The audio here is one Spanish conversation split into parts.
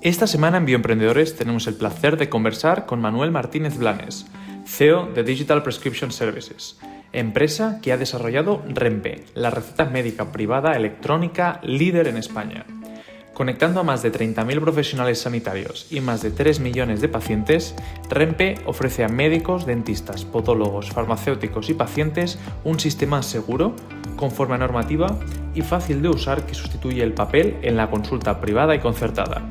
Esta semana en Bioemprendedores tenemos el placer de conversar con Manuel Martínez Blanes, CEO de Digital Prescription Services, empresa que ha desarrollado Rempe, la receta médica privada electrónica líder en España. Conectando a más de 30.000 profesionales sanitarios y más de 3 millones de pacientes, Rempe ofrece a médicos, dentistas, podólogos, farmacéuticos y pacientes un sistema seguro, conforme a normativa y fácil de usar que sustituye el papel en la consulta privada y concertada.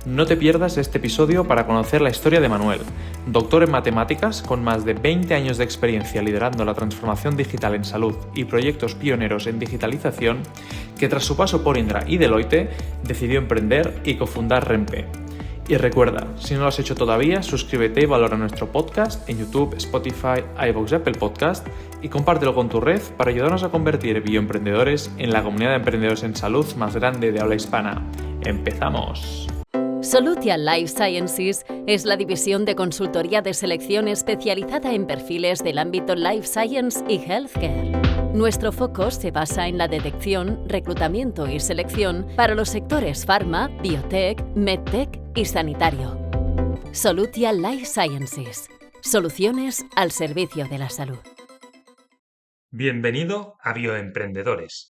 No te pierdas este episodio para conocer la historia de Manuel, doctor en matemáticas con más de 20 años de experiencia liderando la transformación digital en salud y proyectos pioneros en digitalización, que tras su paso por Indra y Deloitte decidió emprender y cofundar Rempe. Y recuerda, si no lo has hecho todavía, suscríbete y valora nuestro podcast en YouTube, Spotify, iVoox y Apple Podcast y compártelo con tu red para ayudarnos a convertir Bioemprendedores en la comunidad de emprendedores en salud más grande de habla hispana. ¡Empezamos! Solutia Life Sciences es la división de consultoría de selección especializada en perfiles del ámbito Life Science y Healthcare. Nuestro foco se basa en la detección, reclutamiento y selección para los sectores Pharma, Biotech, MedTech y Sanitario. Solutia Life Sciences. Soluciones al servicio de la salud. Bienvenido a Bioemprendedores.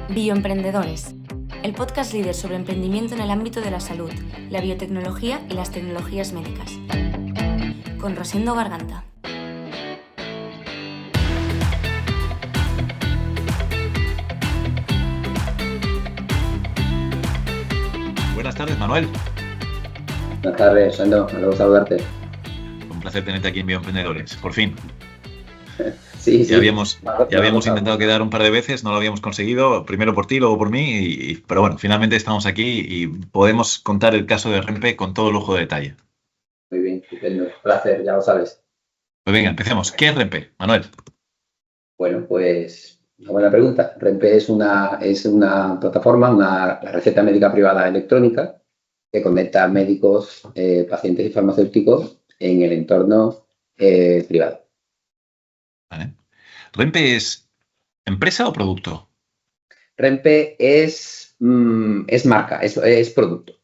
Bioemprendedores, el podcast líder sobre emprendimiento en el ámbito de la salud, la biotecnología y las tecnologías médicas. Con Rosendo Garganta. Buenas tardes, Manuel. Buenas tardes, Rosendo. Me gusta saludarte. Un placer tenerte aquí en Bioemprendedores, por fin. Sí. Ya habíamos intentado quedar un par de veces, no lo habíamos conseguido, primero por ti, luego por mí, pero bueno, finalmente estamos aquí y podemos contar el caso de Rempe con todo lujo de detalle. Muy bien, estupendo. Un placer, ya lo sabes. Pues venga, empecemos. ¿Qué es Rempe, Manuel? Bueno, pues una buena pregunta. Rempe es una plataforma, la receta médica privada electrónica que conecta a médicos, pacientes y farmacéuticos en el entorno privado. Vale. ¿Rempe es empresa o producto? Rempe es marca, es producto.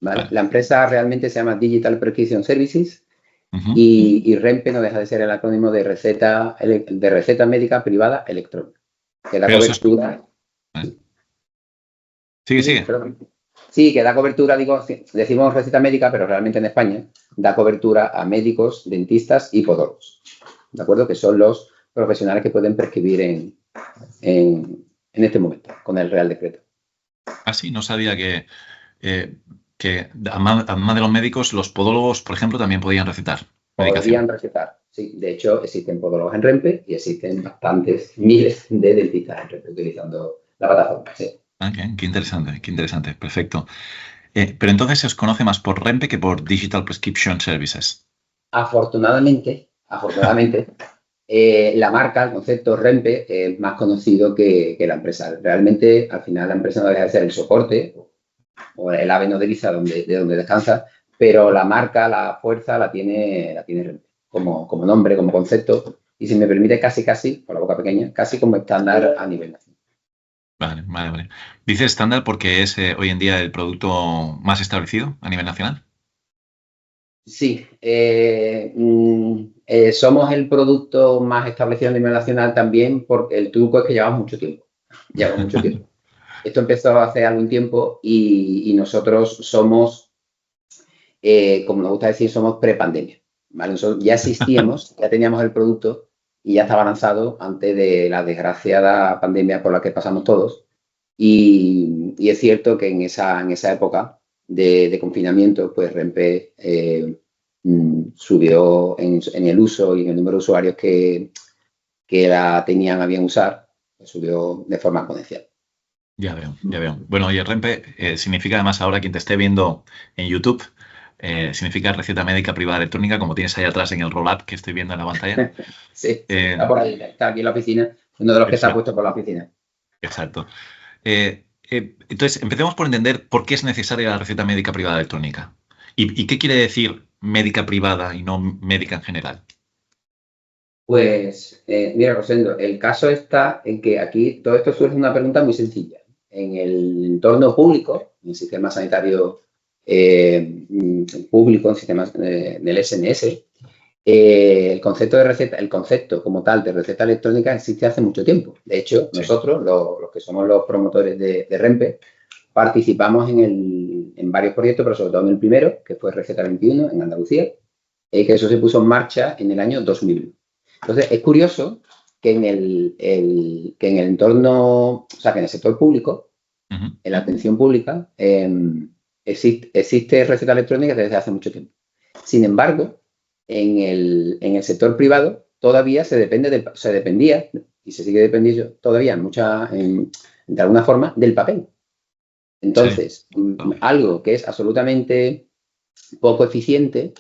¿Vale? La empresa realmente se llama Digital Prescription Services y Rempe no deja de ser el acrónimo de receta médica privada electrónica. Que da cobertura. Sigue. Sí, que da cobertura, decimos receta médica, pero realmente en España da cobertura a médicos, dentistas y podólogos. ¿De acuerdo? Que son los profesionales que pueden prescribir en este momento, con el Real Decreto. Ah, sí, no sabía que además de los médicos, los podólogos, por ejemplo, también podían recetar medicación. Podrían recetar, sí. De hecho, existen podólogos en Rempe y existen miles de dentistas en Rempe utilizando la plataforma. Sí. Ah, qué interesante, perfecto. Pero entonces se os conoce más por Rempe que por Digital Prescription Services. Afortunadamente, la marca, el concepto Rempe es más conocido que la empresa. Realmente, al final, la empresa no deja de ser el soporte o el ave nodriza de donde descansa, pero la marca, la fuerza la tiene Rempe como nombre, como concepto y, si me permite, casi, con la boca pequeña, casi como estándar a nivel nacional. Vale. ¿Dice estándar porque es hoy en día el producto más establecido a nivel nacional? Sí, somos el producto más establecido a nivel nacional también porque el truco es que llevamos mucho tiempo. Esto empezó hace algún tiempo y nosotros somos, como nos gusta decir, somos pre-pandemia. ¿Vale? Nosotros ya existíamos, ya teníamos el producto y ya estaba lanzado antes de la desgraciada pandemia por la que pasamos todos. Y es cierto que en esa época de confinamiento, pues Rempe subió en el uso y en el número de usuarios que la tenían a bien usar, subió de forma exponencial. Ya veo. Bueno, oye, Rempe significa, además, ahora quien te esté viendo en YouTube, significa receta médica privada electrónica, como tienes ahí atrás en el roll-up que estoy viendo en la pantalla. Sí, está por ahí, está aquí en la oficina, uno de los que está puesto por la oficina. Exacto. Entonces, empecemos por entender por qué es necesaria la receta médica privada electrónica. ¿Y qué quiere decir médica privada y no médica en general? Pues, mira, Rosendo, el caso está en que aquí todo esto surge una pregunta muy sencilla. en el entorno público, en el sistema sanitario público, en sistemas del SNS, el concepto como tal de receta electrónica existe hace mucho tiempo. De hecho, nosotros, los que somos los promotores de REMPE, participamos en varios proyectos, pero sobre todo en el primero, que fue Receta 21 en Andalucía, que eso se puso en marcha en el año 2000. Entonces, es curioso que en el entorno, o sea, que en el sector público, en la atención pública, existe receta electrónica desde hace mucho tiempo. Sin embargo, en el sector privado todavía se dependía, y se sigue dependiendo todavía de alguna forma, del papel. Entonces, algo que es absolutamente poco eficiente,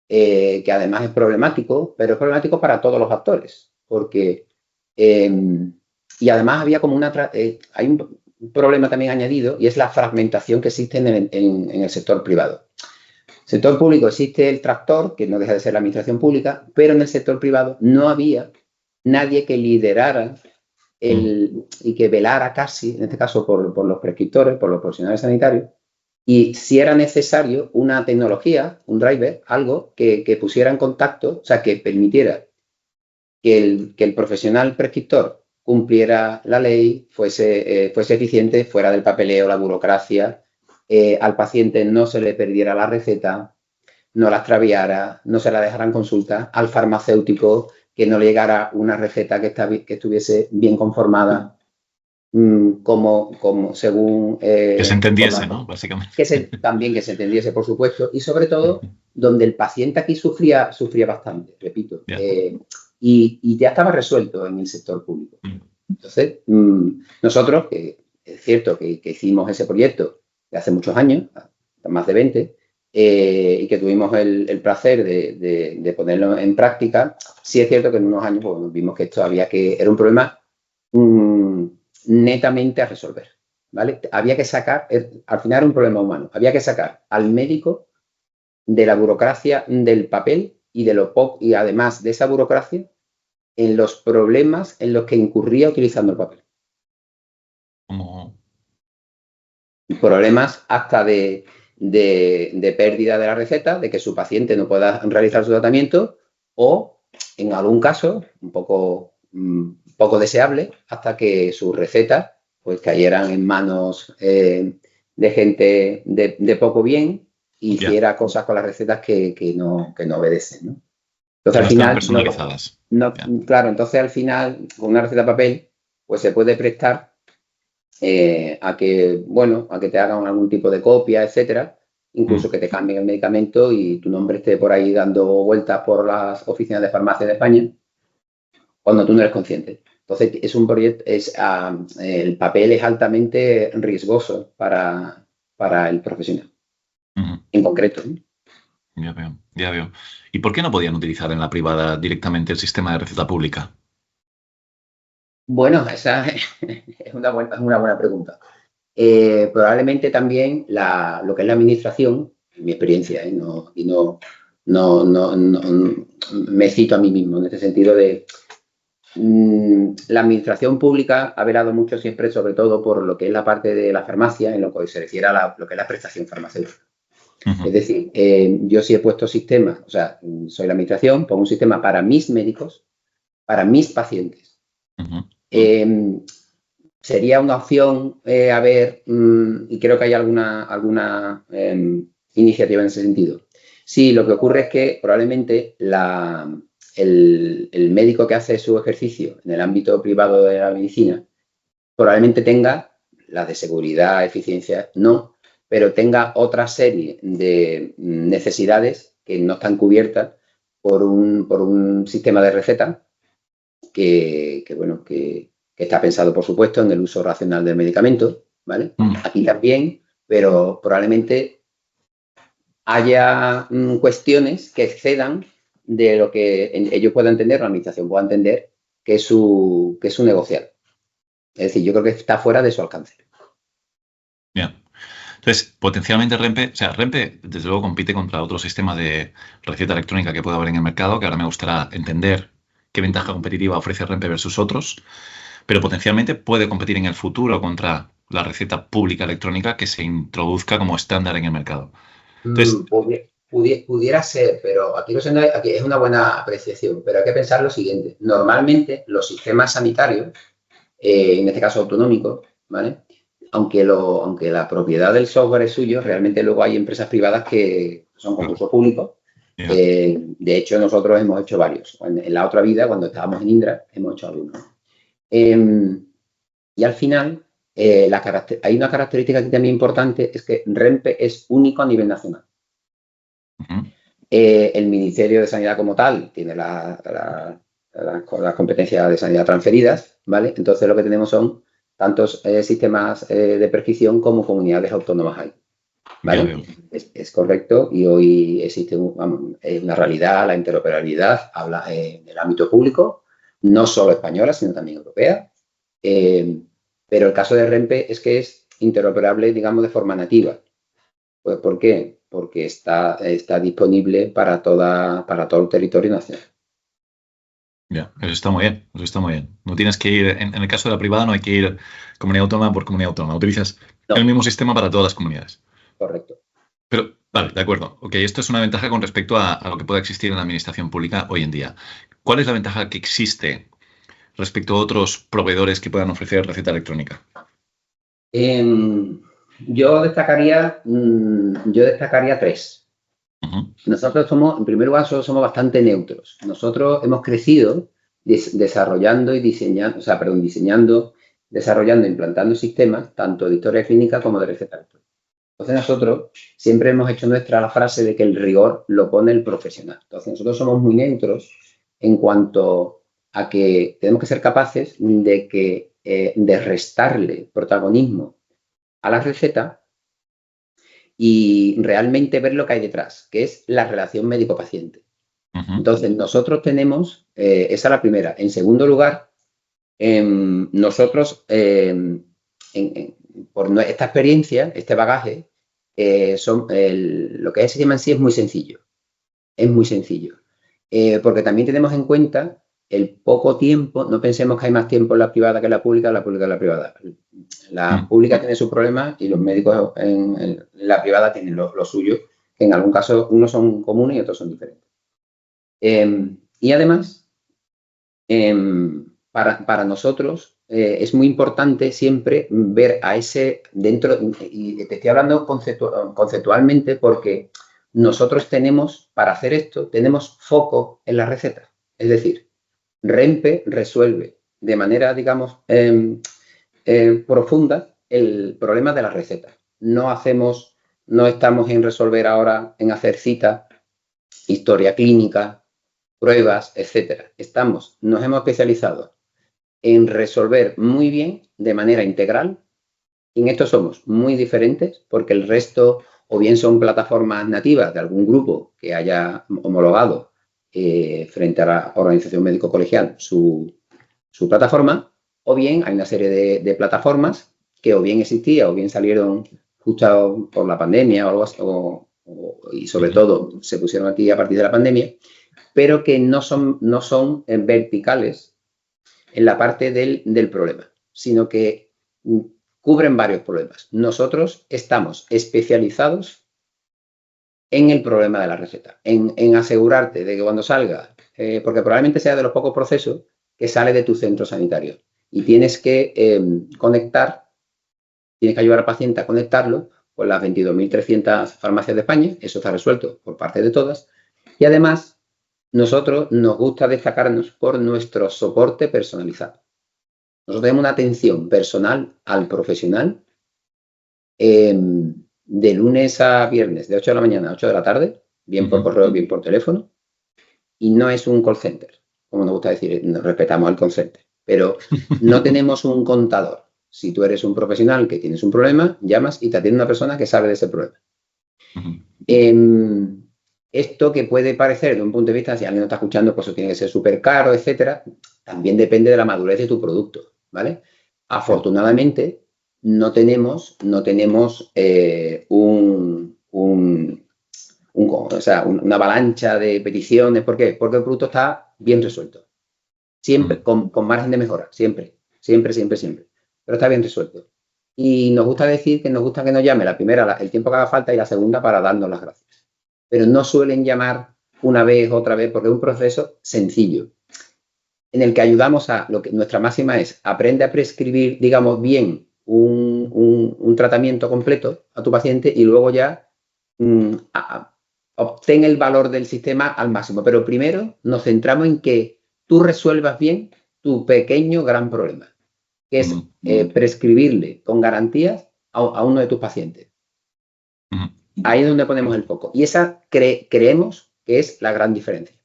que además es problemático, pero es problemático para todos los actores, porque, y además había como hay un problema también añadido, y es la fragmentación que existe en el sector privado. En el sector público existe el tractor, que no deja de ser la administración pública, pero en el sector privado no había nadie que liderara y que velara casi, en este caso por los prescriptores, por los profesionales sanitarios, y si era necesario una tecnología, un driver, algo que pusiera en contacto, o sea, que permitiera que el profesional prescriptor cumpliera la ley, fuese eficiente, fuera del papeleo, la burocracia, al paciente no se le perdiera la receta, no la extraviara, no se la dejara en consulta, al farmacéutico que no le llegara una receta que estuviese bien conformada, como según... que se entendiese, ¿no? Básicamente. También que se entendiese, por supuesto, y sobre todo donde el paciente aquí sufría bastante, repito, y ya estaba resuelto en el sector público. Entonces, nosotros, que es cierto que hicimos ese proyecto de hace muchos años, más de 20, y que tuvimos el placer de ponerlo en práctica, sí es cierto que en unos años pues, vimos que esto era un problema netamente a resolver, ¿vale? Había que sacar, al final era un problema humano, había que sacar al médico de la burocracia del papel y además de esa burocracia en los problemas en los que incurría utilizando el papel. Problemas hasta de pérdida de la receta, de que su paciente no pueda realizar su tratamiento o, en algún caso, un poco deseable, hasta que sus recetas pues, cayeran en manos de gente de poco bien y hiciera cosas con las recetas que no obedecen, ¿no? Entonces, al final, personalizadas. Claro, entonces al final, con una receta de papel, pues se puede prestar a que te hagan algún tipo de copia, etcétera, incluso que te cambien el medicamento y tu nombre esté por ahí dando vueltas por las oficinas de farmacia de España cuando tú no eres consciente. Entonces, es un proyecto, el papel es altamente riesgoso para el profesional, en concreto, ¿no? Ya veo. ¿Y por qué no podían utilizar en la privada directamente el sistema de receta pública? Bueno, esa es una buena pregunta. Probablemente también lo que es la administración, en mi experiencia, no me cito a mí mismo en este sentido de la administración pública ha velado mucho siempre, sobre todo por lo que es la parte de la farmacia, en lo que se refiere a lo que es la prestación farmacéutica. Es decir, yo sí he puesto sistemas, o sea, soy la administración, pongo un sistema para mis médicos, para mis pacientes. Sería una opción y creo que hay alguna iniciativa en ese sentido. Sí, lo que ocurre es que probablemente el médico que hace su ejercicio en el ámbito privado de la medicina probablemente tenga las de seguridad, eficiencia, no, pero tenga otra serie de necesidades que no están cubiertas por un sistema de receta que está pensado, por supuesto, en el uso racional del medicamento, ¿vale? Aquí también, pero probablemente haya cuestiones que excedan de lo que ellos puedan entender, la administración pueda entender que es su negociado. Es decir, yo creo que está fuera de su alcance. Bien. Entonces, potencialmente REMPE, desde luego, compite contra otro sistema de receta electrónica que pueda haber en el mercado, que ahora me gustaría entender qué ventaja competitiva ofrece REMPE versus otros. pero potencialmente puede competir en el futuro contra la receta pública electrónica que se introduzca como estándar en el mercado. Entonces, Pudiera ser, pero aquí es una buena apreciación, pero hay que pensar lo siguiente. Normalmente los sistemas sanitarios, en este caso autonómicos, ¿vale? Aunque la propiedad del software es suyo, realmente luego hay empresas privadas que son concursos públicos. De hecho, nosotros hemos hecho varios. En la otra vida, cuando estábamos en Indra, hemos hecho algunos. Y al final, hay una característica aquí también importante, es que REMPE es único a nivel nacional. El Ministerio de Sanidad como tal tiene las competencias de sanidad transferidas, ¿vale? Entonces lo que tenemos son tantos sistemas de prescripción como comunidades autónomas hay, ¿vale? Es correcto, y hoy existe una realidad, la interoperabilidad habla en el ámbito público, no solo española, sino también europea. Pero el caso de REMPE es que es interoperable, digamos, de forma nativa. Pues, ¿por qué? Porque está disponible para todo el territorio nacional. Ya, eso está muy bien, eso está muy bien. No tienes que ir, en el caso de la privada no hay que ir comunidad autónoma por comunidad autónoma. Utilizas el mismo sistema para todas las comunidades. Correcto. Pero, vale, de acuerdo. Ok, esto es una ventaja con respecto a lo que pueda existir en la administración pública hoy en día. ¿Cuál es la ventaja que existe respecto a otros proveedores que puedan ofrecer receta electrónica? Yo destacaría 3. Nosotros en primer lugar, somos bastante neutros. Nosotros hemos crecido desarrollando y desarrollando e implantando sistemas, tanto de historia clínica como de receta electrónica. Entonces, nosotros siempre hemos hecho nuestra la frase de que el rigor lo pone el profesional. Entonces, nosotros somos muy neutros en cuanto a que tenemos que ser capaces de restarle protagonismo a la receta y realmente ver lo que hay detrás, que es la relación médico-paciente. Entonces, nosotros tenemos, esa es la primera. En segundo lugar, nosotros, por esta experiencia, este bagaje, lo que es el sistema en sí es muy sencillo. Es muy sencillo. Porque también tenemos en cuenta el poco tiempo, no pensemos que hay más tiempo en la privada que en la pública en la privada. La pública tiene sus problemas y los médicos en la privada tienen lo suyo, que en algún caso unos son comunes y otros son diferentes. Y además, para nosotros es muy importante siempre ver a ese dentro, y te estoy hablando conceptualmente porque nosotros tenemos, para hacer esto, tenemos foco en la receta. Es decir, REMPE resuelve de manera, digamos, profunda el problema de la receta. No estamos en resolver ahora, en hacer cita, historia clínica, pruebas, etcétera. Nos hemos especializado en resolver muy bien, de manera integral. Y en esto somos muy diferentes porque el resto o bien son plataformas nativas de algún grupo que haya homologado frente a la organización médico-colegial su plataforma, o bien hay una serie de plataformas que o bien existían o bien salieron justo por la pandemia o algo así, y sobre todo se pusieron aquí a partir de la pandemia, pero que no son verticales en la parte del problema, sino que cubren varios problemas. Nosotros estamos especializados en el problema de la receta, en asegurarte de que cuando salga, porque probablemente sea de los pocos procesos que sale de tu centro sanitario y tienes que tienes que ayudar al paciente a conectarlo con las 22.300 farmacias de España, eso está resuelto por parte de todas, y además nosotros nos gusta destacarnos por nuestro soporte personalizado. Nosotros tenemos una atención personal al profesional de lunes a viernes, de 8 de la mañana a 8 de la tarde, bien por correo, bien por teléfono, y no es un call center, como nos gusta decir, nos respetamos al call center, pero no tenemos un contador. Si tú eres un profesional que tienes un problema, llamas y te atiende una persona que sabe de ese problema. Esto que puede parecer, de un punto de vista, si alguien no está escuchando, pues eso tiene que ser súper caro, etcétera, también depende de la madurez de tu producto, ¿vale? Afortunadamente, no tenemos una avalancha de peticiones. ¿Por qué? Porque el producto está bien resuelto. Siempre, con margen de mejora, siempre. siempre, siempre, siempre. Pero está bien resuelto. Y nos gusta decir que nos gusta que nos llame la primera el tiempo que haga falta y la segunda para darnos las gracias. Pero no suelen llamar una vez, otra vez, porque es un proceso sencillo en el que ayudamos a lo que nuestra máxima es aprende a prescribir, digamos, bien un tratamiento completo a tu paciente y luego ya obtén el valor del sistema al máximo. Pero primero nos centramos en que tú resuelvas bien tu pequeño gran problema, que es prescribirle con garantías a uno de tus pacientes. Ahí es donde ponemos el foco. Y esa creemos que es la gran diferencia.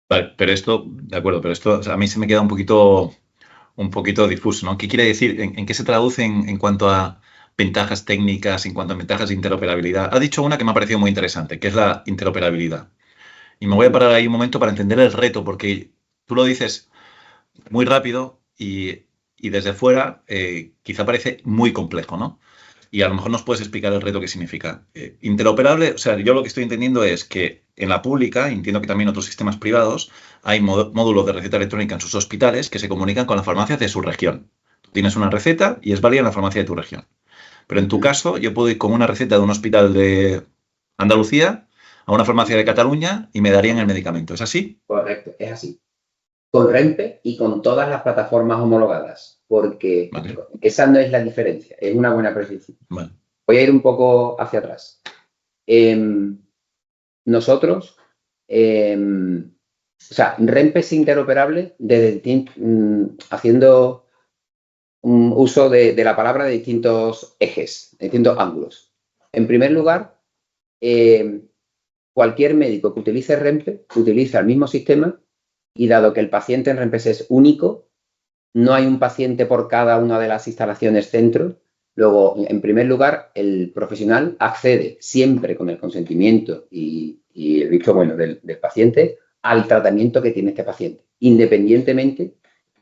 Vale, pero esto, de acuerdo, pero esto a mí se me queda un poquito difuso, ¿no? ¿Qué quiere decir? ¿En qué se traduce en cuanto a ventajas técnicas, en cuanto a ventajas de interoperabilidad? Ha dicho una que me ha parecido muy interesante, que es la interoperabilidad. Y me voy a parar ahí un momento para entender el reto, porque tú lo dices muy rápido y desde fuera quizá parece muy complejo, ¿no? Y a lo mejor nos puedes explicar el reto que significa. Interoperable, o sea, yo lo que estoy entendiendo es que en la pública, y entiendo que también en otros sistemas privados, hay módulos de receta electrónica en sus hospitales que se comunican con las farmacias de su región. Tú tienes una receta y es válida en la farmacia de tu región. Pero en tu caso, yo puedo ir con una receta de un hospital de Andalucía a una farmacia de Cataluña y me darían el medicamento. ¿Es así? Correcto, es así. Con REMPE y con todas las plataformas homologadas, porque esa no es la diferencia, es una buena precisión. Vale. Voy a ir un poco hacia atrás. Nosotros, REMPE es interoperable haciendo uso de la palabra de distintos ejes, de distintos ángulos. En primer lugar, cualquier médico que utilice REMPE utiliza el mismo sistema y dado que el paciente en REMPE es único, no hay un paciente por cada una de las instalaciones centro. Luego, en primer lugar, el profesional accede siempre con el consentimiento y el visto bueno del paciente al tratamiento que tiene este paciente, independientemente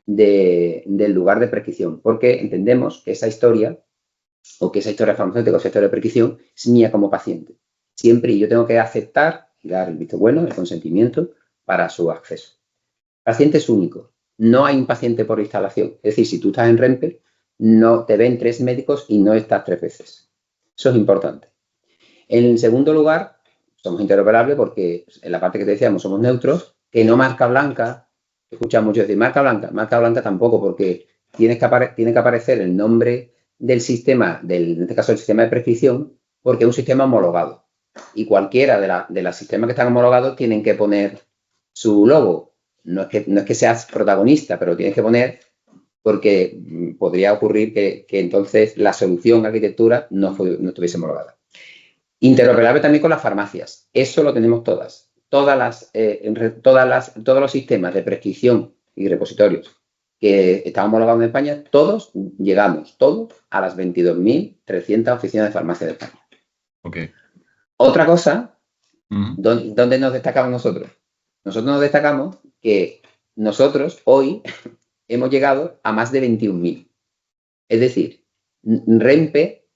del lugar de prescripción, porque entendemos que esa historia farmacéutica o esa historia de prescripción es mía como paciente. Siempre yo tengo que aceptar y dar el visto bueno, el consentimiento para su acceso. El paciente es único. No hay un paciente por instalación. Es decir, si tú estás en REMPE, no te ven 3 médicos y no estás 3 veces. Eso es importante. En segundo lugar, somos interoperables porque en la parte que te decíamos somos neutros, que no marca blanca. Escuchas mucho decir marca blanca tampoco, porque tiene que aparecer el nombre del sistema, en este caso el sistema de prescripción, porque es un sistema homologado. Y cualquiera de los sistemas que están homologados tienen que poner su logo. No es que seas protagonista, pero tienes que poner porque podría ocurrir que entonces la solución, la arquitectura, no estuviese homologada. Interoperable también con las farmacias. Eso lo tenemos todas. Todos los sistemas de prescripción y repositorios que están homologados en España, todos llegamos a las 22.300 oficinas de farmacia de España. Okay. Otra cosa, ¿dónde nos destacamos nosotros? Nosotros nos destacamos que nosotros hoy hemos llegado a más de 21.000. Es decir, REMPE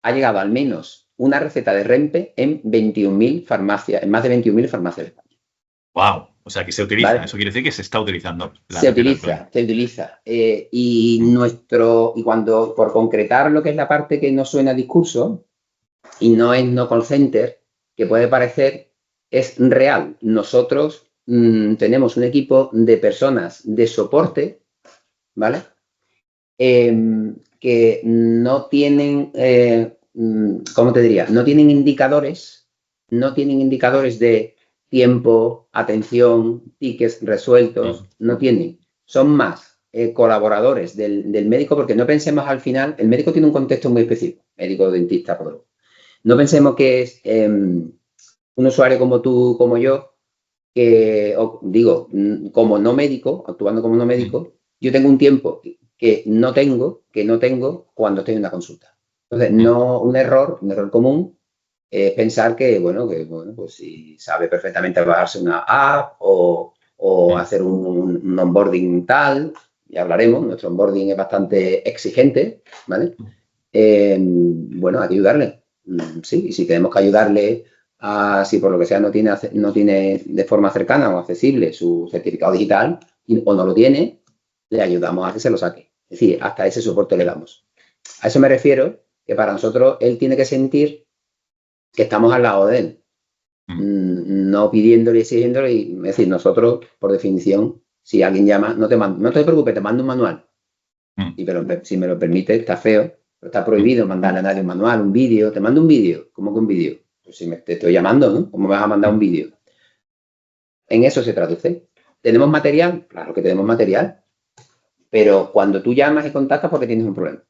ha llegado al menos una receta de REMPE en 21.000 farmacias, en más de 21.000 farmacias de España. ¡Wow! O sea, que se utiliza. ¿Vale? Eso quiere decir que se está utilizando. Se utiliza. Y cuando, por concretar lo que es la parte que no suena a discurso y no es no call center, que puede parecer, es real. Nosotros tenemos un equipo de personas de soporte, ¿vale? Que no tienen, ¿cómo te diría? No tienen indicadores de tiempo, atención, tickets resueltos, no tienen. Son más colaboradores del médico, porque no pensemos al final, el médico tiene un contexto muy específico, médico, dentista, podólogo. No pensemos que es un usuario como tú, como yo, como no médico, actuando como no médico, yo tengo un tiempo que no tengo cuando estoy en una consulta. Entonces, un error común es pensar que pues si sabe perfectamente bajarse una app o hacer un onboarding tal, ya hablaremos, nuestro onboarding es bastante exigente, ¿vale? Hay que ayudarle. Sí, y si tenemos que ayudarle si por lo que sea no tiene de forma cercana o accesible su certificado digital, o no lo tiene, le ayudamos a que se lo saque. Es decir, hasta ese soporte le damos. A eso me refiero, que para nosotros él tiene que sentir que estamos al lado de él, no pidiéndole y exigiéndole. Es decir, nosotros, por definición, si alguien llama, no te preocupes, te mando un manual. Y si me lo permite, está feo, pero está prohibido mandarle a nadie un manual, un vídeo. Te mando un vídeo. ¿Cómo que un vídeo? Pues si te estoy llamando, ¿no? ¿Cómo me vas a mandar un vídeo? En eso se traduce. ¿Tenemos material? Claro que tenemos material. Pero cuando tú llamas y contactas porque tienes un problema.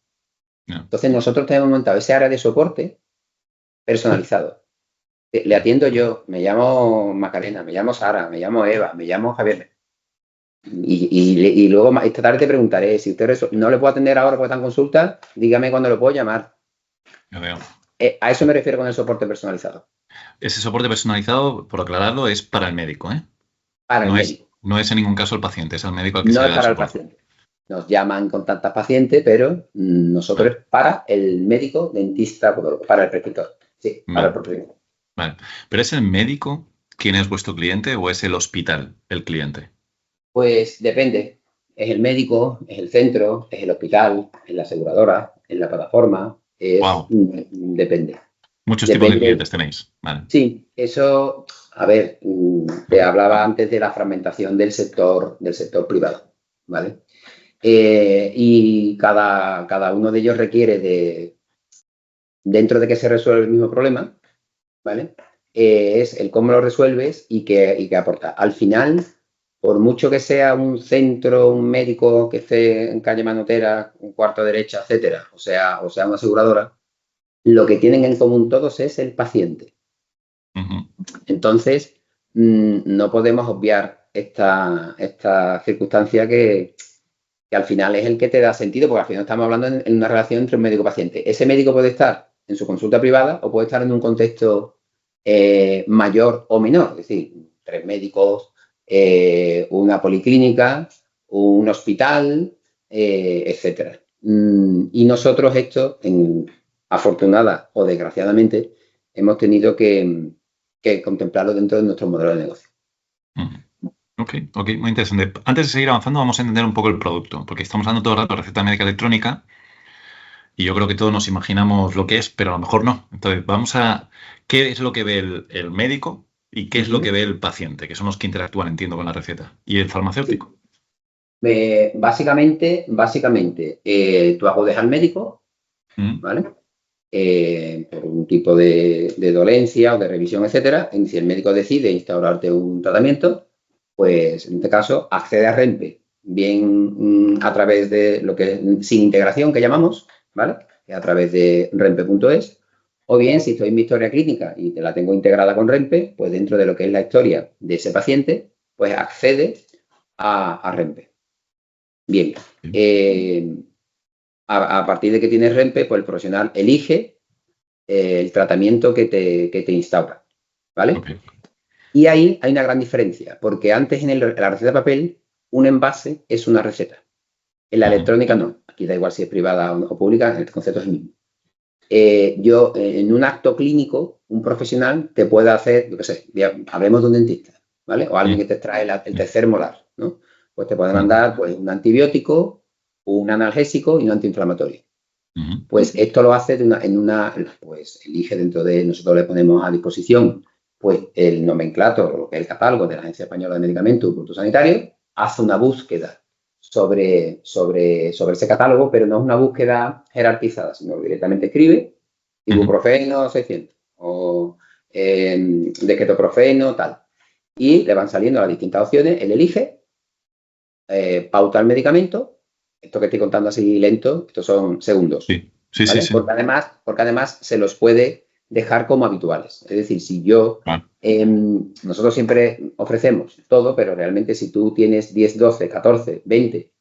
Entonces nosotros tenemos montado ese área de soporte personalizado. Le atiendo yo, me llamo Macarena, me llamo Sara, me llamo Eva, me llamo Javier. Y luego esta tarde te preguntaré, si usted no le puedo atender ahora porque está en consulta, dígame cuándo lo puedo llamar. Ya veo. A eso me refiero con el soporte personalizado. Ese soporte personalizado, por aclararlo, es para el médico, ¿eh? Para el médico. No es en ningún caso el paciente, es al médico al que se le da No es para el soporte. paciente. Nos llaman con tantas pacientes, pero nosotros es para el médico, dentista, para el prescriptor. Sí, para el prescriptor. Vale. ¿Pero es el médico quien es vuestro cliente o es el hospital el cliente? Pues depende. Es el médico, es el centro, es el hospital, es la aseguradora, es la plataforma. Depende. Muchos tipos de clientes tenéis. Vale. Sí, eso, a ver, te hablaba antes de la fragmentación del sector privado, ¿vale? Y cada uno de ellos requiere dentro de que se resuelve el mismo problema, ¿vale? Es el cómo lo resuelves y qué aporta. Al final, por mucho que sea un centro, un médico que esté en calle Manotera, un cuarto derecha, etcétera, o sea una aseguradora, lo que tienen en común todos es el paciente. Entonces, no podemos obviar esta circunstancia que al final es el que te da sentido, porque al final estamos hablando en una relación entre un médico y paciente. Ese médico puede estar en su consulta privada o puede estar en un contexto mayor o menor, es decir, 3 médicos, una policlínica, un hospital, etcétera. Y nosotros esto, afortunada o desgraciadamente, hemos tenido que contemplarlo dentro de nuestro modelo de negocio. Ok, muy interesante. Antes de seguir avanzando, vamos a entender un poco el producto, porque estamos hablando todo el rato de receta médica electrónica y yo creo que todos nos imaginamos lo que es, pero a lo mejor no. Entonces, ¿qué es lo que ve el médico y qué es lo que ve el paciente, que son los que interactúan, entiendo, con la receta? ¿Y el farmacéutico? Básicamente, tú acudes al médico, ¿vale? Por un tipo de dolencia o de revisión, etcétera. Si el médico decide instaurarte un tratamiento, pues en este caso accede a Rempe, bien a través de lo que es sin integración, que llamamos, ¿vale? Que a través de rempe.es, o bien si estoy en mi historia clínica y te la tengo integrada con Rempe, pues dentro de lo que es la historia de ese paciente, pues accede a Rempe. Bien. A partir de que tienes Rempe, pues el profesional elige el tratamiento que te instaura, ¿vale? Okay. Y ahí hay una gran diferencia, porque antes en la receta de papel, un envase es una receta. En la electrónica no. Aquí da igual si es privada o pública, el concepto es el mismo. En un acto clínico, un profesional te puede hacer, yo qué sé, hablemos de un dentista, ¿vale? O alguien que te trae el tercer molar, ¿no? Pues te puede mandar pues, un antibiótico, un analgésico y un antiinflamatorio. Pues esto lo hace pues elige dentro de, nosotros le ponemos a disposición pues el nomenclator, lo que es el catálogo de la Agencia Española de Medicamentos y Productos Sanitarios, hace una búsqueda sobre ese catálogo, pero no es una búsqueda jerarquizada, sino que directamente escribe ibuprofeno 600 o dextroprofeno tal. Y le van saliendo las distintas opciones, él elige, pauta el medicamento. Esto que estoy contando así lento, estos son segundos. Sí. Porque además se los puede dejar como habituales. Es decir, si nosotros siempre ofrecemos todo, pero realmente si tú tienes 10, 12, 14, 20,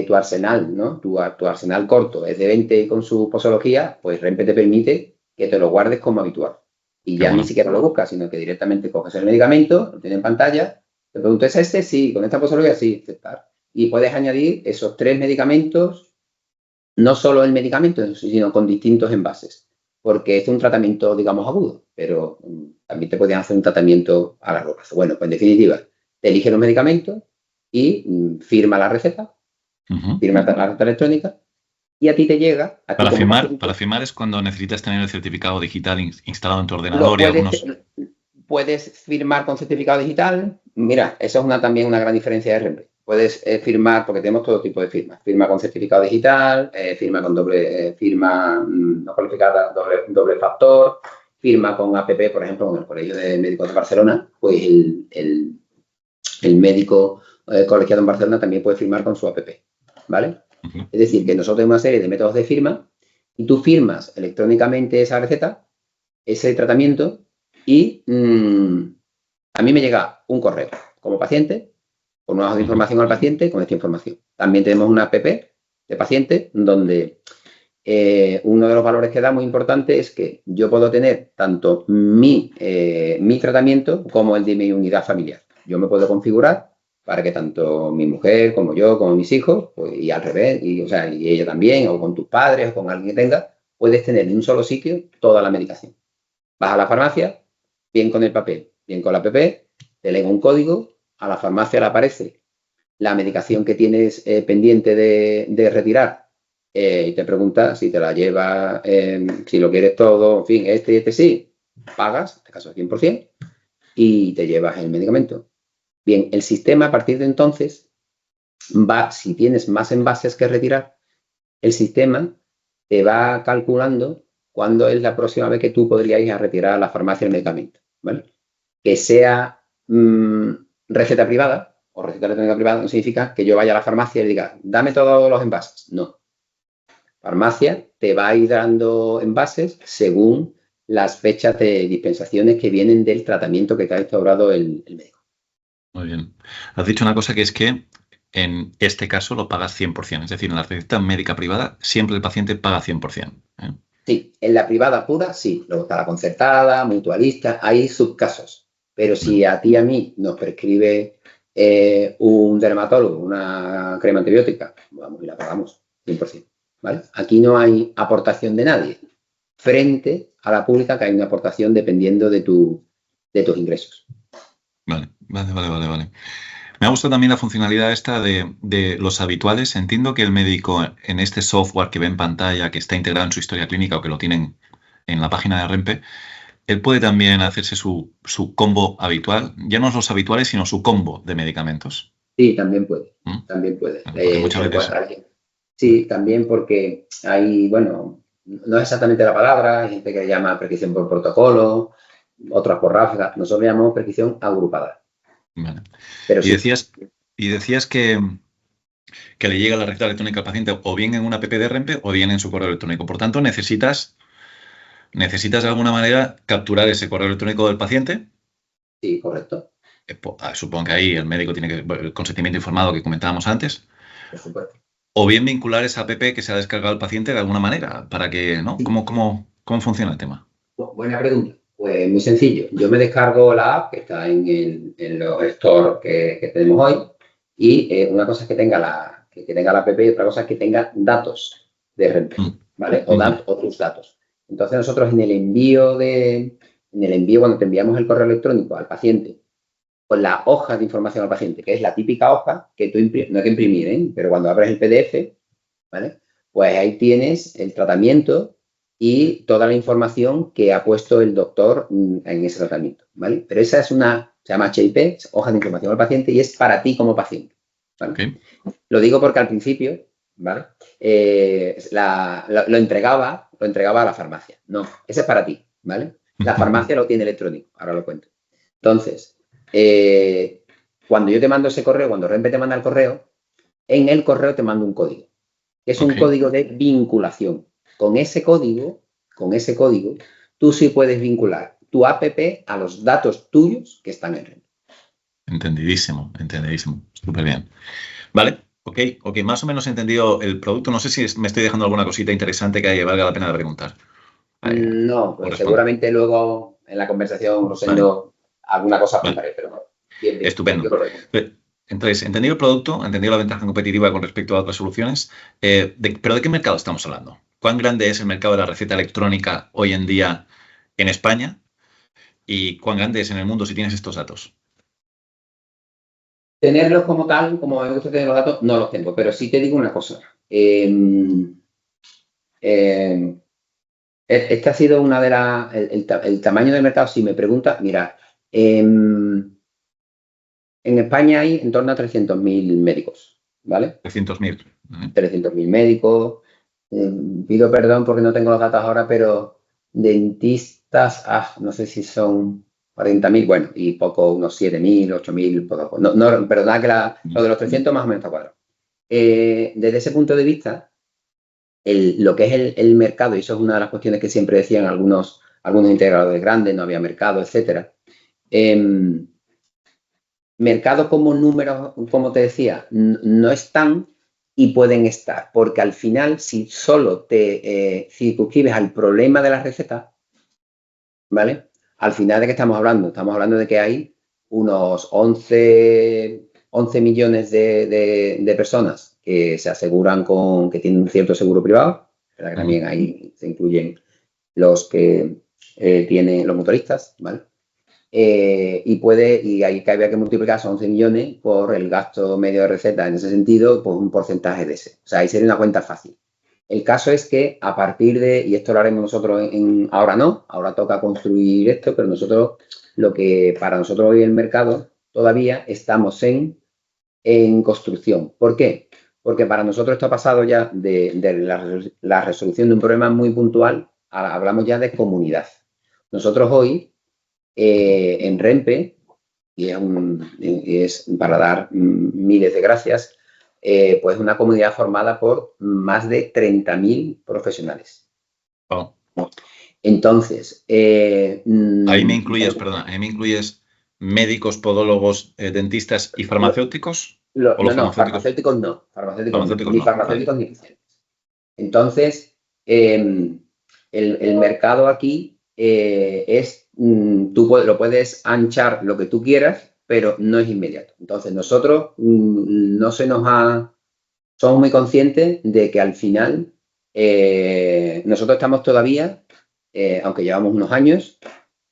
tu arsenal, ¿no? Tu arsenal corto es de 20 con su posología, pues Rempe te permite que te lo guardes como habitual. Y ya ni siquiera lo buscas, sino que directamente coges el medicamento, lo tienes en pantalla, te preguntas, ¿es este? Sí, con esta posología sí, aceptar. Y puedes añadir esos 3 medicamentos, no solo el medicamento, sino con distintos envases. Porque es un tratamiento, digamos, agudo, pero también te pueden hacer un tratamiento a largo plazo. Bueno, pues en definitiva, te eligen los medicamentos, y firma la receta, firma la receta electrónica y a ti te llega... A ti Para como firmar, paciente, para firmar es cuando necesitas tener el certificado digital instalado en tu ordenador y algunos... Puedes firmar con certificado digital. Mira, esa es también una gran diferencia de REMPE. Puedes firmar, porque tenemos todo tipo de firmas. Firma con certificado digital, firma con firma no cualificada, doble factor, firma con APP, por ejemplo, en el Colegio de Médicos de Barcelona, pues el médico colegiado en Barcelona también puede firmar con su APP, ¿vale? Es decir, que nosotros tenemos una serie de métodos de firma y tú firmas electrónicamente esa receta, ese tratamiento, y a mí me llega un correo como paciente con una hoja de información al paciente con esta información. También tenemos una app de paciente donde uno de los valores que da muy importante es que yo puedo tener tanto mi tratamiento como el de mi unidad familiar. Yo me puedo configurar para que tanto mi mujer como yo, como mis hijos, pues, y al revés, y ella también, o con tus padres, o con alguien que tenga, puedes tener en un solo sitio toda la medicación. Vas a la farmacia, bien con el papel, bien con la app, te leen un código, a la farmacia le aparece la medicación que tienes pendiente de retirar y te pregunta si te la lleva, si lo quieres todo, en fin, y este sí, pagas, en este caso 100%, y te llevas el medicamento. Bien, el sistema a partir de entonces va, si tienes más envases que retirar, el sistema te va calculando cuándo es la próxima vez que tú podrías ir a retirar a la farmacia el medicamento, ¿vale? Que sea receta privada o receta electrónica privada no significa que yo vaya a la farmacia y le diga, dame todos los envases. No. Farmacia te va a ir dando envases según las fechas de dispensaciones que vienen del tratamiento que te ha instaurado el médico. Muy bien. Has dicho una cosa que es que en este caso lo pagas 100%. Es decir, en la receta médica privada siempre el paciente paga 100%. Sí, en la privada pura sí. Luego está la concertada, mutualista, hay subcasos. Pero si a ti y a mí nos prescribe un dermatólogo una crema antibiótica, vamos y la pagamos 100%. ¿Vale? Aquí no hay aportación de nadie. Frente a la pública que hay una aportación dependiendo de tus ingresos. Vale. Me ha gustado también la funcionalidad esta de los habituales. Entiendo que el médico en este software que ve en pantalla, que está integrado en su historia clínica o que lo tienen en la página de REMPE, él puede también hacerse su combo habitual. Ya no los habituales, sino su combo de medicamentos. Sí, también puede. También puede. Muchas veces. Sí, también porque hay, bueno, no es exactamente la palabra, hay gente que le llama prescripción por protocolo, otras por ráfaga. Nosotros le llamamos prescripción agrupada. Vale. Pero y decías que le llega la receta electrónica al paciente o bien en una app de REMPE o bien en su correo electrónico. Por tanto, necesitas de alguna manera capturar ese correo electrónico del paciente. Sí, correcto. Supongo que ahí el médico tiene el consentimiento informado que comentábamos antes. Por supuesto. O bien vincular esa app que se ha descargado el paciente de alguna manera para que, ¿no? ¿Cómo funciona el tema? Buena pregunta. Pues muy sencillo. Yo me descargo la app que está en los stores que tenemos hoy y una cosa es que tenga la app y otra cosa es que tenga datos de REMPE, ¿vale? O tus datos. Entonces nosotros en el envío cuando te enviamos el correo electrónico al paciente con la hoja de información al paciente, que es la típica hoja que tú no hay que imprimir, pero cuando abres el PDF, ¿vale? Pues ahí tienes el tratamiento y toda la información que ha puesto el doctor en ese tratamiento, ¿vale? Pero esa se llama HIP, hoja de información al paciente, y es para ti como paciente, ¿vale? Okay. Lo digo porque al principio, ¿vale? Lo entregaba a la farmacia. No, ese es para ti, ¿vale? La farmacia lo tiene electrónico, ahora lo cuento. Entonces, cuando yo te mando ese correo, cuando REMPE te manda el correo, en el correo te mando un código, que es un código de vinculación. Con ese código, tú sí puedes vincular tu app a los datos tuyos que están en REMPE. Entendidísimo. Súper bien. Vale, ok, más o menos he entendido el producto. No sé si me estoy dejando alguna cosita interesante que valga la pena de preguntar. No, pues seguramente luego en la conversación, Rosendo, alguna cosa apuntaré, pero no. Bien. Estupendo. Entonces, entendido el producto, entendido la ventaja competitiva con respecto a otras soluciones, pero ¿de qué mercado estamos hablando? ¿Cuán grande es el mercado de la receta electrónica hoy en día en España? ¿Y cuán grande es en el mundo si tienes estos datos? Tenerlos como tal, como me gusta tener los datos, no los tengo, pero sí te digo una cosa. Esta ha sido una de las... El tamaño del mercado, si me preguntas, mira, en España hay en torno a 300.000 médicos, ¿vale? 300.000. 300.000 médicos. Pido perdón porque no tengo los datos ahora, pero dentistas, no sé si son 40.000, bueno, y poco, unos 7.000, 8.000, poco. No, perdona que lo de los 300 más o menos está cuadrado. Desde ese punto de vista, lo que es el mercado, y eso es una de las cuestiones que siempre decían algunos integradores grandes, no había mercado, etcétera. Mercados como números, como te decía, no están y pueden estar, porque al final, si solo te circunscribes al problema de la receta, ¿vale? Al final, ¿de qué estamos hablando? Estamos hablando de que hay unos 11 millones de personas que se aseguran que tienen un cierto seguro privado, pero también ahí se incluyen los que tienen los motoristas, ¿vale? Y ahí que había que multiplicar esos 11 millones por el gasto medio de receta en ese sentido, por un porcentaje de ese. O sea, ahí sería una cuenta fácil. El caso es que a partir de, y esto lo haremos nosotros ahora no, ahora toca construir esto, pero nosotros, lo que para nosotros hoy el mercado, todavía estamos en construcción. ¿Por qué? Porque para nosotros esto ha pasado ya de la resolución de un problema muy puntual, hablamos ya de comunidad. Nosotros hoy, en Rempe, y es para dar miles de gracias, pues una comunidad formada por más de 30.000 profesionales. Oh. Entonces... ahí me incluyes médicos, podólogos, dentistas y farmacéuticos. Farmacéuticos no. Ni farmacéuticos ni pacientes. Entonces, el mercado aquí tú lo puedes anchar lo que tú quieras, pero no es inmediato. Entonces, nosotros somos muy conscientes de que al final nosotros estamos todavía, aunque llevamos unos años,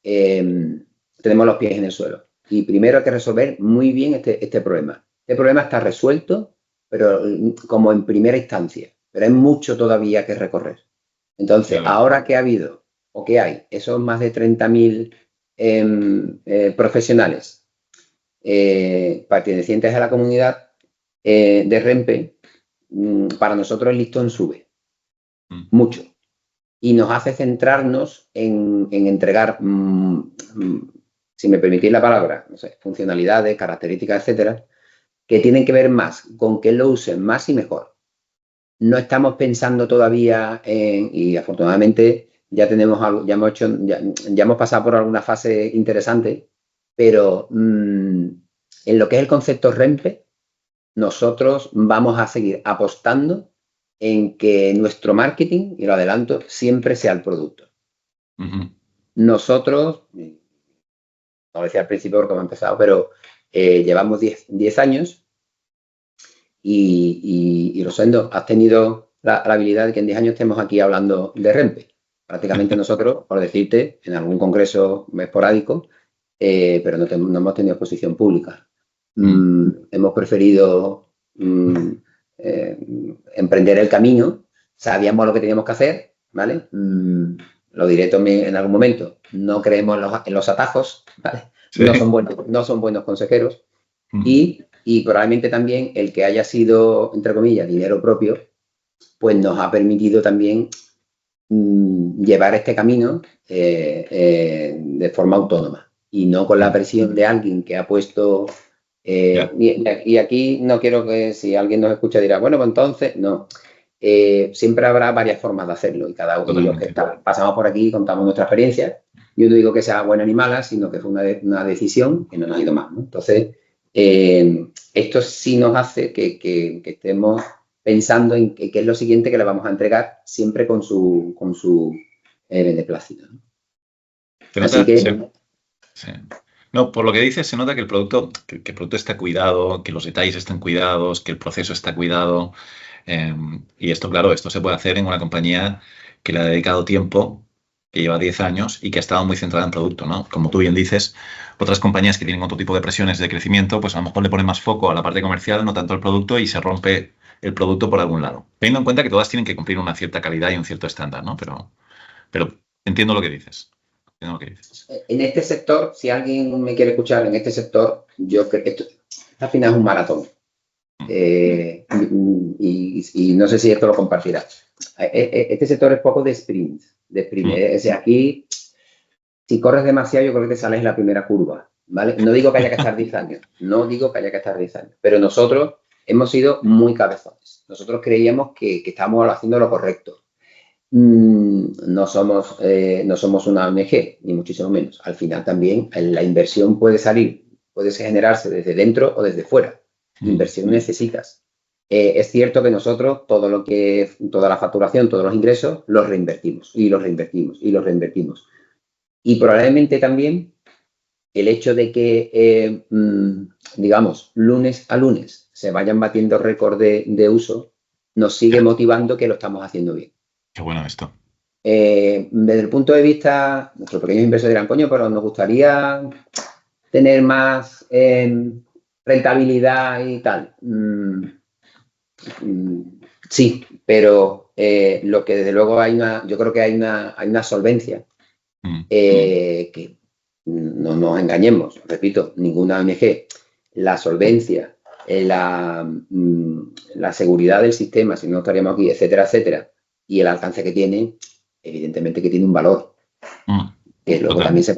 tenemos los pies en el suelo. Y primero hay que resolver muy bien este problema. Este problema está resuelto, pero como en primera instancia. Pero hay mucho todavía que recorrer. Entonces, ahora que ha habido, o que hay, esos más de 30.000 profesionales pertenecientes a la comunidad de Rempe, para nosotros el listón sube mucho. Y nos hace centrarnos en entregar, si me permitís la palabra, no sé, funcionalidades, características, etcétera, que tienen que ver más con que lo usen más y mejor. No estamos pensando todavía y afortunadamente ya tenemos algo, ya hemos pasado por alguna fase interesante, pero en lo que es el concepto Rempe, nosotros vamos a seguir apostando en que nuestro marketing, y lo adelanto, siempre sea el producto. Nosotros, no lo decía al principio porque hemos empezado, pero llevamos 10 años y Rosendo, has tenido la habilidad de que en 10 años estemos aquí hablando de Rempe. Prácticamente nosotros, por decirte, en algún congreso esporádico, pero no hemos tenido exposición pública. Hemos preferido emprender el camino, sabíamos lo que teníamos que hacer, ¿vale? Lo diré también en algún momento, no creemos en los atajos, ¿vale? Sí. No son buenos consejeros y probablemente también el que haya sido, entre comillas, dinero propio, pues nos ha permitido también llevar este camino de forma autónoma y no con la presión de alguien que ha puesto... y aquí no quiero que si alguien nos escucha dirá, bueno, pues entonces, no. Siempre habrá varias formas de hacerlo y cada uno de los que pasamos por aquí contamos nuestra experiencia. Yo no digo que sea buena ni mala, sino que fue una decisión que no nos ha ido mal, ¿no? Entonces, esto sí nos hace que estemos pensando en qué es lo siguiente que le vamos a entregar siempre con su beneplácito, ¿no? Así que... Sí. No, por lo que dices, se nota que el producto está cuidado, que los detalles están cuidados, que el proceso está cuidado. Y esto, claro, esto se puede hacer en una compañía que le ha dedicado tiempo que lleva 10 años y que ha estado muy centrada en producto, ¿no? Como tú bien dices, otras compañías que tienen otro tipo de presiones de crecimiento, pues a lo mejor le ponen más foco a la parte comercial, no tanto al producto, y se rompe el producto por algún lado. Teniendo en cuenta que todas tienen que cumplir una cierta calidad y un cierto estándar, ¿no? Pero entiendo lo que dices. Entiendo lo que dices. En este sector, si alguien me quiere escuchar, en este sector, yo creo que esto al final es un maratón. Y no sé si esto lo compartirás. Este sector es poco de sprint. O sea, aquí, si corres demasiado, yo creo que te sales en la primera curva, ¿vale? No digo que haya que estar 10 años, pero nosotros hemos sido muy cabezones. Nosotros creíamos que estábamos haciendo lo correcto. No somos una ONG, ni muchísimo menos. Al final también la inversión puede generarse desde dentro o desde fuera. Inversión necesitas. Es cierto que nosotros toda la facturación, todos los ingresos, los reinvertimos. Y probablemente también el hecho de que, digamos, lunes a lunes se vayan batiendo récord de uso, nos sigue motivando que lo estamos haciendo bien. Qué bueno esto. Desde el punto de vista, nuestros pequeños inversores dirán, coño, pero nos gustaría tener más rentabilidad y tal. Sí, pero lo que desde luego yo creo que hay una solvencia que no nos engañemos, repito, ninguna ONG, la solvencia, la seguridad del sistema, si no estaríamos aquí, etcétera, etcétera, y el alcance que tiene, evidentemente que tiene un valor, que luego también se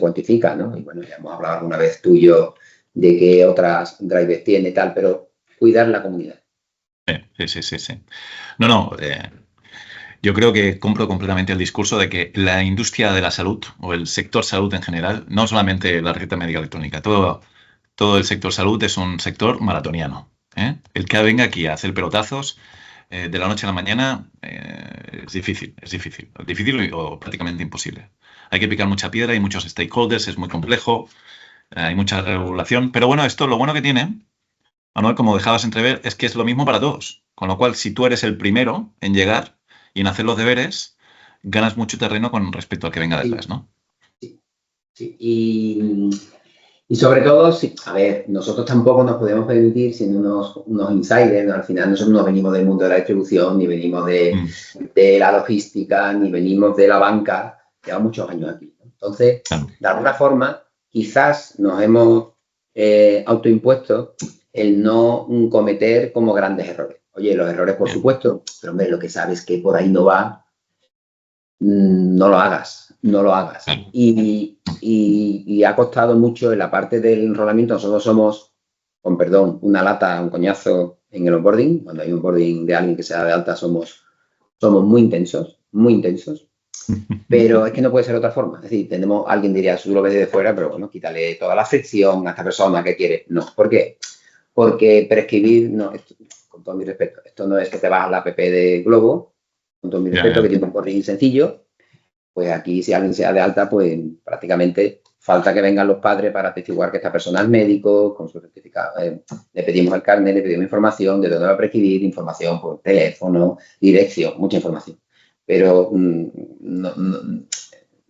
cuantifica, ¿no? Y bueno, ya hemos hablado alguna vez tú y yo de qué otras drivers tiene tal, pero cuidar la comunidad. Sí. No, yo creo que compro completamente el discurso de que la industria de la salud o el sector salud en general, no solamente la receta médica electrónica, todo el sector salud es un sector maratoniano. El que venga aquí a hacer pelotazos de la noche a la mañana es difícil o prácticamente imposible. Hay que picar mucha piedra, hay muchos stakeholders, es muy complejo, hay mucha regulación, pero bueno, lo bueno que tiene, Manuel, como dejabas entrever, es que es lo mismo para todos. Con lo cual, si tú eres el primero en llegar y en hacer los deberes, ganas mucho terreno con respecto al que venga detrás, ¿no? Sí. Y sobre todo, a ver, nosotros tampoco nos podemos permitir, siendo unos insiders, ¿no? Al final nosotros no venimos del mundo de la distribución, ni venimos de la logística, ni venimos de la banca, llevamos muchos años aquí, ¿no? Entonces, de alguna forma, quizás nos hemos autoimpuesto el no cometer como grandes errores. Oye, los errores, por supuesto, pero hombre, lo que sabes que por ahí no va, no lo hagas. Y ha costado mucho en la parte del enrolamiento. Nosotros somos, con perdón, una lata, un coñazo en el onboarding. Cuando hay un onboarding de alguien que se da de alta, somos muy intensos. Pero es que no puede ser de otra forma. Es decir, alguien diría, tú lo ves desde fuera, pero bueno, quítale toda la fricción a esta persona que quiere. No, ¿por qué? Porque prescribir, no, con todo mi respeto, esto no es que te vas a la app de Globo, con todo mi respeto, que tiene un onboarding sencillo. Pues aquí, si alguien se da de alta, pues prácticamente falta que vengan los padres para atestiguar que esta persona es médico, con su certificado. Le pedimos el carnet, le pedimos información de dónde va a prescribir, información por teléfono, dirección, mucha información. Pero no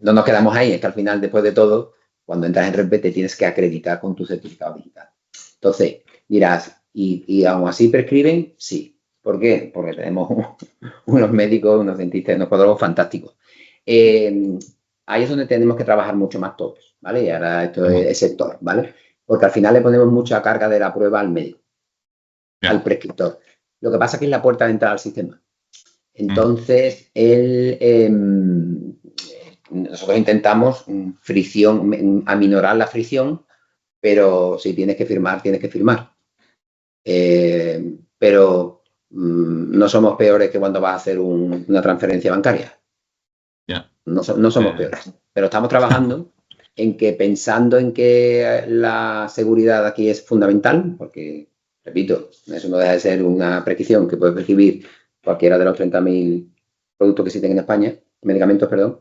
nos quedamos ahí, es que al final, después de todo, cuando entras en RENPE te tienes que acreditar con tu certificado digital. Entonces, dirás, ¿y aún así prescriben? Sí. ¿Por qué? Porque tenemos unos médicos, unos dentistas, unos podólogos fantásticos. Ahí es donde tenemos que trabajar mucho más todos, ¿vale? Y ahora esto es el sector, ¿vale? Porque al final le ponemos mucha carga de la prueba al médico, al prescriptor. Lo que pasa es que es la puerta de entrada al sistema. Entonces, nosotros intentamos aminorar la fricción, pero si tienes que firmar, tienes que firmar. Pero no somos peores que cuando vas a hacer una transferencia bancaria. No somos peores, pero estamos trabajando en que, pensando en que la seguridad aquí es fundamental, porque, repito, eso no deja de ser una prescripción que puede prescribir cualquiera de los 30.000 productos que existen en España, medicamentos, perdón.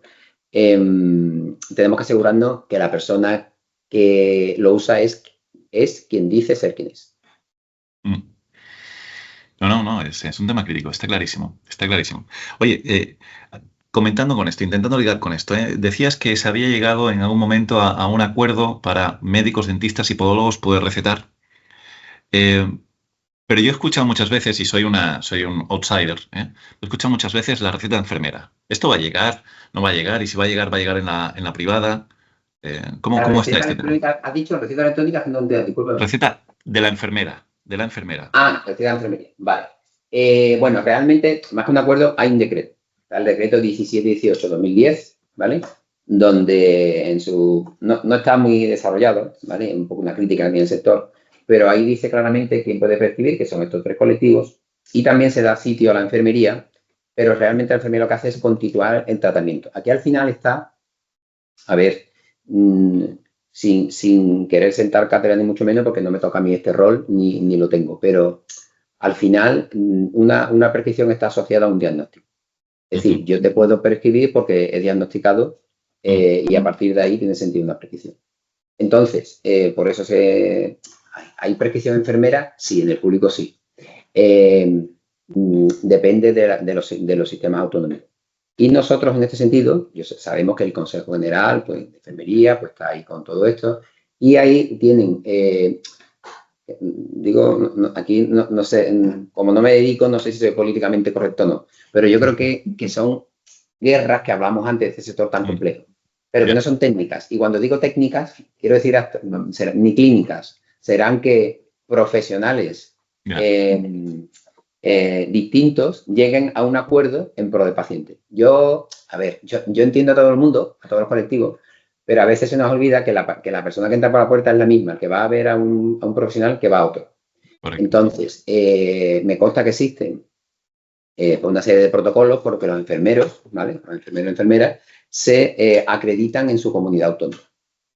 Tenemos que asegurarnos que la persona que lo usa es quien dice ser quien es. No, es un tema crítico, está clarísimo. Oye, comentando con esto, intentando ligar con esto, decías que se había llegado en algún momento a un acuerdo para médicos, dentistas y podólogos poder recetar. Pero yo he escuchado muchas veces, y soy un outsider, he escuchado muchas veces la receta de enfermera. ¿Esto va a llegar? ¿No va a llegar? Y si va a llegar en la privada. ¿Cómo está este tema? ¿Has dicho receta electrónica? No entiendo, disculpe. Receta de la enfermera. Receta de enfermería. Vale. Bueno, realmente, más que un acuerdo, hay un decreto. Está el decreto 1718-2010, ¿vale? Donde no está muy desarrollado, ¿vale? Un poco una crítica aquí en el sector, pero ahí dice claramente quién puede prescribir, que son estos 3 colectivos, y también se da sitio a la enfermería, pero realmente la enfermería lo que hace es continuar el tratamiento. Aquí al final está, a ver, sin querer sentar cátedra ni mucho menos, porque no me toca a mí este rol, ni lo tengo, pero al final una prescripción está asociada a un diagnóstico. Es decir, yo te puedo prescribir porque he diagnosticado y a partir de ahí tiene sentido una prescripción. Entonces, por eso ¿hay prescripción enfermera? Sí, en el público sí. Depende de los sistemas autonómicos. Y nosotros, en este sentido, sabemos que el Consejo General pues, de Enfermería pues, está ahí con todo esto. Y ahí tienen, aquí no sé, como no me dedico, no sé si soy políticamente correcto o no, pero yo creo que son guerras que hablamos antes de este sector tan complejo, pero que no son técnicas. Y cuando digo técnicas, quiero decir ni clínicas. Serán que profesionales distintos lleguen a un acuerdo en pro del paciente. Yo entiendo a todo el mundo, a todos los colectivos, pero a veces se nos olvida que la persona que entra por la puerta es la misma, que va a ver a un profesional que va a otro. Correcto. Entonces, me consta que existen una serie de protocolos porque los enfermeros, ¿vale? Los enfermeros y enfermeras se acreditan en su comunidad autónoma.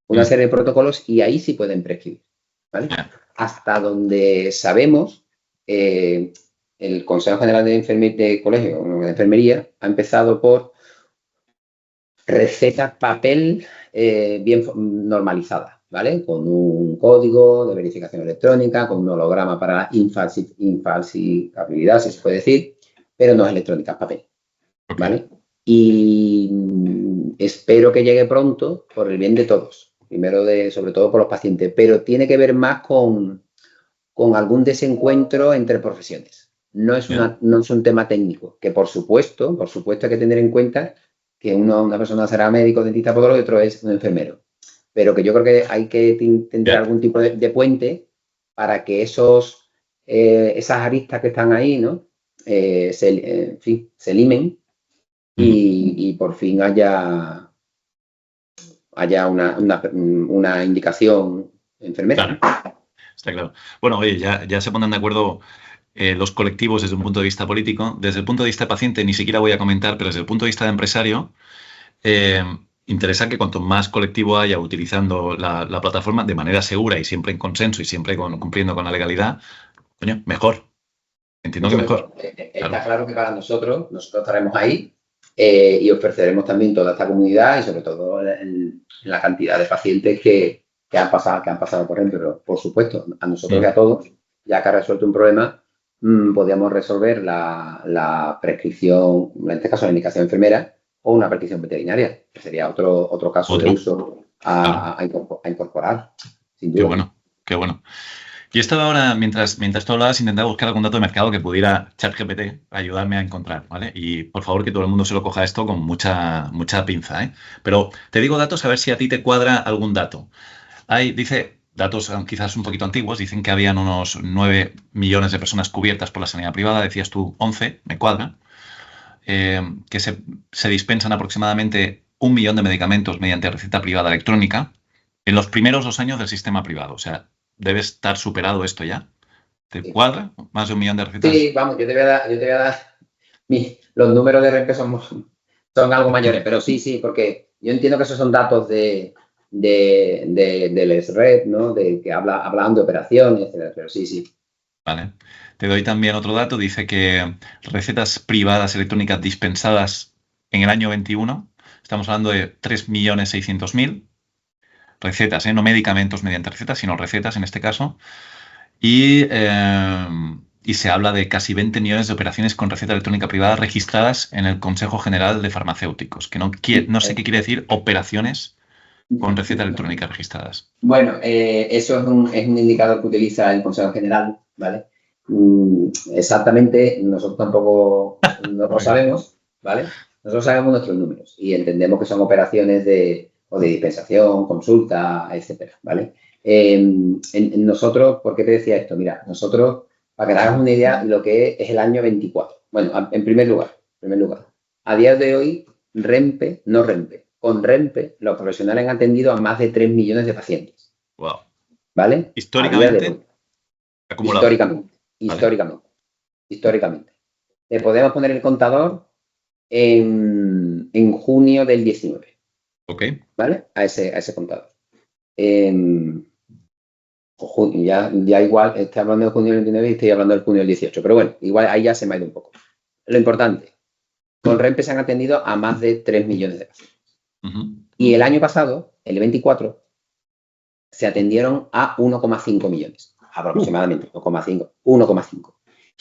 Una serie de protocolos y ahí sí pueden prescribir, ¿vale? Hasta donde sabemos, el Consejo General de Colegio de Enfermería ha empezado por recetas papel bien normalizadas, ¿vale? Con un código de verificación electrónica, con un holograma para la infalsificabilidad, si se puede decir, pero no es electrónica, es papel, ¿vale? Y espero que llegue pronto por el bien de todos, primero sobre todo por los pacientes, pero tiene que ver más con algún desencuentro entre profesiones. No es un tema técnico, que por supuesto hay que tener en cuenta que una persona será médico, dentista, podólogo y otro es un enfermero. Pero que yo creo que hay que tener algún tipo de puente para que esas aristas que están ahí, ¿no? Se limen y por fin haya una indicación enfermera. Claro. Está claro. Bueno, oye, ya se ponen de acuerdo los colectivos desde un punto de vista político. Desde el punto de vista de paciente ni siquiera voy a comentar, pero desde el punto de vista de empresario, interesa que cuanto más colectivo haya utilizando la plataforma de manera segura y siempre en consenso y siempre cumpliendo con la legalidad, coño, mejor. Entiendo que mejor. Está claro que para nosotros estaremos ahí y ofreceremos también toda esta comunidad y sobre todo la cantidad de pacientes que han pasado por él, pero por supuesto, a nosotros y a todos, ya que ha resuelto un problema, podríamos resolver la prescripción, en este caso la indicación enfermera, o una prescripción veterinaria, que sería otro caso de uso a incorporar. Sin duda. Qué bueno. Yo estaba ahora, mientras tú hablabas, intentando buscar algún dato de mercado que pudiera ChatGPT ayudarme a encontrar, ¿vale? Y por favor que todo el mundo se lo coja esto con mucha pinza, ¿eh? Pero te digo datos a ver si a ti te cuadra algún dato. Dice, datos quizás un poquito antiguos, dicen que habían unos 9 millones de personas cubiertas por la sanidad privada, decías tú 11, me cuadra, que se dispensan aproximadamente 1 millón de medicamentos mediante receta privada electrónica en los primeros 2 años del sistema privado, o sea, debe estar superado esto ya. ¿Te cuadra? ¿Más de 1 millón de recetas? Sí, vamos, yo te voy a dar los números de REMPE son algo mayores, pero sí, porque yo entiendo que esos son datos del SRED, ¿no? Que hablan de operaciones, etcétera, pero sí. Vale. Te doy también otro dato. Dice que recetas privadas electrónicas dispensadas en el año 21, estamos hablando de 3.600.000 recetas, no medicamentos mediante recetas, sino recetas en este caso. Y y se habla de casi 20 millones de operaciones con receta electrónica privada registradas en el Consejo General de Farmacéuticos, que no sé qué quiere decir operaciones con receta electrónica registradas. Bueno, eso es un indicador que utiliza el Consejo General, ¿vale? Exactamente, nosotros tampoco lo sabemos, ¿vale? Nosotros sabemos nuestros números y entendemos que son operaciones de dispensación, consulta, etcétera, ¿vale? Nosotros, ¿por qué te decía esto? Mira, nosotros, para que te hagas una idea, lo que es el año 24. Bueno, en primer lugar, a día de hoy, con REMPE, los profesionales han atendido a más de 3 millones de pacientes. Wow. ¿Vale? Históricamente, acumulado. Históricamente. Le podemos poner el contador en junio del 19. Ok. ¿Vale? A ese contador. Ya igual, estoy hablando de junio del 19 y estoy hablando del junio del 18. Pero bueno, igual ahí ya se me ha ido un poco. Lo importante, con REMPE se han atendido a más de 3 millones de pacientes. Y el año pasado, el 24, se atendieron a 1,5 millones. Aproximadamente, 1,5.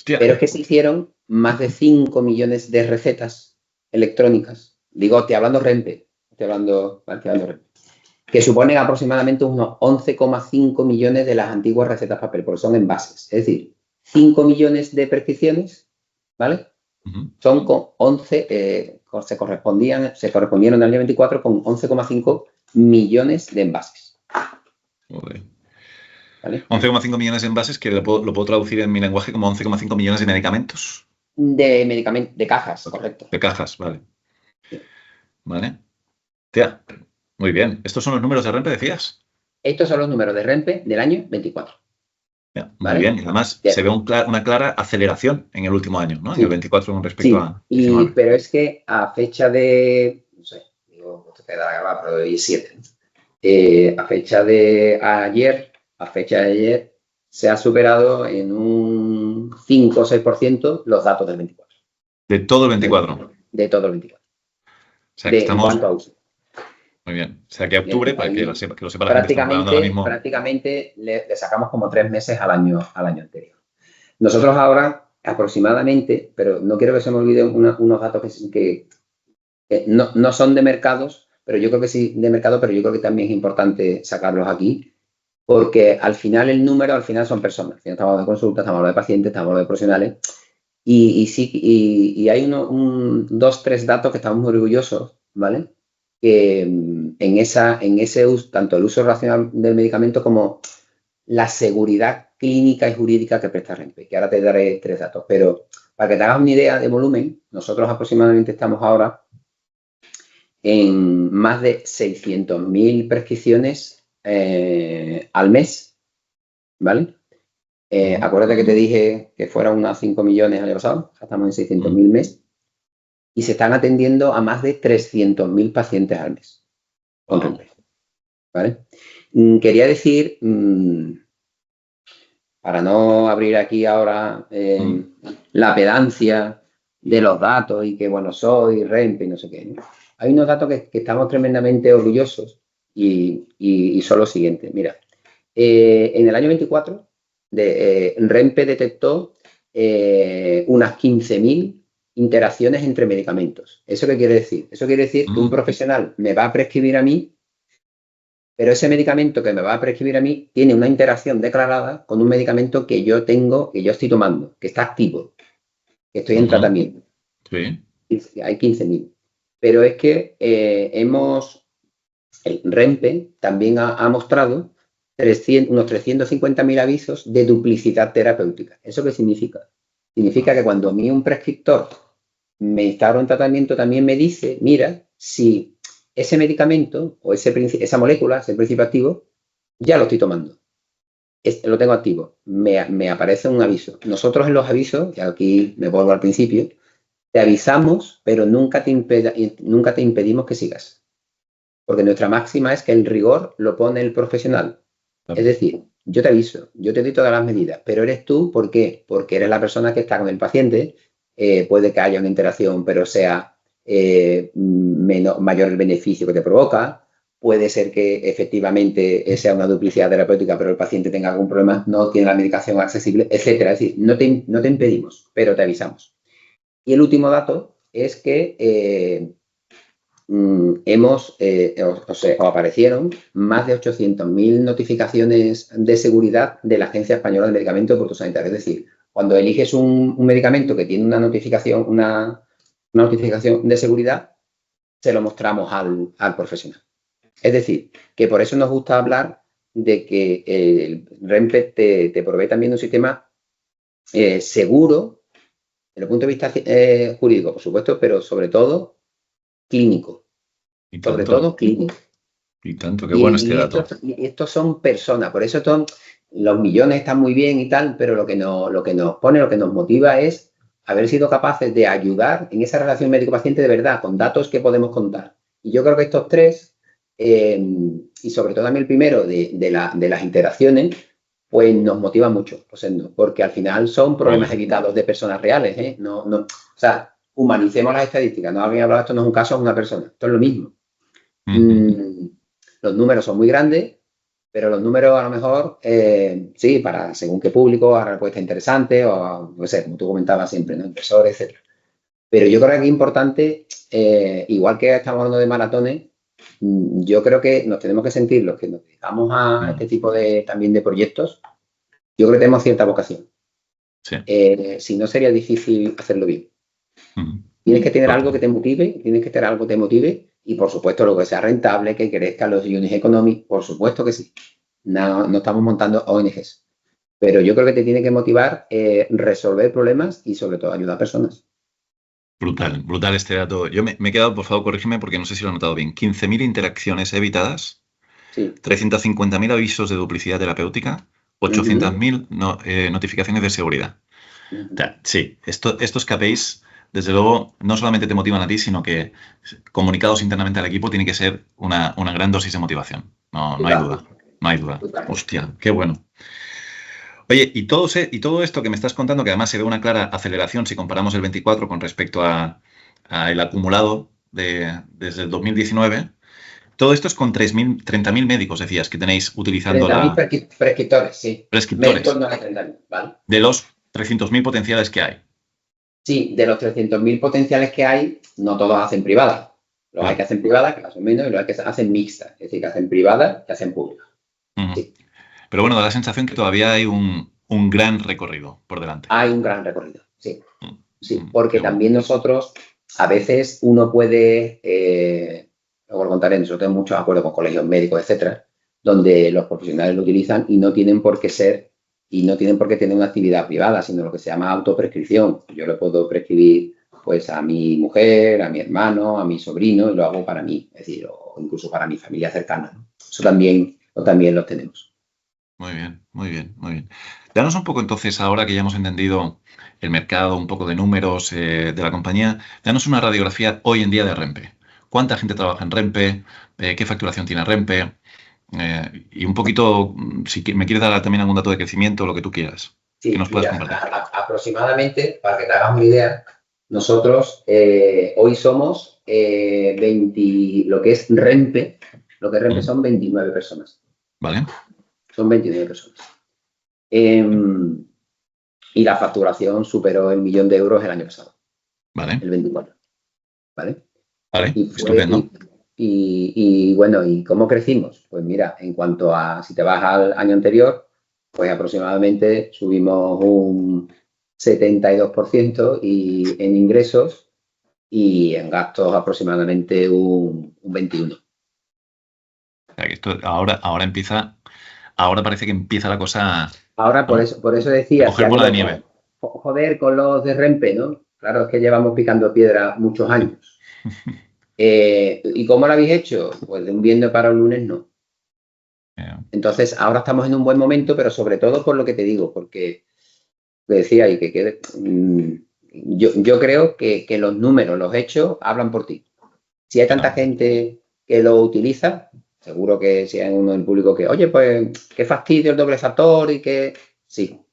Pero es que se hicieron más de 5 millones de recetas electrónicas. Digo, estoy hablando REMPE. Que suponen aproximadamente unos 11,5 millones de las antiguas recetas papel, porque son envases. Es decir, 5 millones de prescripciones, ¿vale? Son con 11, se correspondieron al año 24 con 11,5 millones de envases. Joder. ¿Vale? 11,5 millones de envases, que lo puedo traducir en mi lenguaje como 11,5 millones de medicamentos. De cajas, correcto. De cajas, vale. Sí. Vale. Tía, muy bien. ¿Estos son los números de REMPE, decías? Estos son los números de REMPE del año 24. Ya, muy bien. Y además se ve una clara aceleración en el último año, ¿no? Sí. En el 24 con respecto a... Pero es que a fecha de... No sé, digo, esto queda grabado, pero hoy es 7. A fecha de ayer, se ha superado en un 5 o 6% los datos del 24. ¿De todo el 24? De todo el 24. O sea, que estamos... En cuanto a uso. Muy bien. O sea, que octubre, para que lo sepa la gente, ahora mismo... Prácticamente le sacamos como 3 meses al año anterior. Nosotros ahora, aproximadamente, pero no quiero que se me olviden unos datos que no son de mercados, pero yo creo que sí de mercado, pero yo creo que también es importante sacarlos aquí, porque al final son personas. Al final estamos hablando de consultas, estamos hablando de pacientes, estamos hablando de profesionales, y hay 2, 3 datos que estamos muy orgullosos, ¿vale? Que en ese uso, tanto el uso racional del medicamento como la seguridad clínica y jurídica que presta REMPE, que ahora te daré 3 datos. Pero para que te hagas una idea de volumen, nosotros aproximadamente estamos ahora en más de 600.000 prescripciones al mes, ¿vale? Acuérdate que te dije que fueron unas 5 millones el año pasado, estamos en 600.000 mes. Y se están atendiendo a más de 300.000 pacientes al mes con REMPE, ¿vale? Quería decir, para no abrir aquí ahora la pedancia de los datos y que, bueno, soy REMPE y no sé qué, ¿no? Hay unos datos que estamos tremendamente orgullosos y son los siguientes. Mira, en el año 24, REMPE detectó unas 15.000 interacciones entre medicamentos. ¿Eso qué quiere decir? Eso quiere decir que un profesional me va a prescribir a mí, pero ese medicamento que me va a prescribir a mí tiene una interacción declarada con un medicamento que yo estoy tomando, que está activo, que estoy en tratamiento. Sí. Hay 15.000. Pero es que el REMPE también ha mostrado unos 350.000 avisos de duplicidad terapéutica. ¿Eso qué significa? Significa que cuando a mí un prescriptor me instaura un tratamiento, también me dice, mira, si ese medicamento o esa molécula, ese principio activo, ya lo estoy tomando. Lo tengo activo. Me aparece un aviso. Nosotros en los avisos, y aquí me vuelvo al principio, te avisamos, pero nunca te impedimos que sigas. Porque nuestra máxima es que el rigor lo pone el profesional. Es decir, yo te aviso, yo te doy todas las medidas, pero eres tú, ¿por qué? Porque eres la persona que está con el paciente, puede que haya una interacción, pero sea mayor el beneficio que te provoca, puede ser que efectivamente sea una duplicidad terapéutica, pero el paciente tenga algún problema, no tiene la medicación accesible, etcétera. Es decir, no te impedimos, pero te avisamos. Y el último dato es que aparecieron más de 800.000 notificaciones de seguridad de la Agencia Española de Medicamentos y Productos Sanitarios. Es decir, cuando eliges un medicamento que tiene una notificación de seguridad, se lo mostramos al profesional. Es decir, que por eso nos gusta hablar de que el REMPE te provee también un sistema seguro, desde el punto de vista jurídico, por supuesto, pero sobre todo clínico. Y Sobre tanto, todo clínico. y tanto, qué bueno este dato. Estos son personas, por eso los millones están muy bien y tal, pero lo que nos motiva es haber sido capaces de ayudar en esa relación médico-paciente de verdad, con datos que podemos contar. Y yo creo que estos tres, y sobre todo a mí el primero de las interacciones, pues nos motiva mucho, Rosendo, porque al final son problemas evitados de personas reales, o sea, humanicemos las estadísticas. No alguien hablado, esto no es un caso, es una persona. Esto es lo mismo. Los números son muy grandes, pero los números a lo mejor, sí, para según qué público, a respuesta interesante, o no sé, como tú comentabas siempre, ¿no? Inversores, etc. Pero yo creo que aquí es importante, igual que estamos hablando de maratones, yo creo que nos tenemos que sentir los que nos dedicamos a este tipo también de proyectos, yo creo que tenemos cierta vocación. Sí. Si no, sería difícil hacerlo bien. Tienes que tener algo que te motive, y por supuesto lo que sea rentable, que crezcan los unit economics, por supuesto que sí. No estamos montando ONGs, pero yo creo que te tiene que motivar resolver problemas y sobre todo ayudar a personas. Brutal este dato. Yo me he quedado, por favor, corrígeme porque no sé si lo he notado bien. 15.000 interacciones evitadas, Sí. 350.000 avisos de duplicidad terapéutica, 800.000 notificaciones de seguridad. O sea, sí, estos KPIs, desde luego, no solamente te motivan a ti, sino que comunicados internamente al equipo tiene que ser una gran dosis de motivación. No hay duda. No hay duda. Hostia, qué bueno. Oye, y todo esto que me estás contando, que además se ve una clara aceleración si comparamos el 24 con respecto a el acumulado desde el 2019, todo esto es con 30.000 médicos, decías, que tenéis utilizando 30.000 prescriptores, sí. Prescriptores. En torno a 30.000, ¿vale? De los 300.000 potenciales que hay. Sí, de los 300.000 potenciales que hay, no todos hacen privadas. Los hay que hacen privadas, que las son menos, y los hay que hacen mixtas, es decir, que hacen privadas y hacen públicas. Sí. Pero bueno, da la sensación que todavía hay un gran recorrido por delante. Hay un gran recorrido, sí. Sí, porque también nosotros, a veces uno puede, luego lo contaré, nosotros tenemos muchos acuerdos con colegios médicos, etcétera, donde los profesionales lo utilizan y no tienen por qué tener una actividad privada, sino lo que se llama autoprescripción. Yo le puedo prescribir pues a mi mujer, a mi hermano, a mi sobrino, y lo hago para mí, es decir, o incluso para mi familia cercana, ¿no? Eso también lo tenemos. Muy bien, muy bien, muy bien. Danos un poco entonces, ahora que ya hemos entendido el mercado, un poco de números de la compañía, danos una radiografía hoy en día de Rempe. ¿Cuánta gente trabaja en Rempe? ¿Qué facturación tiene Rempe? Y un poquito, si me quieres dar también algún dato de crecimiento, lo que tú quieras, sí, que nos puedas compartir. Aproximadamente, para que te hagas una idea, nosotros hoy somos 20, lo que es Rempe son 29 personas. Vale. Son 29 personas. Y la facturación superó el 1.000.000 de euros el año pasado. Vale. El 24. ¿Vale? Vale, estupendo. Y bueno, ¿y cómo crecimos? Pues mira, en cuanto a, si te vas al año anterior, pues aproximadamente subimos un 72% y en ingresos y en gastos aproximadamente un 21%. O sea, que esto ahora parece que empieza la cosa. Ahora, por eso decía. Coger bola de nieve. Joder, con los de Rempe, ¿no? Claro, es que llevamos picando piedra muchos años. ¿Y cómo lo habéis hecho? Pues de un viernes para un lunes, no. Entonces, ahora estamos en un buen momento, pero sobre todo por lo que te digo, porque te decía y que quede. Yo creo que los números, los hechos, hablan por ti. Si hay tanta gente que lo utiliza, seguro que si hay uno del público que, oye, pues qué fastidio el doble factor y que sí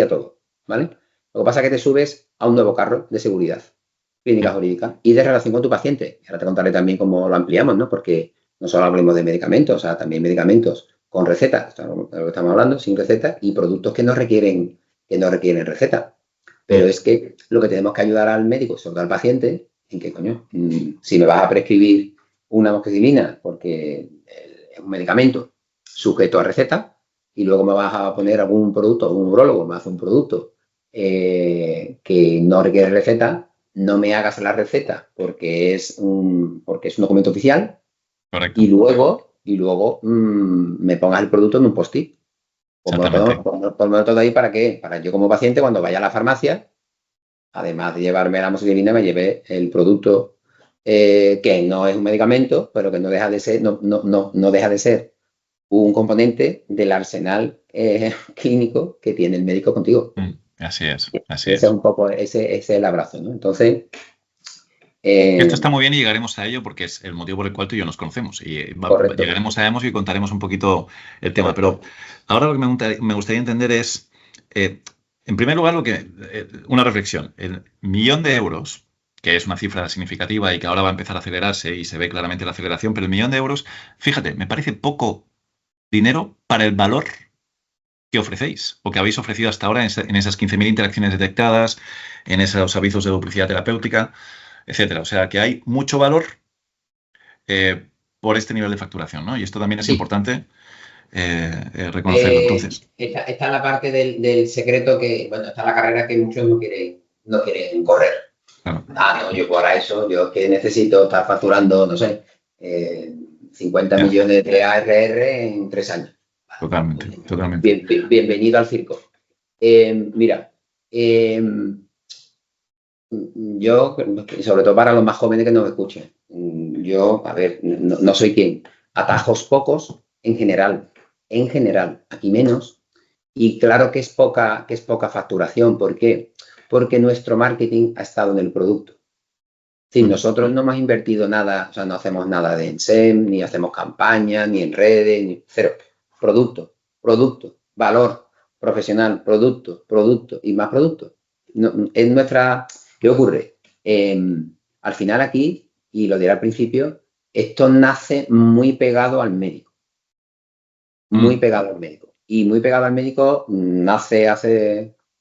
a todo, ¿vale? Lo que pasa es que te subes a un nuevo carro de seguridad clínica jurídica y de relación con tu paciente. Y ahora te contaré también cómo lo ampliamos, ¿no? Porque no solo hablemos de medicamentos, o sea, también medicamentos con receta, de lo que estamos hablando, sin receta, y productos que no requieren receta. Pero es que lo que tenemos que ayudar al médico, sobre todo al paciente, en que, coño, si me vas a prescribir una amoxicilina porque es un medicamento sujeto a receta y luego me vas a poner algún producto, algún urólogo me hace un producto que no requiere receta, no me hagas la receta porque es un documento oficial. Correcto. Y luego me pongas el producto en un post-it. Ponme todo ahí, ¿para qué? Para yo como paciente, cuando vaya a la farmacia, además de llevarme la amoxicilina, me llevé el producto que no es un medicamento, pero que no deja de ser, no deja de ser un componente del arsenal clínico que tiene el médico contigo. Así es. Ese es un poco ese es el abrazo, ¿no? Entonces, esto está muy bien y llegaremos a ello porque es el motivo por el cual tú y yo nos conocemos. Y llegaremos a ello y contaremos un poquito el tema. Correcto. Pero ahora lo que me gustaría entender es, en primer lugar, una reflexión. El 1.000.000 de euros, que es una cifra significativa y que ahora va a empezar a acelerarse y se ve claramente la aceleración, pero el 1.000.000 de euros, fíjate, me parece poco dinero para el valor que ofrecéis o que habéis ofrecido hasta ahora en esas 15.000 interacciones detectadas, en esos avisos de duplicidad terapéutica, etcétera. O sea, que hay mucho valor por este nivel de facturación, ¿no? Y esto también es importante reconocerlo. Entonces, esta es la parte del secreto que, bueno, está la carrera que muchos no quieren correr. Claro. No, yo para eso, yo que necesito estar facturando, no sé, 50 millones de ARR en 3 años. Totalmente. Bienvenido al circo. Mira, yo, sobre todo para los más jóvenes que nos escuchen, yo, a ver, no soy quien. Atajos pocos en general, aquí menos. Y claro que es poca facturación. ¿Por qué? Porque nuestro marketing ha estado en el producto. Es decir, nosotros no hemos invertido nada, o sea, no hacemos nada de SEM, ni hacemos campañas, ni en redes, ni cero. Producto, valor profesional, producto y más producto. Es nuestra... ¿Qué ocurre? Al final aquí, y lo diré al principio, esto nace muy pegado al médico. Muy pegado al médico. Y muy pegado al médico nace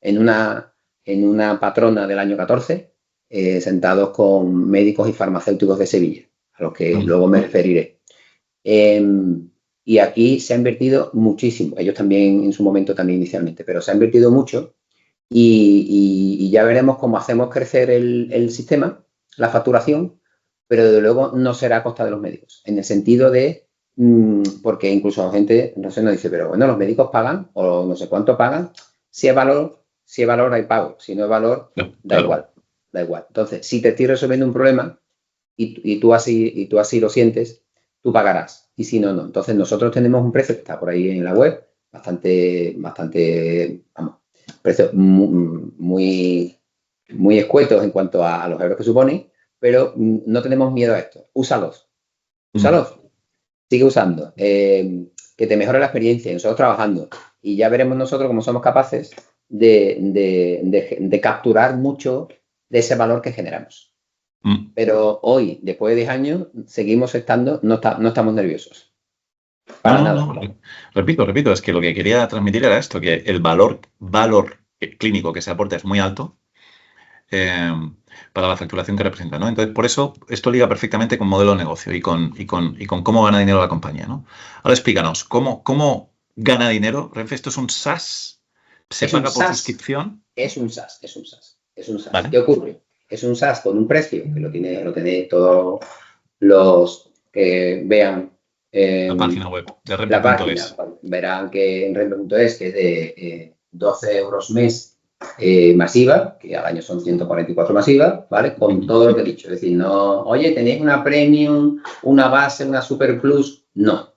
en una patrona del año 14, sentados con médicos y farmacéuticos de Sevilla, a los que luego me referiré. Y aquí se ha invertido muchísimo. Ellos también, en su momento, también inicialmente, pero se ha invertido mucho. Y ya veremos cómo hacemos crecer el sistema, la facturación, pero desde luego no será a costa de los médicos, en el sentido de, porque incluso la gente, no sé, nos dice, pero bueno, los médicos pagan, o no sé cuánto pagan, si es valor hay pago, si no es valor, da igual. Entonces, si te estoy resolviendo un problema y tú así lo sientes, tú pagarás, y si no, no. Entonces, nosotros tenemos un precio que está por ahí en la web, bastante, vamos, precios muy escuetos en cuanto a los euros que supone, pero no tenemos miedo a esto. Úsalos. Sigue usando. Que te mejore la experiencia. Nosotros trabajando. Y ya veremos nosotros cómo somos capaces de capturar mucho de ese valor que generamos. Pero hoy, después de 10 años, seguimos estando, no estamos nerviosos. Para nada. No. Repito, es que lo que quería transmitir era esto, que el valor clínico que se aporta es muy alto para la facturación que representa, ¿no? Entonces, por eso, esto liga perfectamente con modelo de negocio y con cómo gana dinero la compañía, ¿no? Ahora explícanos, ¿cómo gana dinero Renfe? ¿Esto es un SaaS? ¿Se paga por suscripción? Es un SaaS. ¿Vale? ¿Qué ocurre? Es un SaaS con un precio, que lo tiene todos los que vean la página web de Renfe.es. Verán que en Renfe.es, que es de 12 euros mes masiva, que al año son 144 masivas, ¿vale? Con todo lo que he dicho. Es decir, no, oye, tenéis una premium, una base, una super plus. No.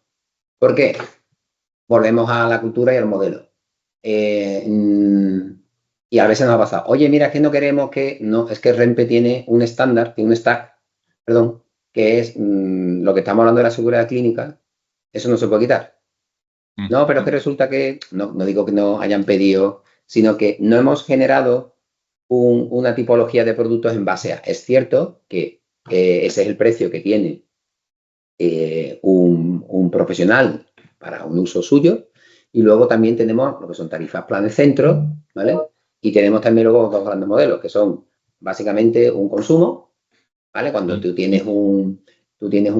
¿Por qué? Volvemos a la cultura y al modelo. Y a veces nos ha pasado, oye, mira, es que no queremos que... No, es que Renfe tiene un estándar, tiene un stack, que es lo que estamos hablando de la seguridad clínica, eso no se puede quitar. No, pero es que resulta que, no digo que no hayan pedido, sino que no hemos generado una tipología de productos en base a. Es cierto que ese es el precio que tiene un profesional para un uso suyo, y luego también tenemos lo que son tarifas plan de centro, ¿vale? Y tenemos también luego dos grandes modelos, que son básicamente un consumo, ¿vale? Cuando tú tienes un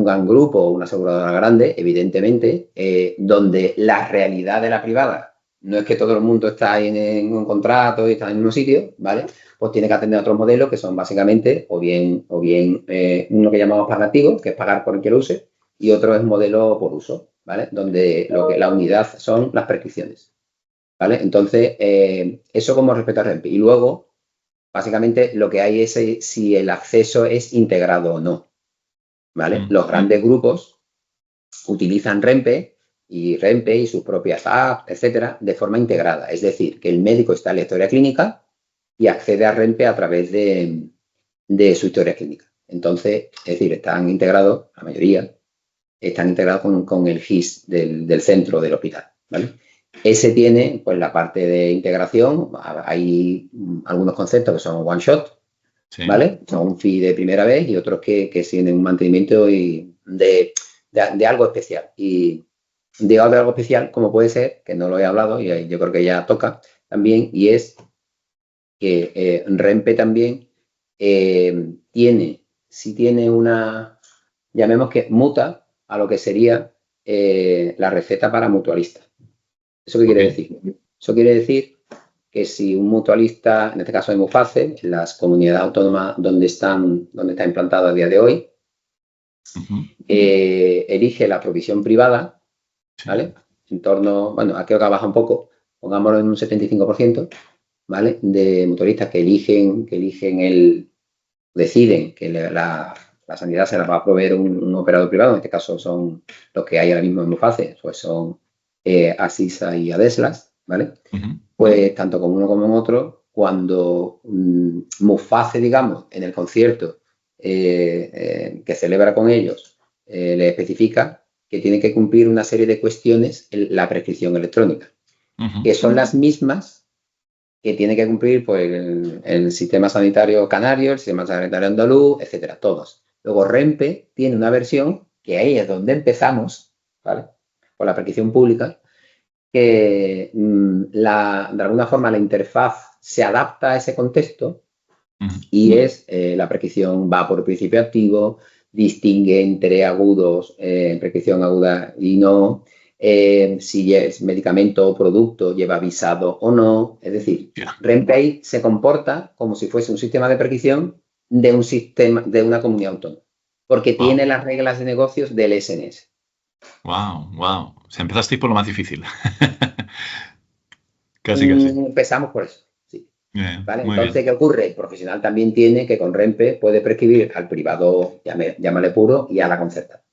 gran grupo o una aseguradora grande, evidentemente, donde la realidad de la privada no es que todo el mundo está en un contrato y está en un sitio, ¿vale? Pues tiene que atender a otros modelos que son básicamente o bien uno que llamamos plan activo, que es pagar por el que lo use, y otro es modelo por uso, ¿vale? Donde la unidad son las prescripciones, ¿vale? Entonces, eso como respecto a REMPE. Y luego, básicamente, lo que hay es si el acceso es integrado o no, ¿vale? Los grandes grupos utilizan REMPE y sus propias apps, etcétera, de forma integrada. Es decir, que el médico está en la historia clínica y accede a REMPE a través de su historia clínica. Entonces, es decir, están integrados, la mayoría, están integrados con el GIS del centro del hospital, ¿vale? Ese tiene, pues, la parte de integración. Hay algunos conceptos que son one shot, sí, ¿vale? Son un fee de primera vez, y otros que tienen un mantenimiento de algo especial. Y de algo especial, como puede ser, que no lo he hablado y yo creo que ya toca también, y es que REMPE también tiene una, llamemos que muta a lo que sería la receta para mutualistas. ¿Eso qué quiere decir? Eso quiere decir que si un mutualista, en este caso de Muface, en las comunidades autónomas donde está implantado a día de hoy, elige la provisión privada, ¿vale? En torno, bueno, aquí acá baja un poco, pongámoslo en un 75%, ¿vale? De mutualistas que deciden que la sanidad se la va a proveer un operador privado. En este caso son los que hay ahora mismo en Muface, pues son Asisa y Adeslas, ¿vale? Pues tanto con uno como en otro, cuando Muface, digamos, en el concierto que celebra con ellos, le especifica que tiene que cumplir una serie de cuestiones en la prescripción electrónica, que son las mismas que tiene que cumplir, pues, el sistema sanitario canario, el sistema sanitario andaluz, etcétera, todos. Luego REMPE tiene una versión, que ahí es donde empezamos, ¿vale? Con la prescripción pública, que de alguna forma la interfaz se adapta a ese contexto, y es la prescripción va por principio activo, distingue entre agudos, prescripción aguda y no, si es medicamento o producto, lleva visado o no. Es decir, REMPE se comporta como si fuese un sistema de prescripción de una comunidad autónoma, porque tiene las reglas de negocios del SNS. Wow. O sea, empezasteis por lo más difícil. casi. Empezamos por eso. ¿Vale? Entonces, bien. ¿Qué ocurre? El profesional también tiene que con REMPE puede prescribir al privado, llámale puro, y a la concertada.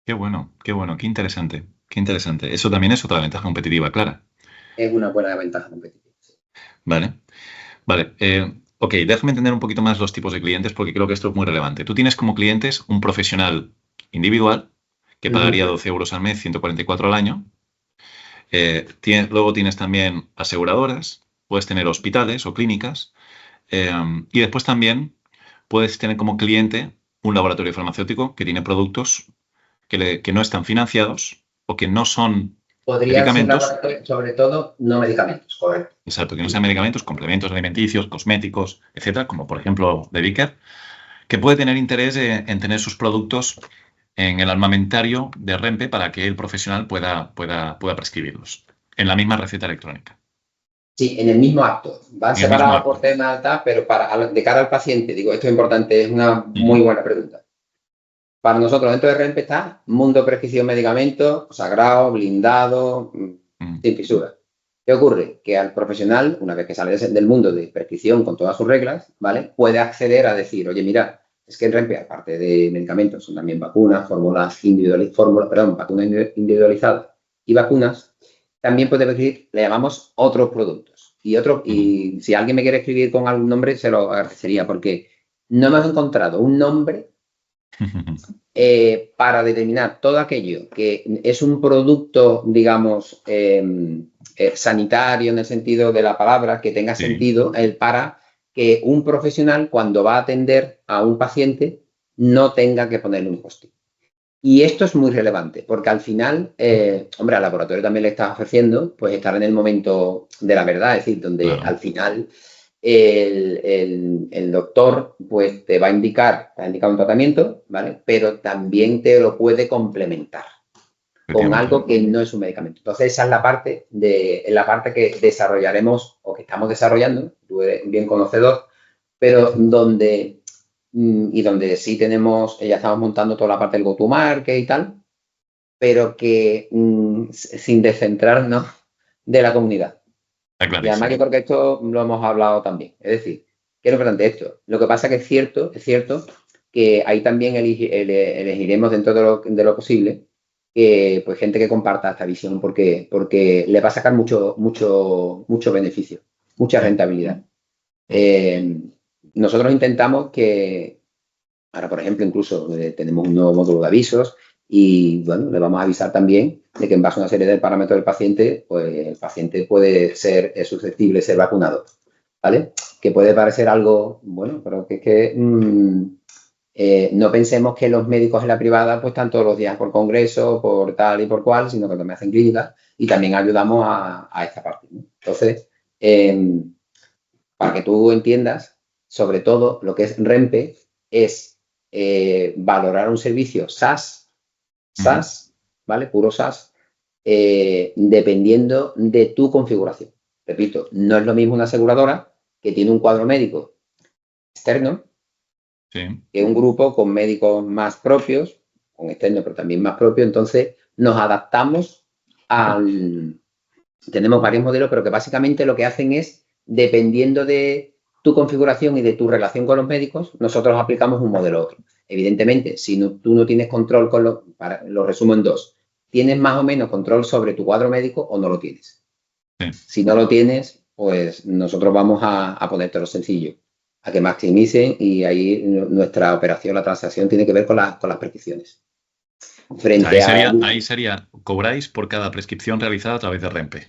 Qué bueno, qué interesante. Eso también es otra ventaja competitiva, clara. Es una buena ventaja competitiva. Sí. Vale. Ok, déjame entender un poquito más los tipos de clientes, porque creo que esto es muy relevante. Tú tienes como clientes un profesional individual que pagaría 12 euros al mes, 144 al año. Luego tienes también aseguradoras. Puedes tener hospitales o clínicas, y después también puedes tener como cliente un laboratorio farmacéutico que tiene productos que no están financiados o que no son medicamentos. Ser, sobre todo, no medicamentos, correcto. Exacto, que no sean medicamentos, complementos alimenticios, cosméticos, etcétera, como por ejemplo de Vicker, que puede tener interés en tener sus productos en el armamentario de REMPE para que el profesional pueda prescribirlos en la misma receta electrónica. Sí, en el mismo acto. Van separados por tema tal, pero de cara al paciente, digo, esto es importante, es una muy buena pregunta. Para nosotros, dentro de REMPE está mundo prescripción medicamentos, sagrado, blindado, sin fisura. ¿Qué ocurre? Que al profesional, una vez que sale del mundo de prescripción con todas sus reglas, ¿vale? Puede acceder a decir, oye, mira, es que en REMPE, aparte de medicamentos, son también vacunas, vacunas individualizadas y vacunas. También puede escribir, le llamamos otros productos. Y si alguien me quiere escribir con algún nombre, se lo agradecería, porque no hemos encontrado un nombre para determinar todo aquello que es un producto, digamos, sanitario en el sentido de la palabra, que tenga sentido para que un profesional, cuando va a atender a un paciente, no tenga que ponerle un costing. Y esto es muy relevante, porque al final, hombre, al laboratorio también le estás ofreciendo pues estar en el momento de la verdad, es decir, donde al final el doctor pues te va a indicar un tratamiento, ¿vale? Pero también te lo puede complementar con algo que no es un medicamento. Entonces, esa es la parte que desarrollaremos o que estamos desarrollando, tú eres bien conocedor, pero donde sí tenemos, ya estamos montando toda la parte del go-to-market y tal, pero que sin descentrarnos de la comunidad. Y además yo creo que esto lo hemos hablado también. Es decir, ¿qué es lo importante de esto? Lo que pasa que es cierto que ahí también elegiremos dentro de lo posible pues gente que comparta esta visión porque le va a sacar mucho beneficio, mucha rentabilidad. Nosotros intentamos que, ahora por ejemplo, incluso tenemos un nuevo módulo de avisos y bueno, le vamos a avisar también de que en base a una serie de parámetros del paciente, pues el paciente puede ser susceptible de ser vacunado, ¿vale? Que puede parecer algo, bueno, pero que es que no pensemos que los médicos en la privada pues están todos los días por congreso, por tal y por cual, sino que también hacen clínicas y también ayudamos a esta parte, ¿no? Entonces, para que tú entiendas, sobre todo lo que es REMPE es valorar un servicio SaaS, ¿vale? Puro SaaS, dependiendo de tu configuración. Repito, no es lo mismo una aseguradora que tiene un cuadro médico externo que un grupo con médicos más propios, con externos, pero también más propios. Entonces, nos adaptamos tenemos varios modelos, pero que básicamente lo que hacen es, dependiendo de tu configuración y de tu relación con los médicos, nosotros aplicamos un modelo u otro. Evidentemente, si tú no tienes control lo resumo en dos. ¿Tienes más o menos control sobre tu cuadro médico o no lo tienes? Sí. Si no lo tienes, pues nosotros vamos a ponértelo sencillo, a que maximicen y ahí nuestra operación, la transacción, tiene que ver con las prescripciones. Ahí sería, cobráis por cada prescripción realizada a través de REMPE.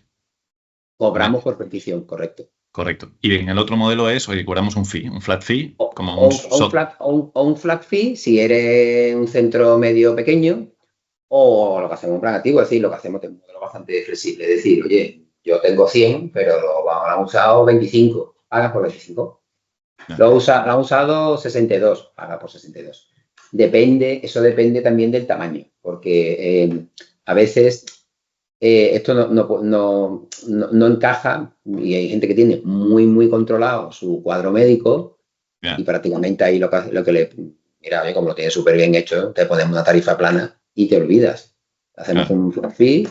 Cobramos por prescripción, correcto. Correcto. Y en el otro modelo es, oye, cobramos un fee, un flat fee. Un flat fee si eres un centro medio pequeño, o lo que hacemos en plan activo, es decir, lo que hacemos es un modelo bastante flexible. Es decir, oye, yo tengo 100, pero lo han usado 25, pagas por 25. No. Lo han usado 62, paga por 62. Eso depende también del tamaño, porque a veces esto no encaja y hay gente que tiene muy controlado su cuadro médico y prácticamente ahí lo que le... Mira, oye, como lo tienes súper bien hecho, te ponemos una tarifa plana y te olvidas. Hacemos un flat fee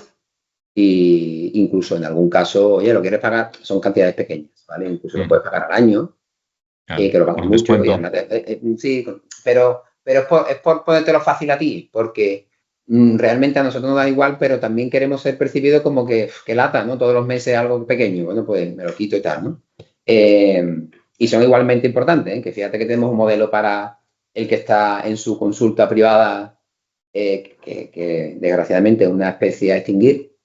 e incluso en algún caso, oye, lo quieres pagar, son cantidades pequeñas, ¿vale? Incluso lo puedes pagar al año, que lo pagas mucho. Sí, pero es por ponértelo fácil a ti, porque realmente a nosotros nos da igual, pero también queremos ser percibidos como que lata, ¿no? Todos los meses algo pequeño, bueno, pues me lo quito y tal, ¿no? Y son igualmente importantes, ¿eh? Que fíjate que tenemos un modelo para el que está en su consulta privada, que desgraciadamente es una especie a extinguir,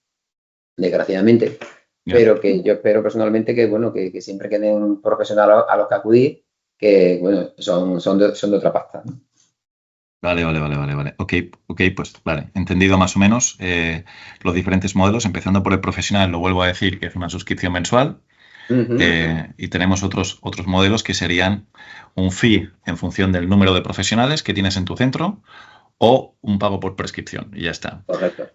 desgraciadamente, pero que yo espero personalmente que, bueno, que siempre queden un profesional a los que acudir, que, bueno, son de otra pasta, ¿no? Vale. Ok, pues vale, entendido más o menos los diferentes modelos, empezando por el profesional, lo vuelvo a decir, que es una suscripción mensual. Y tenemos otros modelos que serían un fee en función del número de profesionales que tienes en tu centro o un pago por prescripción y ya está. Correcto.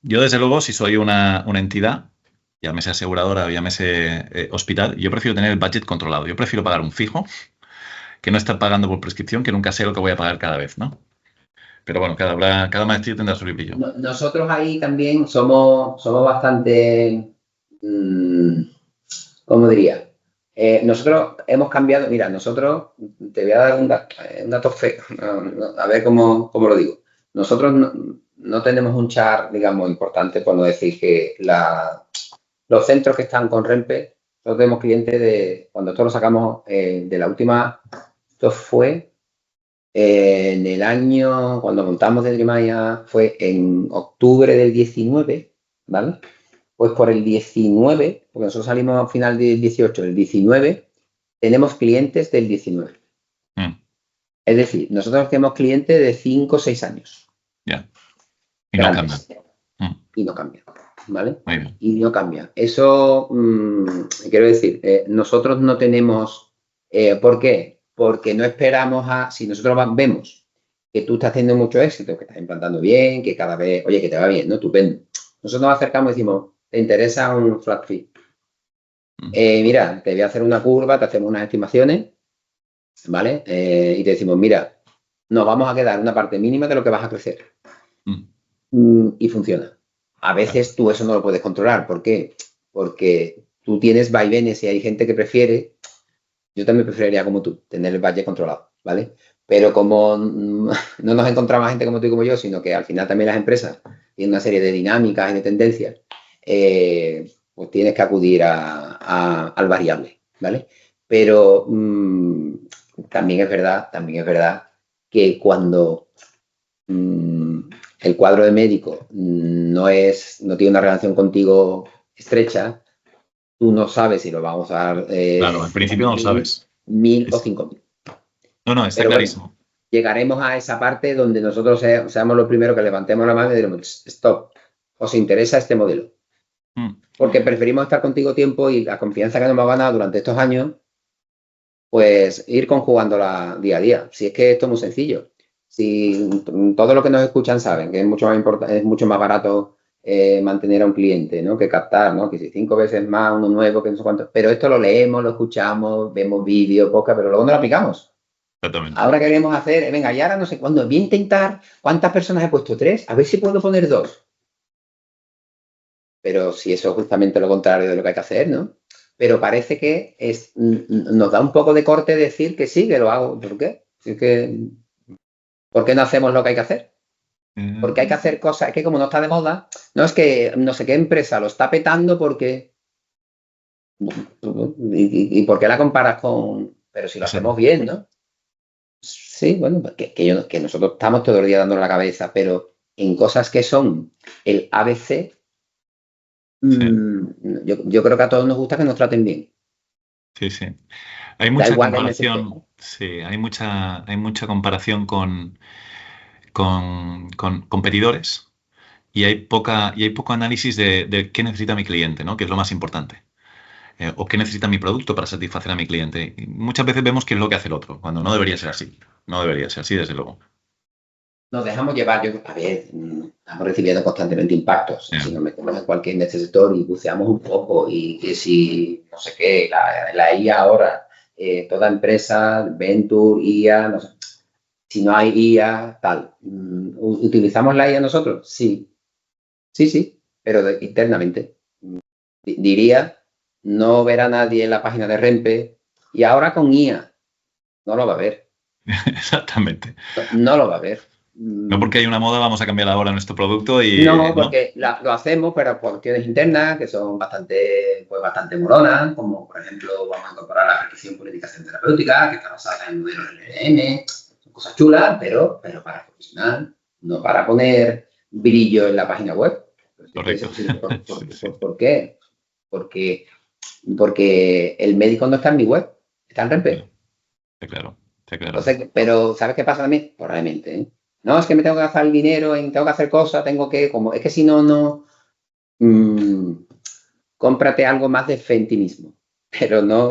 Yo, desde luego, si soy una entidad, llámese aseguradora o llamese hospital, yo prefiero tener el budget controlado. Yo prefiero pagar un fijo que no estar pagando por prescripción, que nunca sé lo que voy a pagar cada vez, ¿no? Pero bueno, cada maestría tendrá su librillo. Nosotros ahí también somos bastante... ¿cómo diría? Nosotros hemos cambiado... Mira, nosotros... Te voy a dar un dato feo. A ver cómo lo digo. Nosotros no tenemos un char, digamos, importante, por no decir que los centros que están con REMPE, nosotros tenemos clientes cuando esto lo sacamos de la última... Esto fue en el año... Cuando montamos de Drimaya fue en octubre del 19, ¿vale? Pues por el 19, porque nosotros salimos al final del 18, el 19, tenemos clientes del 19. Es decir, nosotros tenemos clientes de 5 o 6 años. Y no cambia. Y no cambia, ¿vale? Muy bien. Y no cambia. Eso, quiero decir, nosotros no tenemos... ¿por qué? Porque no esperamos a... Si nosotros vemos que tú estás teniendo mucho éxito, que estás implantando bien, que cada vez... Oye, que te va bien, ¿no? Estupendo. Nosotros nos acercamos y decimos, ¿te interesa un flat fee? Mira, te voy a hacer una curva, te hacemos unas estimaciones, ¿vale? Y te decimos, mira, nos vamos a quedar una parte mínima de lo que vas a crecer. Y funciona. A veces tú eso no lo puedes controlar. ¿Por qué? Porque tú tienes vaivenes y hay gente que prefiere, yo también preferiría como tú, tener el budget controlado, ¿vale? Pero como no nos encontramos a gente como tú y como yo, sino que al final también las empresas tienen una serie de dinámicas y de tendencias, pues tienes que acudir al variable, ¿vale? Pero también es verdad que cuando el cuadro de médico no tiene una relación contigo estrecha, tú no sabes si lo vamos a dar. Claro, al principio no lo sabes. 1.000 o 5.000. No, está Pero clarísimo. Bueno, llegaremos a esa parte donde nosotros seamos los primeros que levantemos la mano y diremos, stop, ¿os interesa este modelo? Porque preferimos estar contigo tiempo y la confianza que nos hemos ganado durante estos años, pues ir conjugándola día a día. Si es que esto es muy sencillo. Si todo lo que nos escuchan saben que es mucho más importante, es mucho más barato mantener a un cliente, ¿no? Que captar, ¿no? Que si 5 veces más uno nuevo, que no sé cuánto. Pero esto lo leemos, lo escuchamos, vemos vídeos, podcast, pero luego no lo aplicamos. Exactamente. Ahora queremos hacer, venga, y ahora no sé cuándo, voy a intentar, ¿cuántas personas he puesto? 3, a ver si puedo poner 2. Pero si eso es justamente lo contrario de lo que hay que hacer, ¿no? Pero parece que nos da un poco de corte decir que sí, que lo hago. ¿Por qué? ¿Por qué no hacemos lo que hay que hacer? Porque hay que hacer cosas, es que como no está de moda, no es que no sé qué empresa lo está petando porque... ¿Y por qué la comparas con...? Pero si lo hacemos bien, ¿no? Sí, bueno, que nosotros estamos todo el día dándole la cabeza, pero en cosas que son el ABC, yo creo que a todos nos gusta que nos traten bien. Sí. Hay mucha comparación. Sí, hay mucha comparación con competidores y hay poco análisis de qué necesita mi cliente, ¿no? Que es lo más importante. O qué necesita mi producto para satisfacer a mi cliente. Y muchas veces vemos qué es lo que hace el otro, cuando no debería ser así. No debería ser así, desde luego. Nos dejamos llevar, estamos recibiendo constantemente impactos. Si nos metemos en cualquier de este sector y buceamos un poco y que si, no sé qué, la IA ahora, toda empresa, Venture, IA, no sé, si no hay IA, tal. ¿Utilizamos la IA nosotros? Sí, pero internamente. Diría, no ver a nadie en la página de Rempe y ahora con IA, no lo va a ver. Exactamente. No lo va a ver. No porque hay una moda vamos a cambiar ahora nuestro producto y... No, porque lo hacemos, pero por cuestiones internas que son bastante molonas, como por ejemplo vamos a incorporar la prescripción por indicación terapéutica, que está basada en modelos LLM, son cosas chulas, pero para profesional, no para poner brillo en la página web. Correcto. ¿Por qué? Porque el médico no está en mi web, está en Rempe. Está claro. Entonces, pero ¿sabes qué pasa también? Probablemente, ¿eh? No, es que me tengo que gastar el dinero, tengo que hacer cosas, es que si no, cómprate algo más de fe en ti mismo, pero no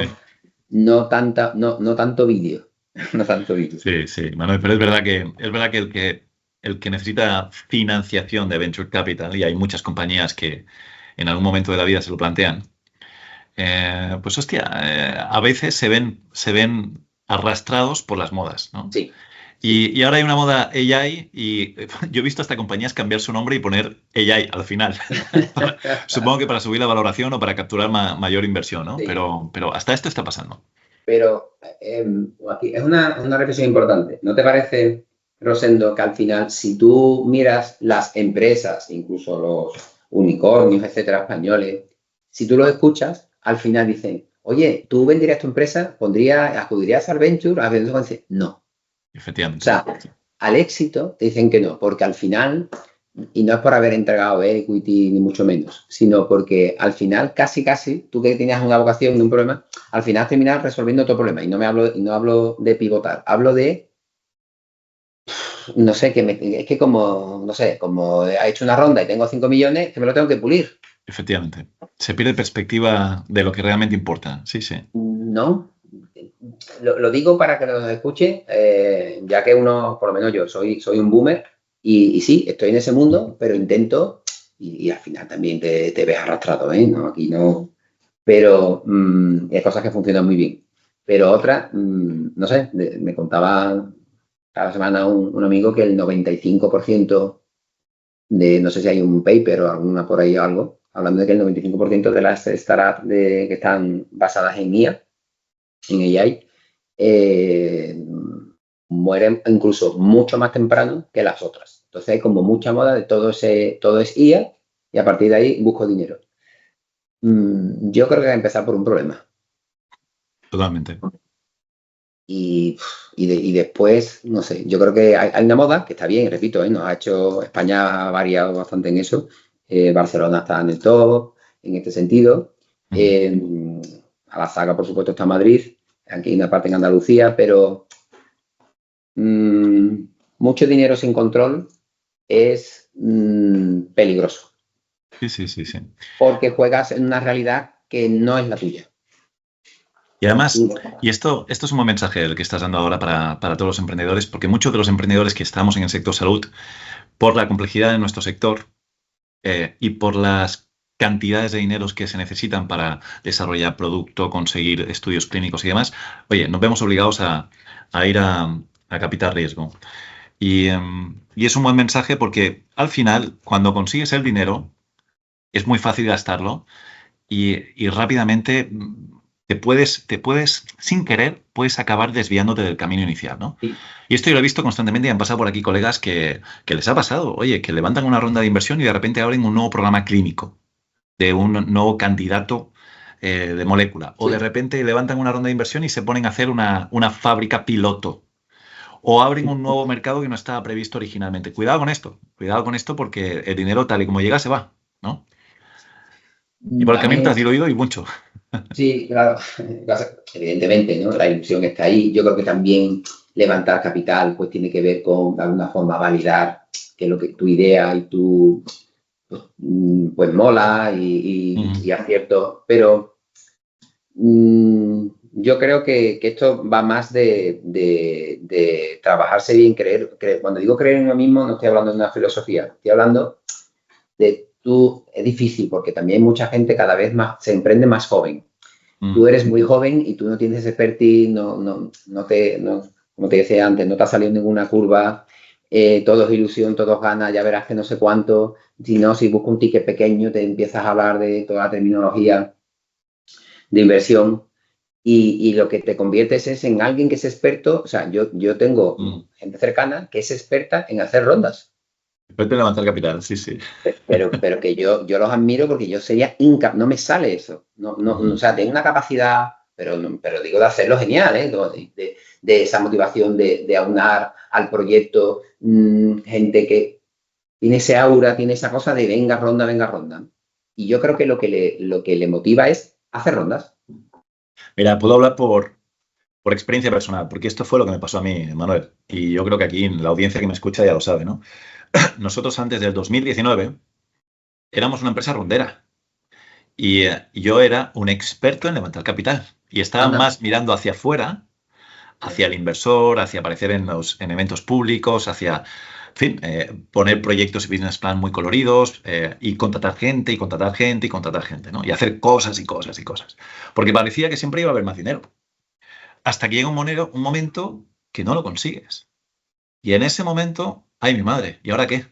tanto vídeo. No tanto vídeo. Sí, Manuel, pero es verdad que el que necesita financiación de Venture Capital, y hay muchas compañías que en algún momento de la vida se lo plantean, pues hostia, a veces se ven arrastrados por las modas, ¿no? Sí. Y ahora hay una moda AI y yo he visto hasta compañías cambiar su nombre y poner AI al final. Supongo que para subir la valoración o para capturar mayor inversión, ¿no? Sí. Pero hasta esto está pasando. Pero aquí es una reflexión importante. ¿No te parece, Rosendo, que al final, si tú miras las empresas, incluso los unicornios, etcétera, españoles, si tú los escuchas, al final dicen, oye, ¿tú venderías tu empresa? ¿Acudirías al venture? A veces no. Efectivamente. O sea, al éxito te dicen que no, porque al final, y no es por haber entregado equity ni mucho menos, sino porque al final casi, tú que tenías una vocación de un problema, al final terminas resolviendo otro problema. Y no hablo de pivotar, hablo de no sé, es que como, no sé, como ha hecho una ronda y tengo 5 millones, que me lo tengo que pulir. Efectivamente. Se pierde perspectiva de lo que realmente importa. Sí, sí. No, lo digo para que nos escuchen, ya que uno, por lo menos yo, soy un boomer y sí, estoy en ese mundo, pero intento y al final también te ves arrastrado, ¿eh? No, aquí no, pero hay cosas que funcionan muy bien. Pero otras, no sé, me contaba cada semana un amigo que el 95% no sé si hay un paper o alguna por ahí o algo, hablando de que el 95% de las startups que están basadas en IA, en AI, mueren incluso mucho más temprano que las otras. Entonces hay como mucha moda de todo es IA y a partir de ahí busco dinero. Yo creo que hay que empezar por un problema. Totalmente. Y después, no sé, yo creo que hay una moda que está bien, repito, nos ha hecho, España ha variado bastante en eso. Barcelona está en el top, en este sentido. A la saga, por supuesto, está Madrid, aquí hay una parte en Andalucía, pero mucho dinero sin control es peligroso. Sí. Porque juegas en una realidad que no es la tuya. Y además, y esto es un buen mensaje el que estás dando ahora para todos los emprendedores, porque muchos de los emprendedores que estamos en el sector salud, por la complejidad de nuestro sector y por las cantidades de dineros que se necesitan para desarrollar producto, conseguir estudios clínicos y demás, oye, nos vemos obligados a ir a capital riesgo. Y es un buen mensaje porque al final, cuando consigues el dinero, es muy fácil gastarlo y rápidamente te puedes, sin querer, puedes acabar desviándote del camino inicial, ¿no? Sí. Y esto yo lo he visto constantemente y han pasado por aquí colegas que les ha pasado, oye, que levantan una ronda de inversión y de repente abren un nuevo programa clínico de un nuevo candidato de molécula. O de repente levantan una ronda de inversión y se ponen a hacer una fábrica piloto. O abren un nuevo mercado que no estaba previsto originalmente. Cuidado con esto porque el dinero tal y como llega se va, ¿no? Y por el camino te has diluido y mucho. Sí, claro, evidentemente, ¿no? La ilusión está ahí. Yo creo que también levantar capital pues tiene que ver con, de alguna forma, validar que lo que tu idea y tu pues mola y acierto, pero yo creo que esto va más de trabajarse bien, creer. Cuando digo creer en uno mismo no estoy hablando de una filosofía, estoy hablando de es difícil porque también mucha gente cada vez más se emprende más joven. Tú eres muy joven y tú no tienes expertise, como te decía antes, no te ha salido ninguna curva, todo es ilusión, todo es ganas, ya verás que no sé cuánto. Si buscas un ticket pequeño te empiezas a hablar de toda la terminología de inversión y lo que te conviertes es en alguien que es experto. O sea, yo tengo gente cercana que es experta en hacer rondas. Experto en levantar capital, sí. Pero que yo los admiro porque yo sería incapaz, no me sale eso. O sea, tengo una capacidad, pero digo de hacerlo genial, ¿eh? De esa motivación de aunar al proyecto gente que tiene ese aura, tiene esa cosa de venga ronda. Y yo creo que lo que le motiva es hacer rondas. Mira, puedo hablar por experiencia personal, porque esto fue lo que me pasó a mí, Manuel. Y yo creo que aquí la audiencia que me escucha ya lo sabe, ¿no? Nosotros antes del 2019 éramos una empresa rondera y yo era un experto en levantar capital y estaba más mirando hacia afuera, hacia el inversor, hacia aparecer en eventos públicos, hacia, en fin, poner proyectos y business plan muy coloridos y contratar gente, ¿no? Y hacer cosas. Porque parecía que siempre iba a haber más dinero. Hasta que llega un momento que no lo consigues. Y en ese momento, ¡ay, mi madre! ¿Y ahora qué?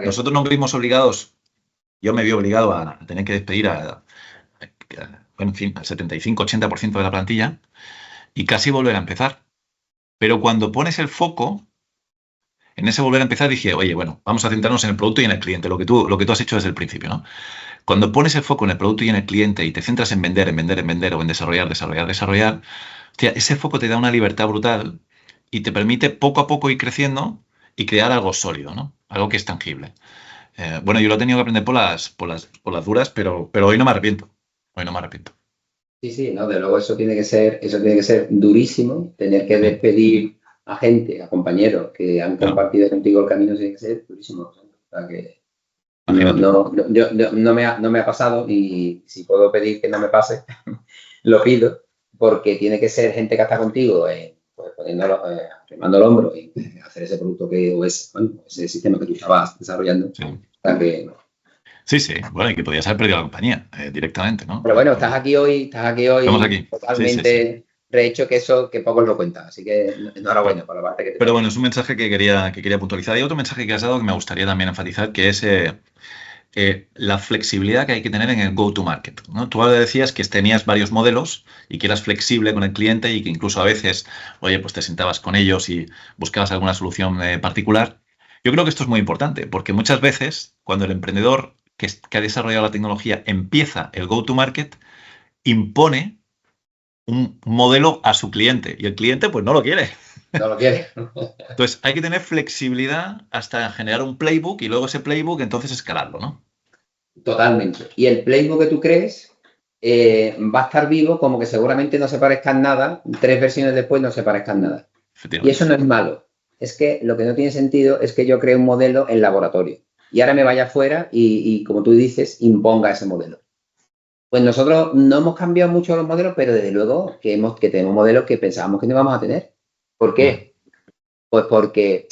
Nosotros nos vimos obligados, yo me vi obligado a tener que despedir al 75-80% de la plantilla y casi volver a empezar. Pero cuando pones el foco, en ese volver a empezar dije, oye, bueno, vamos a centrarnos en el producto y en el cliente, lo que tú has hecho desde el principio, ¿no? Cuando pones el foco en el producto y en el cliente y te centras en vender o en desarrollar, hostia, ese foco te da una libertad brutal y te permite poco a poco ir creciendo y crear algo sólido, ¿no? Algo que es tangible. Bueno, yo lo he tenido que aprender por las duras, pero hoy no me arrepiento. Sí, no, de luego eso tiene que ser durísimo, tener que despedir a gente, a compañeros que han compartido contigo el camino, tiene que ser durísimo. O sea, que no me ha pasado, y si puedo pedir que no me pase, lo pido, porque tiene que ser gente que está contigo, pues arrimando el hombro y hacer ese producto o ese sistema que tú estabas desarrollando. Sí. O sea que, Sí, bueno, y que podías haber perdido la compañía directamente, ¿no? pero bueno, estás aquí hoy Estamos aquí. totalmente rehecho, que pocos lo cuentan, así que enhorabuena por la parte que te... Pero bueno, es un mensaje que quería puntualizar. Y otro mensaje que has dado que me gustaría también enfatizar, que es la flexibilidad que hay que tener en el go-to-market, ¿no? Tú ahora decías que tenías varios modelos y que eras flexible con el cliente y que incluso a veces, oye, pues te sentabas con ellos y buscabas alguna solución particular. Yo creo que esto es muy importante, porque muchas veces cuando el emprendedor que ha desarrollado la tecnología empieza el go-to-market, impone un modelo a su cliente y el cliente pues no lo quiere. No lo quiere. Entonces hay que tener flexibilidad hasta generar un playbook y luego ese playbook entonces escalarlo, ¿no? Totalmente. Y el playbook que tú crees va a estar vivo, como que seguramente no se parezcan nada, 3 versiones después no se parezcan nada. Y eso no es malo. Es que lo que no tiene sentido es que yo cree un modelo en laboratorio y ahora me vaya afuera y, como tú dices, imponga ese modelo. Pues nosotros no hemos cambiado mucho los modelos, pero desde luego que tenemos modelos que pensábamos que no íbamos a tener. ¿Por qué? Pues porque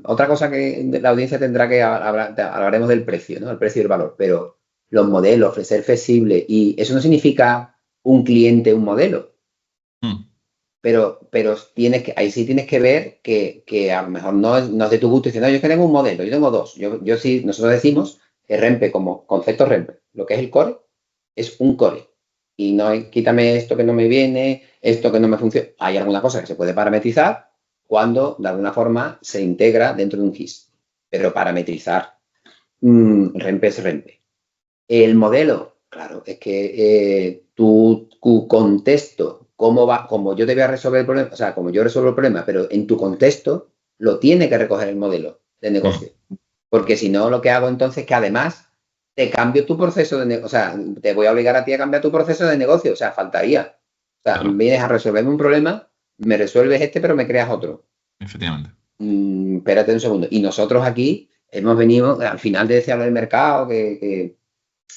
otra cosa que la audiencia tendrá que hablaremos del precio, ¿no? El precio y el valor, pero los modelos, ser flexible, y eso no significa un cliente, un modelo. Pero ahí sí tienes que ver que a lo mejor no es de tu gusto. Diciendo, no, yo es que tengo un modelo, yo tengo 2. Yo sí, nosotros decimos que REMPE, como concepto REMPE, lo que es el core, es un core. Y no hay, quítame esto que no me viene, esto que no me funciona. Hay alguna cosa que se puede parametrizar cuando de alguna forma se integra dentro de un GIS. Pero parametrizar, REMPE es REMPE. El modelo, claro, es que tu contexto, como yo te voy a resolver el problema, o sea, como yo resuelvo el problema, pero en tu contexto lo tiene que recoger el modelo de negocio. Porque si no, lo que hago entonces es que además te cambio tu proceso de negocio, o sea, te voy a obligar a ti a cambiar tu proceso de negocio, o sea, faltaría. O sea, vienes a resolverme un problema, me resuelves pero me creas otro. Efectivamente. Espérate un segundo. Y nosotros aquí hemos venido, al final te decía lo del mercado, que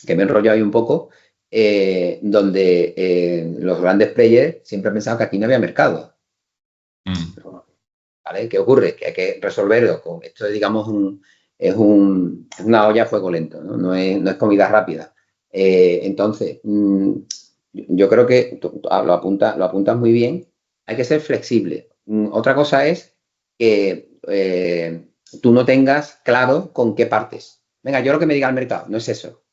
me enrollo ahí un poco, donde los grandes players siempre han pensado que aquí no había mercado. ¿Vale? ¿Qué ocurre? Que hay que resolverlo con esto, digamos, es una olla a fuego lento, ¿no? No es comida rápida. Entonces, yo creo que lo apuntas muy bien. Hay que ser flexible. Otra cosa es que tú no tengas claro con qué partes. Venga, yo lo que me diga el mercado, no es eso.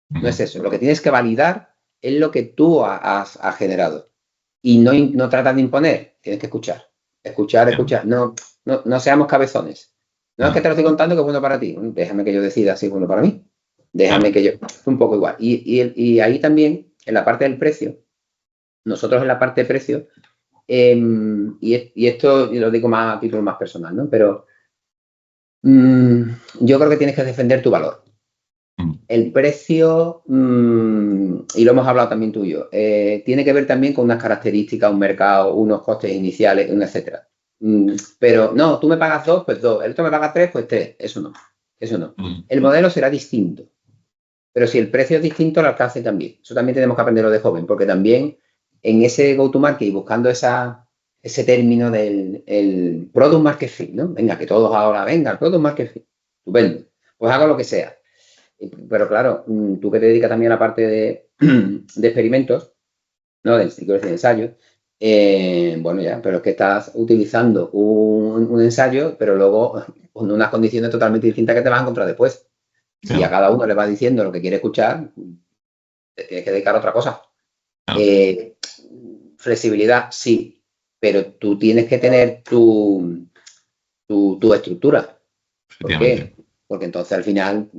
No es eso. Lo que tienes que validar es lo que tú has generado. Y no tratas de imponer, tienes que escuchar. Escuchar. No seamos cabezones. No es que te lo estoy contando que es bueno para ti. Déjame que yo decida si es bueno para mí. Déjame que yo... Es un poco igual. Y ahí también, en la parte del precio, nosotros en la parte de precio, y esto lo digo más a título más personal, ¿no? Pero yo creo que tienes que defender tu valor. El precio, y lo hemos hablado también tú y yo, tiene que ver también con unas características, un mercado, unos costes iniciales, etcétera. Pero no, tú me pagas 2, pues 2. El otro me paga 3, pues 3. Eso no. El modelo será distinto. Pero si el precio es distinto, el alcance también. Eso también tenemos que aprenderlo de joven, porque también en ese go-to-market y buscando ese término del product market fit, ¿no? Venga, que todos ahora, venga, el product market fit. Estupendo. Pues hago lo que sea. Pero claro, tú que te dedicas también a la parte de experimentos, ¿no? Del ciclo de ensayo, bueno, ya, pero es que estás utilizando un ensayo, pero luego con unas condiciones totalmente distintas que te vas a encontrar después. Si a cada uno le vas diciendo lo que quiere escuchar, te tienes que dedicar a otra cosa. Flexibilidad, sí, pero tú tienes que tener tu estructura. ¿Por qué? Porque entonces al final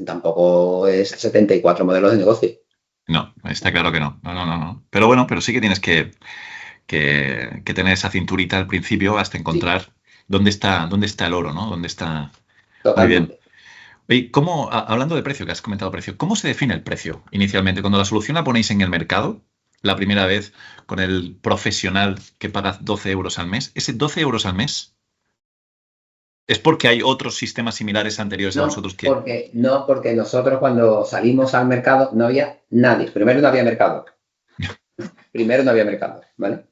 tampoco es 74 modelos de negocio. No, está claro que no. No. Pero bueno, pero sí que tienes que tener esa cinturita al principio hasta encontrar dónde está el oro, ¿no? Dónde está... Totalmente. Muy bien. Oye, hablando de precio, que has comentado precio, ¿cómo se define el precio inicialmente? Cuando la solución la ponéis en el mercado, la primera vez con el profesional que pagas 12 euros al mes? ¿Ese 12 euros al mes es porque hay otros sistemas similares anteriores a nosotros que... Porque nosotros cuando salimos al mercado no había nadie. Primero no había mercado. ¿Vale?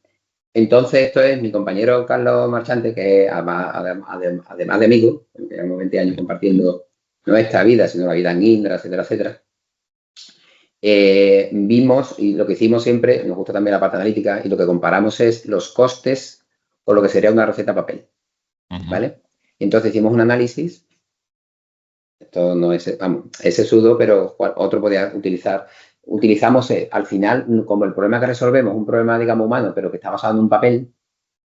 Entonces, esto es mi compañero Carlos Marchante, que además de amigo, porque llevamos 20 años compartiendo no esta vida, sino la vida en Indra, etcétera, etcétera. Vimos, y lo que hicimos siempre, nos gusta también la parte analítica, y lo que comparamos es los costes con lo que sería una receta papel. ¿Vale? Entonces hicimos un análisis. Esto no es, vamos, es sesudo, pero otro podía utilizar. Utilizamos, al final, como el problema que resolvemos es un problema, digamos, humano, pero que está basado en un papel,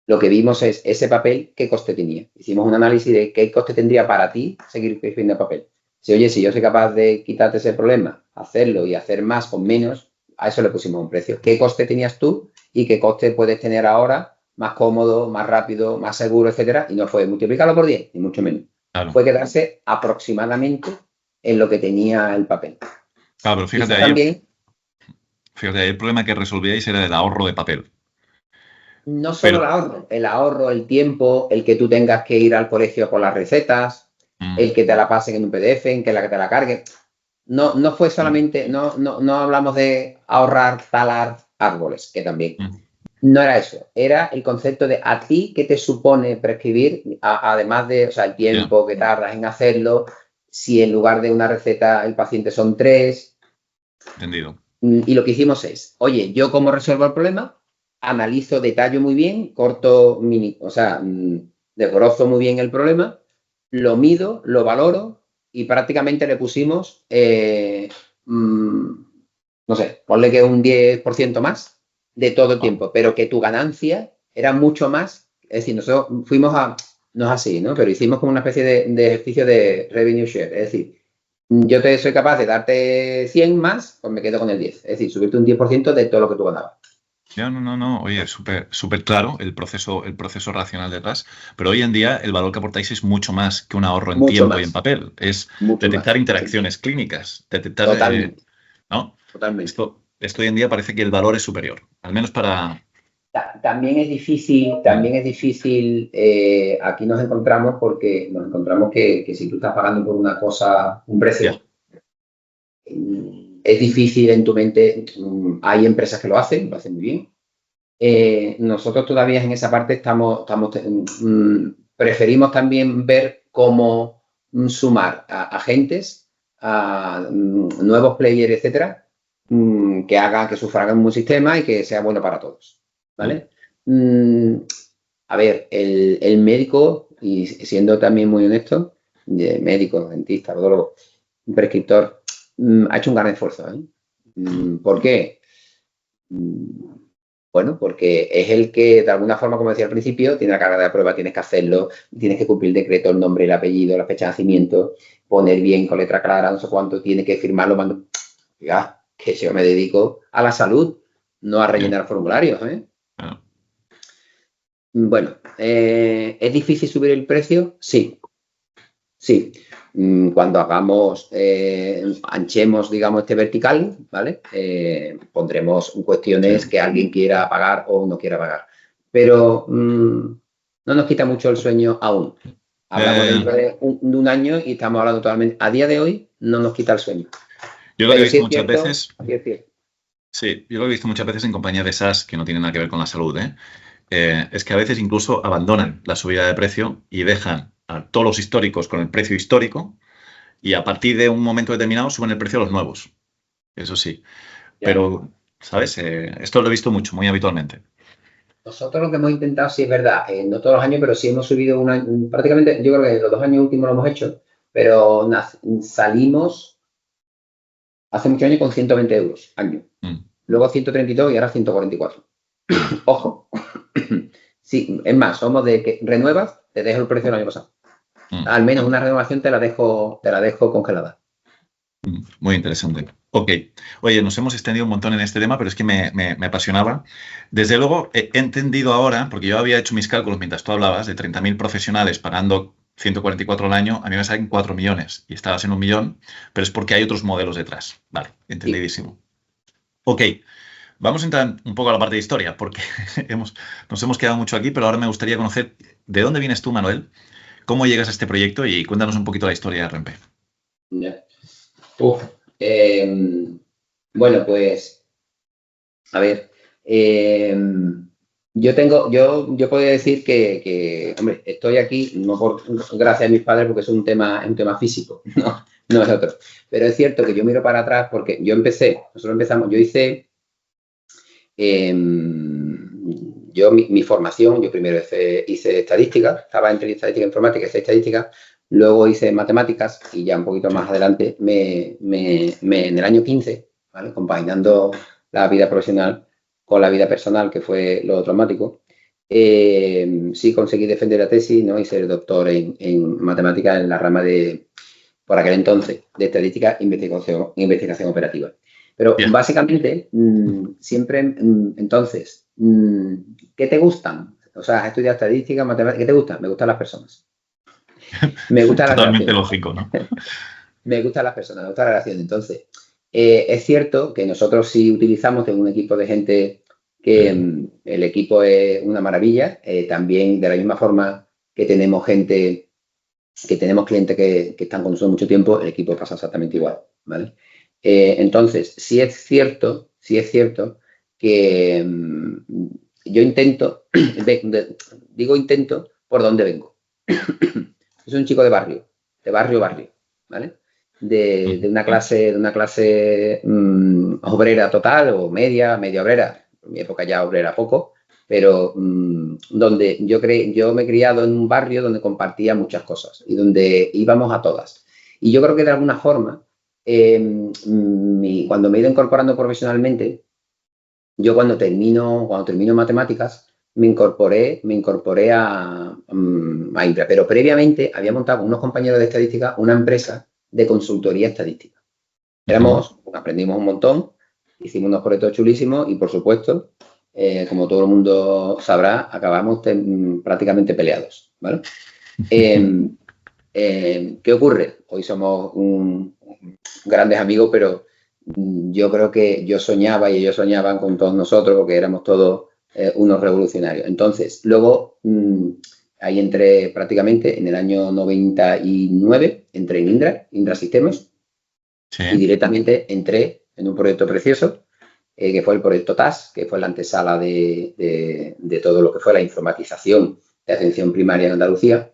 lo que vimos es ese papel, qué coste tenía. Hicimos un análisis de qué coste tendría para ti seguir escribiendo papel. Si, oye, si yo soy capaz de quitarte ese problema, hacerlo y hacer más con menos, a eso le pusimos un precio. ¿Qué coste tenías tú y qué coste puedes tener ahora, más cómodo, más rápido, más seguro, etcétera? Y no fue multiplicarlo por 10, ni mucho menos. Claro. Fue quedarse aproximadamente en lo que tenía el papel. Claro, pero fíjate ahí, el problema que resolvíais era el ahorro de papel. No solo el ahorro, el tiempo, el que tú tengas que ir al colegio con las recetas, el que te la pasen en un PDF, en que te la carguen. No fue solamente, no hablamos de ahorrar, talar árboles, que también. No era eso, era el concepto de a ti qué te supone prescribir, además de, o sea, el tiempo que tardas en hacerlo, si en lugar de una receta el paciente son 3. Entendido. Y lo que hicimos es, oye, yo cómo resuelvo el problema, analizo, detallo muy bien, corto, desbrozo muy bien el problema, lo mido, lo valoro y prácticamente le pusimos, no sé, ponle que un 10% más de todo el tiempo, pero que tu ganancia era mucho más. Es decir, nosotros fuimos no es así, ¿no? Pero hicimos como una especie de ejercicio de revenue share, es decir, yo soy capaz de darte 100 más, pues me quedo con el 10. Es decir, subirte un 10% de todo lo que tú ganabas. No. Oye, súper claro el proceso racional detrás. Pero hoy en día el valor que aportáis es mucho más que un ahorro en tiempo y en papel. Es detectar interacciones clínicas. Totalmente. ¿No? Totalmente. Esto hoy en día parece que el valor es superior. Al menos para... También es difícil, aquí nos encontramos que si tú estás pagando por una cosa, un precio, es difícil en tu mente. Hay empresas que lo hacen muy bien. Nosotros todavía en esa parte preferimos también ver cómo sumar a agentes, a nuevos players, etcétera, que hagan, que sufragan un sistema y que sea bueno para todos. ¿Vale? A ver, el médico, y siendo también muy honesto, médico, dentista, odólogo, prescriptor, ha hecho un gran esfuerzo. ¿Por qué? Bueno, porque es el que, de alguna forma, como decía al principio, tiene la carga de la prueba, tienes que hacerlo, tienes que cumplir el decreto, el nombre, el apellido, la fecha de nacimiento, poner bien con letra clara, no sé cuánto, tiene que firmarlo. Oiga, que yo me dedico a la salud, no a rellenar formularios, Bueno, ¿es difícil subir el precio? Sí. Cuando anchemos, digamos, este vertical, ¿vale? Pondremos cuestiones que alguien quiera pagar o no quiera pagar. Pero no nos quita mucho el sueño aún. Hablamos dentro de un año y estamos hablando totalmente. A día de hoy no nos quita el sueño. Yo lo he visto muchas veces. Sí, yo lo he visto muchas veces en compañías de SaaS que no tienen nada que ver con la salud, es que a veces incluso abandonan la subida de precio y dejan a todos los históricos con el precio histórico y a partir de un momento determinado suben el precio a los nuevos. Eso sí. Pero, ¿sabes? Esto lo he visto mucho, muy habitualmente. Nosotros lo que hemos intentado, sí es verdad, no todos los años, pero sí hemos subido prácticamente, yo creo que los 2 años últimos lo hemos hecho, pero salimos hace muchos años con 120 euros año. Luego 132 y ahora 144. Ojo. Sí, es más, somos de que renuevas, te dejo el precio del año pasado. Al menos una renovación te la dejo congelada. Muy interesante. Ok. Oye, nos hemos extendido un montón en este tema, pero es que me apasionaba. Desde luego, he entendido ahora, porque yo había hecho mis cálculos mientras tú hablabas, de 30.000 profesionales pagando 144 al año, a mí me salen 4 millones y estabas en 1 millón, pero es porque hay otros modelos detrás. Vale, entendidísimo. Ok. Vamos a entrar un poco a la parte de historia, porque nos hemos quedado mucho aquí, pero ahora me gustaría conocer de dónde vienes tú, Manuel, cómo llegas a este proyecto y cuéntanos un poquito la historia de Rempe. Ya. Bueno, pues, a ver, yo podría decir que, hombre, estoy aquí no gracias a mis padres porque es un tema físico, no es otro. Pero es cierto que yo miro para atrás porque nosotros empezamos, yo hice, mi formación, yo primero hice estadística, estaba entre estadística e informática, hice estadística, luego hice matemáticas y ya un poquito más adelante, en el año 15, ¿vale? Compaginando la vida profesional con la vida personal, que fue lo traumático, sí conseguí defender la tesis, ¿no? Y ser doctor en matemáticas en la rama por aquel entonces, de estadística e investigación operativa. Pero Bien. básicamente, siempre, entonces, ¿qué te gustan? O sea, has estudiado estadística, matemáticas, ¿qué te gusta? Me gustan las personas. Me gusta la Totalmente relación. lógico, ¿no? Me gustan las personas, me gusta la relación. Entonces, es cierto que nosotros sí utilizamos, tengo un equipo de gente que el equipo es una maravilla. También, de la misma forma que tenemos clientes que están con nosotros mucho tiempo, el equipo pasa exactamente igual, ¿vale? Entonces, sí es cierto que yo intento, digo intento por dónde vengo. Soy un chico de barrio, ¿vale? De una clase obrera total o media obrera, en mi época ya obrera poco, pero donde yo me he criado en un barrio donde compartía muchas cosas y donde íbamos a todas. Y yo creo que de alguna forma, cuando me he ido incorporando profesionalmente, yo cuando termino matemáticas, me incorporé a Indra, pero previamente había montado con unos compañeros de estadística una empresa de consultoría estadística. Aprendimos un montón, hicimos unos proyectos chulísimos y, por supuesto, como todo el mundo sabrá, acabamos prácticamente peleados, ¿vale? ¿Qué ocurre? Hoy somos grandes amigos, pero yo creo que yo soñaba y ellos soñaban con todos nosotros porque éramos todos unos revolucionarios. Entonces, luego, ahí entré prácticamente en el año 99, entré en Indra Sistemas, Sí. Y directamente entré en un proyecto precioso, que fue el proyecto TAS, que fue la antesala de todo lo que fue la informatización de atención primaria en Andalucía.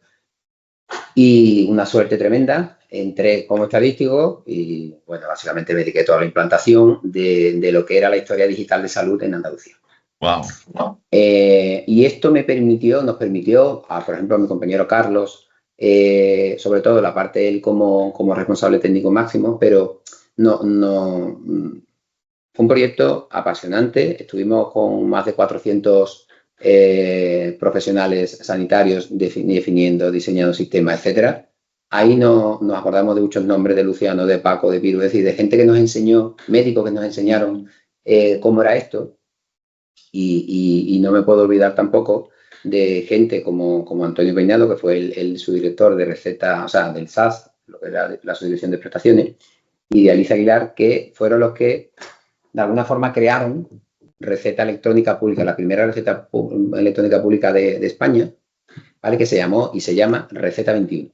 Y una suerte tremenda, entré como estadístico y, bueno, básicamente me dediqué toda la implantación de lo que era la historia digital de salud en Andalucía. Wow. Y esto nos permitió, por ejemplo, a mi compañero Carlos, sobre todo la parte él como responsable técnico máximo, pero fue un proyecto apasionante. Estuvimos con más de 400 profesionales sanitarios definiendo, diseñando sistemas, etcétera. Ahí nos acordamos de muchos nombres, de Luciano, de Paco, de Piru, es decir, de gente que nos enseñó, médicos que nos enseñaron cómo era esto. Y no me puedo olvidar tampoco de gente como Antonio Peinado, que fue el subdirector de receta, o sea, del SAS, lo que era la subdirección de prestaciones, y de Alicia Aguilar, que fueron los que de alguna forma crearon receta electrónica pública, la primera receta electrónica pública de España, ¿vale? Que se llamó y se llama Receta 21.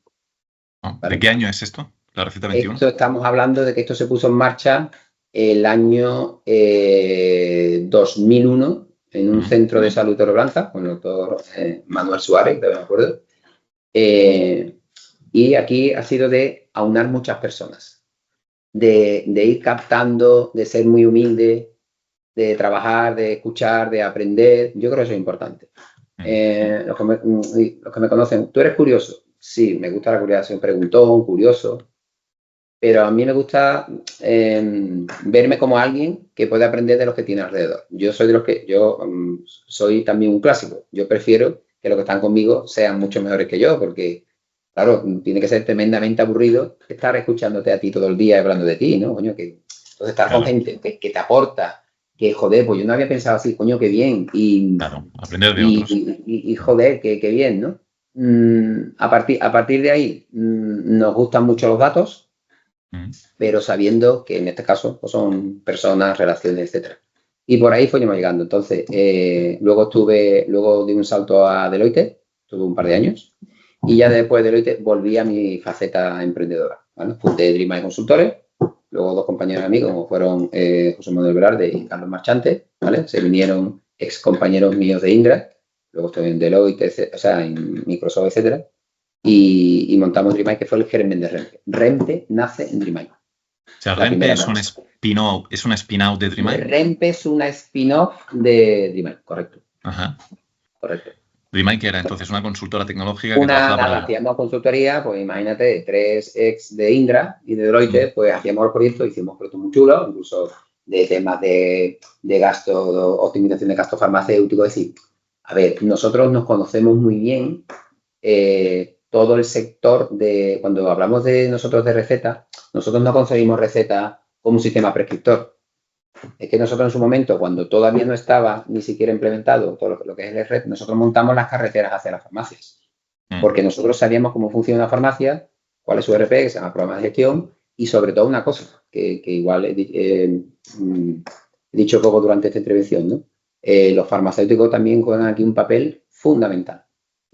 ¿Vale? ¿De qué año es esto? La Receta 21. Estamos hablando de que esto se puso en marcha el año 2001 en un centro de salud de Torreblanca con el doctor Manuel Suárez, que me acuerdo. Y aquí ha sido de aunar muchas personas, de ir captando, de ser muy humilde, de trabajar, de escuchar, de aprender. Yo creo que eso es importante. Los que me conocen, ¿tú eres curioso? Sí, me gusta la curiosidad, soy un preguntón, curioso. Pero a mí me gusta verme como alguien que puede aprender de los que tiene alrededor. Yo soy también un clásico. Yo prefiero que los que están conmigo sean mucho mejores que yo, porque, claro, tiene que ser tremendamente aburrido estar escuchándote a ti todo el día hablando de ti, ¿no? Coño, entonces estar con gente que te aporta, que joder, pues yo no había pensado así, coño, qué bien. Claro, aprender de otros. Y joder, qué bien, ¿no? A partir de ahí, nos gustan mucho los datos, pero sabiendo que en este caso pues son personas, relaciones, etcétera. Y por ahí fuimos llegando. Entonces, luego di un salto a Deloitte, tuve un par de años, y ya después de Deloitte volví a mi faceta emprendedora, ¿vale? Fundé Dreamline Consultores, luego 2 compañeros amigos, como fueron José Manuel Velarde y Carlos Marchante, ¿vale? Se vinieron ex compañeros míos de Indra, luego estoy en Deloitte, o sea, en Microsoft, etcétera, y montamos Dreamline, que fue el germen de Rempe. Rempe nace en Dreamline. O sea, Rempe es un spin-out de Dreamline. Rempe es una spin-off de Dreamline, correcto. Ajá. Correcto. Dreamline, que era entonces una consultora tecnológica que hacíamos consultoría, pues imagínate, 3 ex de Indra y de Deloitte, pues hacíamos el proyecto, hicimos proyectos muy chulos, incluso de temas de gasto, optimización de gasto farmacéutico. Es decir, a ver, nosotros nos conocemos muy bien todo el sector de, cuando hablamos de nosotros de receta, nosotros no concebimos receta como un sistema prescriptor. Es que nosotros en su momento, cuando todavía no estaba ni siquiera implementado todo lo que es el red, nosotros montamos las carreteras hacia las farmacias. Porque nosotros sabíamos cómo funciona una farmacia, cuál es su ERP, que se llama programa de gestión, y sobre todo una cosa, que igual he dicho poco durante esta intervención, ¿no? Los farmacéuticos también juegan aquí un papel fundamental.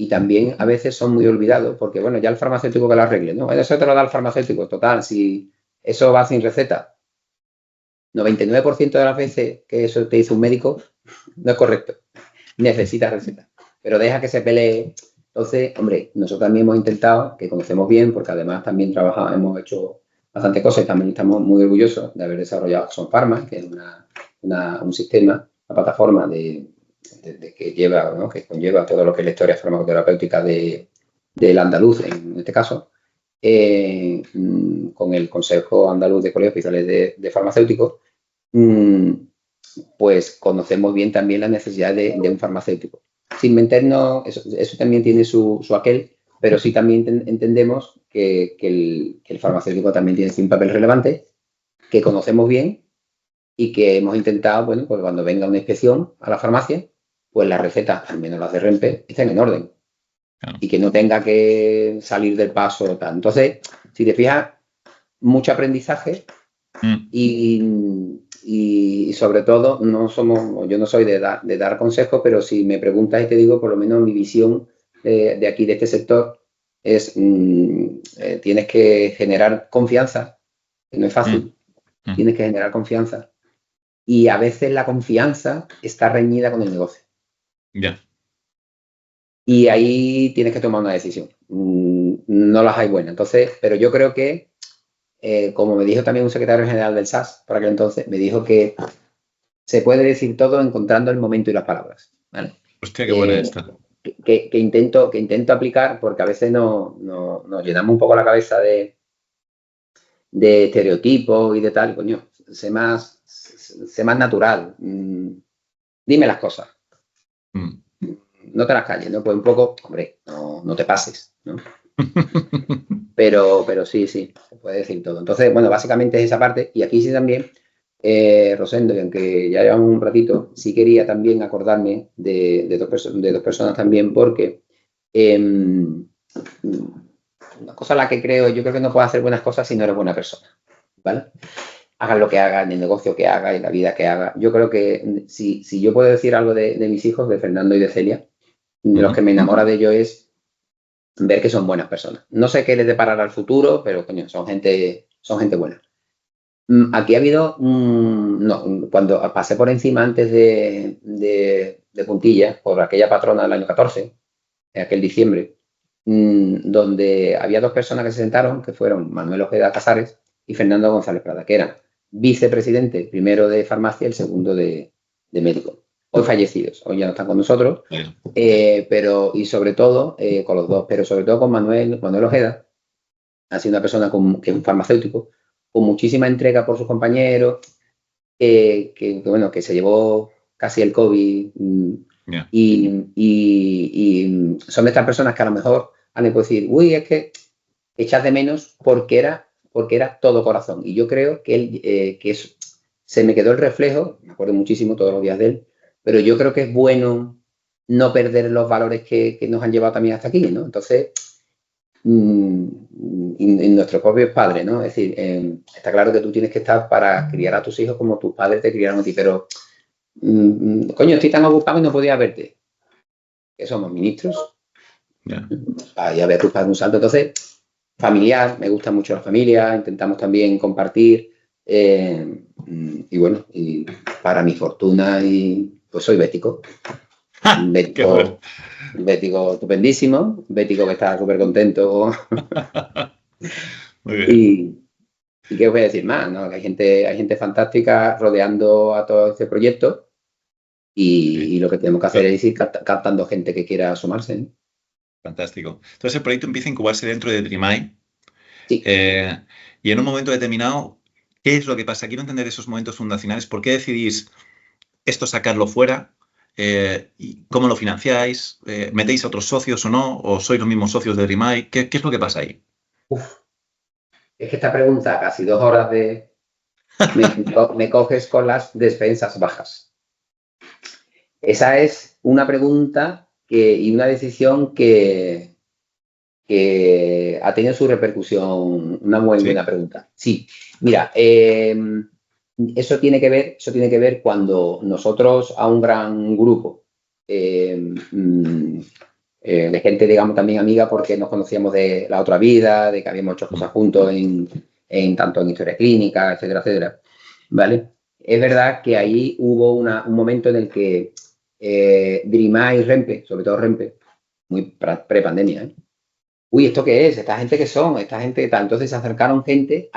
Y también a veces son muy olvidados, porque bueno, ya el farmacéutico que lo arregle, ¿no? Eso te lo da el farmacéutico, total, si eso va sin receta. 99% de las veces que eso te dice un médico no es correcto. Necesitas receta. Pero deja que se pelee. Entonces, hombre, nosotros también hemos intentado, que conocemos bien, porque además también hemos hecho bastante cosas y también estamos muy orgullosos de haber desarrollado Axon Pharma, que es un sistema, una plataforma que lleva, ¿no? Que conlleva todo lo que es la historia farmacoterapéutica del andaluz, en este caso, con el Consejo Andaluz de Colegios Oficiales de Farmacéuticos, pues conocemos bien también la necesidad de un farmacéutico. Sin meternos, eso también tiene su aquel, pero sí también entendemos que el farmacéutico también tiene un papel relevante, que conocemos bien y que hemos intentado, bueno, pues cuando venga una inspección a la farmacia, pues las recetas, al menos las de Rempe, estén en orden. Claro. Y que no tenga que salir del paso tal. Entonces, si te fijas, mucho aprendizaje y sobre todo yo no soy de dar consejos, pero si me preguntas y te digo, por lo menos mi visión de aquí, de este sector, es tienes que generar confianza, que no es fácil, tienes que generar confianza. Y a veces la confianza está reñida con el negocio. Ya. Y ahí tienes que tomar una decisión. No las hay buenas. Entonces, pero yo creo que, como me dijo también un secretario general del SAS, por aquel entonces, me dijo que se puede decir todo encontrando el momento y las palabras. ¿Vale? Hostia, qué buena esta. Que intento aplicar, porque a veces nos llenamos un poco la cabeza de estereotipos y de tal. Coño, sé más natural. Dime las cosas. No te las calles, ¿no? Pues un poco, hombre, no te pases, ¿no? Pero sí, se puede decir todo. Entonces, bueno, básicamente es esa parte. Y aquí sí también, Rosendo, y aunque ya llevamos un ratito, sí quería también acordarme de dos personas también, porque una cosa en la que yo creo que no puedes hacer buenas cosas si no eres buena persona, ¿vale? Hagas lo que haga, en el negocio que haga, en la vida que haga. Yo creo que si yo puedo decir algo de mis hijos, de Fernando y de Celia, de los que me enamora de ellos es ver que son buenas personas. No sé qué les deparará el futuro, pero coño, son gente buena. Aquí ha habido, cuando pasé por encima antes de Puntillas, por aquella patrona del año 14, en aquel diciembre, donde había 2 personas que se sentaron, que fueron Manuel Ojeda Casares y Fernando González Prada, que eran vicepresidente, primero de farmacia, el segundo de médico. Hoy fallecidos, hoy ya no están con nosotros, pero y sobre todo con los dos, pero sobre todo con Manuel Ojeda, ha sido una persona que es un farmacéutico, con muchísima entrega por sus compañeros, que se llevó casi el COVID, y son de estas personas que a lo mejor han de decir, uy, es que echas de menos porque era todo corazón. Y yo creo que se me quedó el reflejo, me acuerdo muchísimo todos los días de él, pero yo creo que es bueno no perder los valores que nos han llevado también hasta aquí, ¿no? Entonces, en nuestros propios padres, ¿no? Es decir, está claro que tú tienes que estar para criar a tus hijos como tus padres te criaron a ti, pero coño, estoy tan ocupado y no podía verte. Que somos ministros. Ya. Ahí había que buscar un salto. Entonces, familiar, me gusta mucho la familia, intentamos también compartir. Y bueno, y para mi fortuna, pues soy bético. Qué bueno. Bético estupendísimo, bético que está súper contento. Muy bien. Y qué os voy a decir más, ¿no? Que hay gente fantástica rodeando a todo este proyecto y lo que tenemos que hacer es ir captando gente que quiera sumarse, ¿no? Fantástico. Entonces el proyecto empieza a incubarse dentro de Dreameye. Sí. Y en un momento determinado, ¿qué es lo que pasa? Quiero entender esos momentos fundacionales. ¿Por qué decidís esto sacarlo fuera? ¿Y cómo lo financiáis? ¿Metéis a otros socios o no? ¿O sois los mismos socios de Dreameye? ¿Qué es lo que pasa ahí? Es que esta pregunta, casi 2 horas me coges con las despensas bajas. Esa es una pregunta y una decisión que ha tenido su repercusión. Una muy buena pregunta. Sí, mira, eso tiene que ver cuando nosotros a un gran grupo de gente, digamos, también amiga, porque nos conocíamos de la otra vida, de que habíamos hecho cosas juntos tanto en historia clínica, etcétera, etcétera, ¿vale? Es verdad que ahí hubo un momento en el que Dreameye y Rempe, sobre todo Rempe, muy pre-pandemia, ¿eh? Uy, ¿esto qué es? ¿Esta gente qué son? ¿Esta gente qué tal? Entonces se acercaron gente,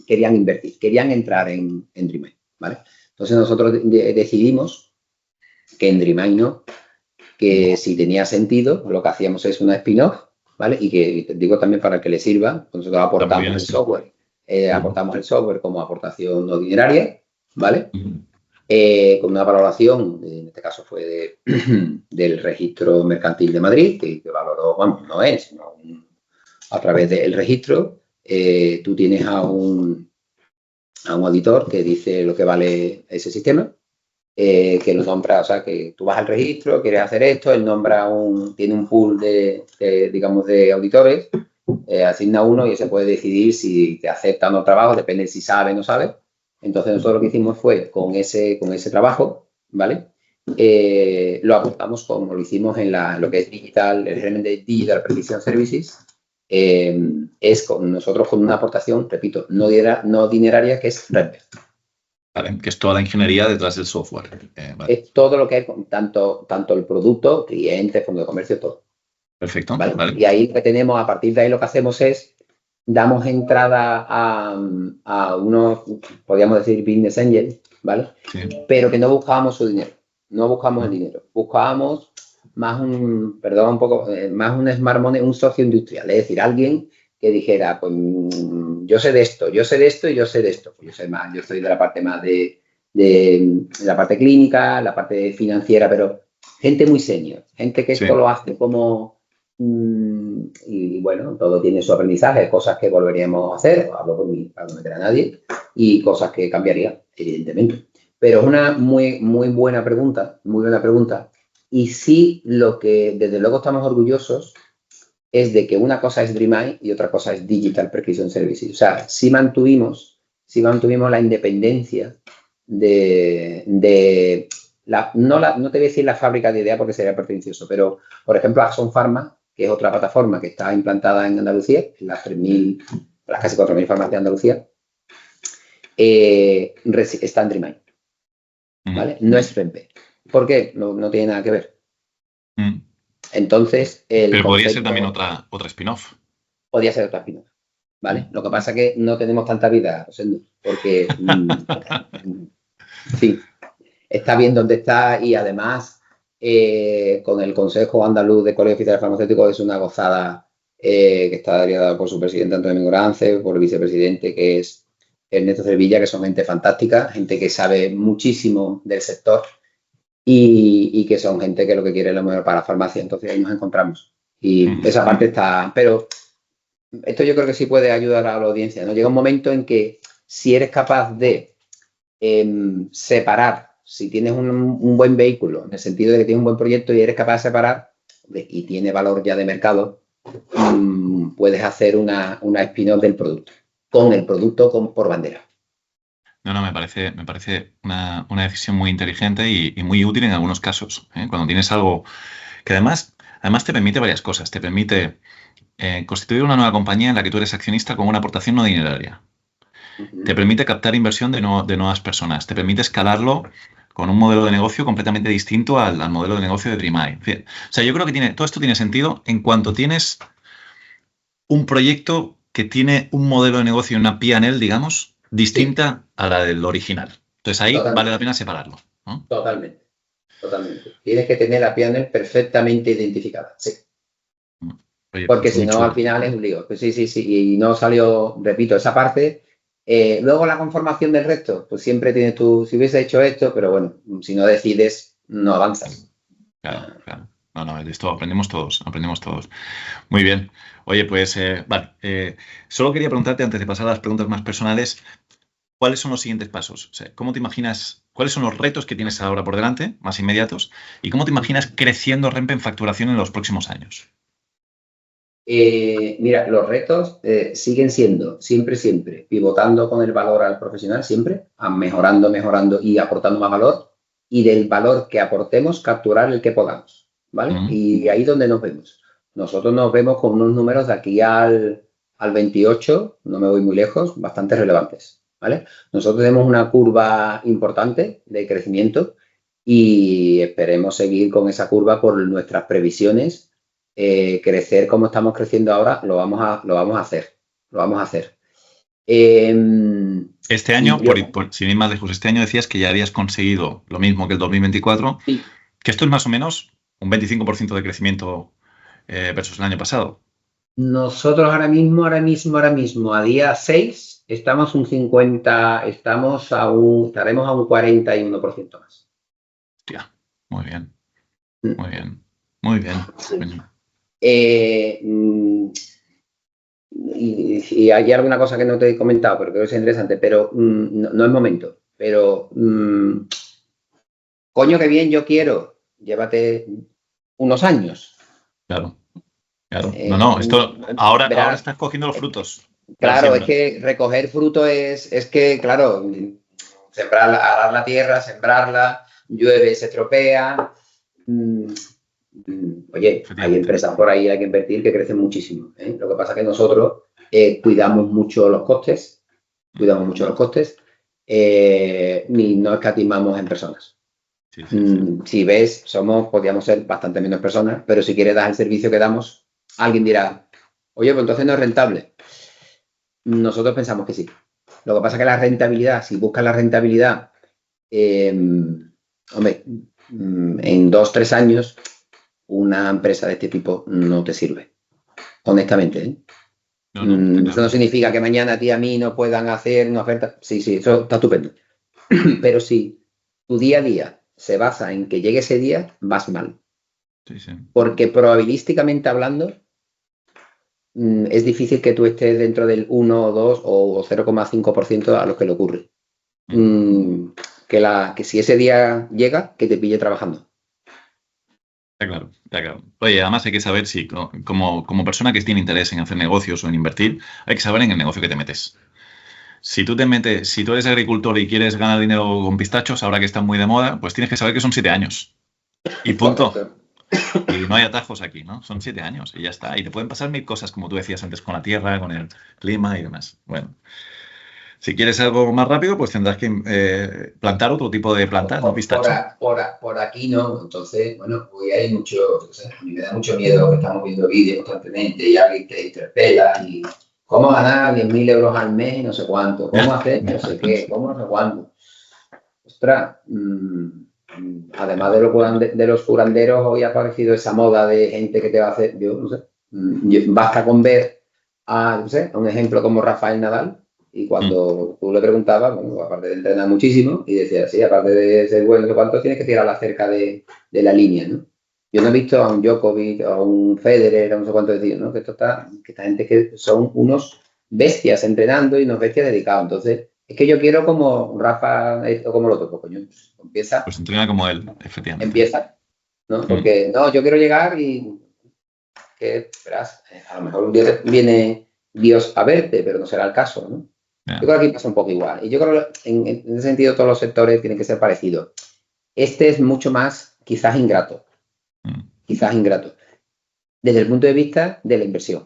querían invertir, querían entrar en Dreameye, ¿vale? Entonces nosotros decidimos que en Dreameye no, que si tenía sentido, lo que hacíamos es una spin-off, ¿vale? Y que te digo también para que le sirva, nosotros aportamos el software. Aportamos el software como aportación no dineraria, ¿vale? Con una valoración, en este caso fue del registro mercantil de Madrid, que valoró, bueno, no es, sino a través del registro, tú tienes a un auditor que dice lo que vale ese sistema, que lo nombra, o sea, que tú vas al registro, quieres hacer esto, él nombra tiene un pool digamos, de auditores, asigna uno y ese puede decidir si te acepta o no trabajo, depende de si sabe o no sabe. Entonces nosotros lo que hicimos fue, con ese trabajo, ¿vale? Lo aportamos como lo hicimos en lo que es digital, el régimen de Digital Prescription Services, es nosotros con una aportación, repito, no dineraria, que es Rempe. Vale, que es toda la ingeniería detrás del software. Vale. Es todo lo que hay, tanto el producto, clientes, fondo de comercio, todo. Perfecto. ¿Vale? Vale. Y ahí lo que tenemos, a partir de ahí lo que hacemos es, damos entrada a unos, podríamos decir, business angels, ¿vale? Sí. Pero que no buscábamos su dinero, no buscábamos el dinero, buscábamos más más un smart money, un socio industrial, es decir, alguien que dijera, pues yo sé de esto y yo sé de esto, pues yo sé más, yo soy de la parte más de la parte clínica, la parte financiera, pero gente muy senior, gente que esto lo hace como y bueno, todo tiene su aprendizaje, cosas que volveríamos a hacer, hablo por mí, para no meter a nadie, y cosas que cambiaría, evidentemente. Pero es una muy buena pregunta, y sí, lo que desde luego estamos orgullosos es de que una cosa es Dreameye y otra cosa es Digital Prescription Services. O sea, sí mantuvimos la independencia no te voy a decir la fábrica de idea porque sería pretencioso, pero, por ejemplo, Axon Pharma, que es otra plataforma que está implantada en Andalucía, en las casi 4.000 farmacias de Andalucía, está en Dreameye, ¿vale? No es Rempe. ¿Por qué? No tiene nada que ver. Entonces, pero podría ser también otra spin-off. Podría ser otra spin-off, ¿vale? Lo que pasa es que no tenemos tanta vida, porque sí, está bien donde está y además con el Consejo Andaluz de Colegio Oficial Farmacéutico es una gozada que está dada por su presidente Antonio Mingorance, por el vicepresidente que es Ernesto Cervilla, que son gente fantástica, gente que sabe muchísimo del sector y que son gente que lo que quiere es lo mejor para la farmacia. Entonces ahí nos encontramos. Y esa parte está... Pero esto yo creo que sí puede ayudar a la audiencia, ¿no? Llega un momento en que si eres capaz de separar, si tienes un buen vehículo, en el sentido de que tienes un buen proyecto y eres capaz de separar y tiene valor ya de mercado, puedes hacer una spin-off del producto, con el producto por bandera. No, me parece una decisión muy inteligente y muy útil en algunos casos, ¿eh? Cuando tienes algo que además te permite varias cosas. Te permite constituir una nueva compañía en la que tú eres accionista con una aportación no dineraria. Te permite captar inversión de nuevas personas. Te permite escalarlo con un modelo de negocio completamente distinto al modelo de negocio de Trimai. O sea, yo creo que todo esto tiene sentido en cuanto tienes un proyecto que tiene un modelo de negocio y una P&L, digamos, distinta a la del original. Entonces ahí vale la pena separarlo, ¿no? Totalmente. Tienes que tener la P&L perfectamente identificada, sí. Oye, Porque pues si muy no, chulo. al final es un lío. Pues sí. Y no salió, repito, esa parte. Luego la conformación del resto, pues siempre tienes tú, si hubiese hecho esto, pero bueno, si no decides, no avanzas. Claro. No, de esto aprendemos todos. Muy bien. Oye, pues vale. Solo quería preguntarte, antes de pasar a las preguntas más personales, ¿cuáles son los siguientes pasos? O sea, ¿cómo te imaginas, cuáles son los retos que tienes ahora por delante, más inmediatos? ¿Y cómo te imaginas creciendo Rempe en facturación en los próximos años? Mira, los retos siguen siendo siempre, pivotando con el valor al profesional, siempre, mejorando y aportando más valor, y del valor que aportemos, capturar el que podamos, ¿vale? Y ahí donde nos vemos. Nosotros nos vemos con unos números de aquí al 28, no me voy muy lejos, bastante relevantes, ¿vale? Nosotros tenemos una curva importante de crecimiento y esperemos seguir con esa curva por nuestras previsiones. Crecer como estamos creciendo ahora, lo vamos a hacer. Este año, sin ir más lejos, este año decías que ya habías conseguido lo mismo que el 2024, sí. Que esto es más o menos un 25% de crecimiento versus el año pasado. Nosotros ahora mismo, a día 6, estamos un 50, estaremos a un 41% más. Hostia, muy bien. Y hay alguna cosa que no te he comentado, pero creo que es interesante, pero no es momento. Pero, coño, qué bien, yo quiero. Llévate unos años. Claro. No, esto ahora estás cogiendo los frutos. Claro, es que recoger fruto es que, claro, arar la tierra, sembrarla, llueve, se estropea. Oye, hay empresas por ahí, hay que invertir, que crecen muchísimo, ¿eh? Lo que pasa es que nosotros cuidamos mucho los costes, y no escatimamos en personas. Sí. Si ves, podríamos ser bastante menos personas, pero si quieres dar el servicio que damos, alguien dirá, oye, pues entonces no es rentable. Nosotros pensamos que sí. Lo que pasa es que la rentabilidad, si buscas la rentabilidad, hombre, en 2-3 años, una empresa de este tipo no te sirve. Honestamente, ¿eh? Eso no significa que mañana a ti y a mí no puedan hacer una oferta. Sí, eso está estupendo. Pero si tu día a día se basa en que llegue ese día, vas mal. Sí. Porque probabilísticamente hablando, es difícil que tú estés dentro del 1 o 2 o 0,5% a los que le ocurre. Que si ese día llega, que te pille trabajando. Está claro. Oye, además hay que saber si, como persona que tiene interés en hacer negocios o en invertir, hay que saber en el negocio que te metes. Si tú eres agricultor y quieres ganar dinero con pistachos, ahora que están muy de moda, pues tienes que saber que son 7 años. Y punto. Y no hay atajos aquí, ¿no? Son 7 años y ya está. Y te pueden pasar 1000 cosas, como tú decías antes, con la tierra, con el clima y demás. Bueno, si quieres algo más rápido, pues tendrás que plantar otro tipo de plantas, ¿no? Pistacho. Por aquí no. Entonces, bueno, pues hay mucho, a mí me da mucho miedo que estamos viendo vídeos constantemente y alguien te interpela y cómo ganar 10.000 euros al mes y no sé cuánto, cómo hacer no sé qué, cómo no sé cuánto. Ostras, además de los curanderos, hoy ha aparecido esa moda de gente que te va a hacer, yo no sé, basta con ver a un ejemplo como Rafael Nadal, y cuando tú le preguntabas, bueno, aparte de entrenar muchísimo, y decía, sí, aparte de ser bueno, no sé cuánto, tienes que tirarla cerca de la línea, ¿no? Yo no he visto a un Djokovic, a un Federer, a no sé cuánto decir, ¿no? Que esta gente que son unos bestias entrenando y unos bestias dedicados. Entonces, es que yo quiero como Rafa o como el otro, pues coño, empieza. Pues entrena como él, efectivamente. Empieza, ¿no? Porque, no, yo quiero llegar y que, verás, a lo mejor un día viene Dios a verte, pero no será el caso, ¿no? Ya. Yo creo que aquí pasa un poco igual. Y yo creo que en ese sentido todos los sectores tienen que ser parecidos. Este es mucho más, quizás ingrato. Quizás ingrato. Desde el punto de vista de la inversión.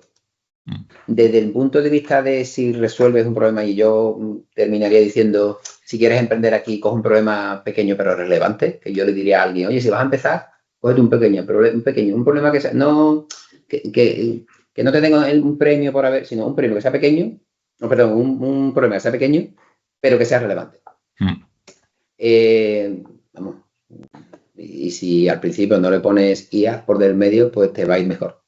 Desde el punto de vista de si resuelves un problema, y yo terminaría diciendo, si quieres emprender aquí, coge un problema pequeño pero relevante, que yo le diría a alguien, oye, si vas a empezar, cógete un problema que sea, no, que no te tenga un premio por haber, sino un premio que sea pequeño, no, perdón, un problema que sea pequeño, pero que sea relevante. Vamos, y si al principio no le pones IA por del medio, pues te va a ir mejor.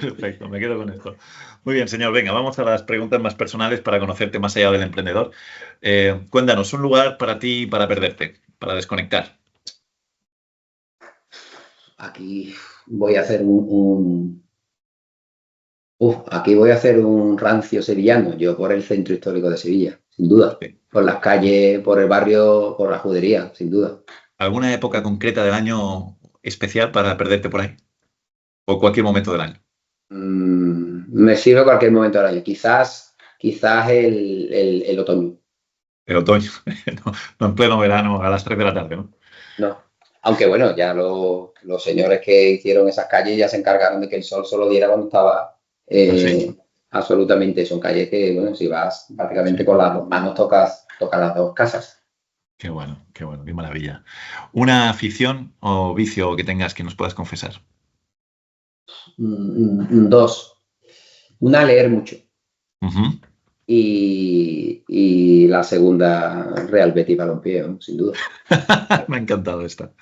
Perfecto, me quedo con esto. Muy bien, señor. Venga, vamos a las preguntas más personales para conocerte más allá del emprendedor. Cuéntanos, un lugar para ti para perderte, para desconectar. Aquí voy a hacer aquí voy a hacer un rancio sevillano. Yo por el centro histórico de Sevilla, sin duda. Sí. Por las calles, por el barrio, por la judería, sin duda. ¿Alguna época concreta del año especial para perderte por ahí? ¿O cualquier momento del año? Me sirve cualquier momento del año. Quizás el otoño. El otoño, no en pleno verano a las 3 de la tarde, ¿no? No. Aunque bueno, ya los señores que hicieron esas calles ya se encargaron de que el sol solo diera cuando estaba Sí. absolutamente. Son calles que, bueno, si vas prácticamente Sí. con las dos manos tocas las dos casas. Qué bueno, qué maravilla. ¿Una afición o vicio que tengas que nos puedas confesar? Dos. Una, leer mucho. Ujú. Y la segunda, Real Betis Balompié, ¿no? Sin duda. Me ha encantado esta.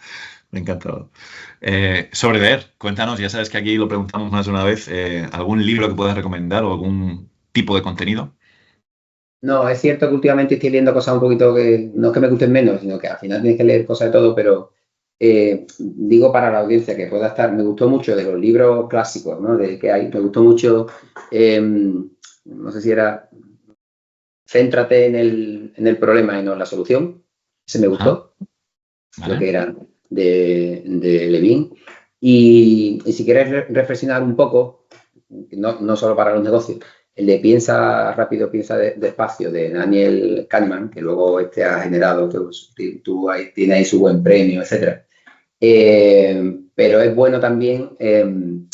Me ha encantado. Sobre leer, cuéntanos, ya sabes que aquí lo preguntamos más de una vez, ¿algún libro que puedas recomendar o algún tipo de contenido? No, es cierto que últimamente estoy leyendo cosas un poquito que no es que me gusten menos, sino que al final tienes que leer cosas de todo, pero digo para la audiencia que pueda estar, me gustó mucho de los libros clásicos, ¿no? De que hay, me gustó mucho, no sé si era Céntrate en el problema y no en la solución, ese me gustó, Vale. lo que era de Levin. Y si quieres reflexionar un poco, no solo para los negocios, el de Piensa rápido, piensa despacio, de Daniel Kahneman, que luego ha generado, tiene ahí su buen premio, etc. Pero es bueno también, él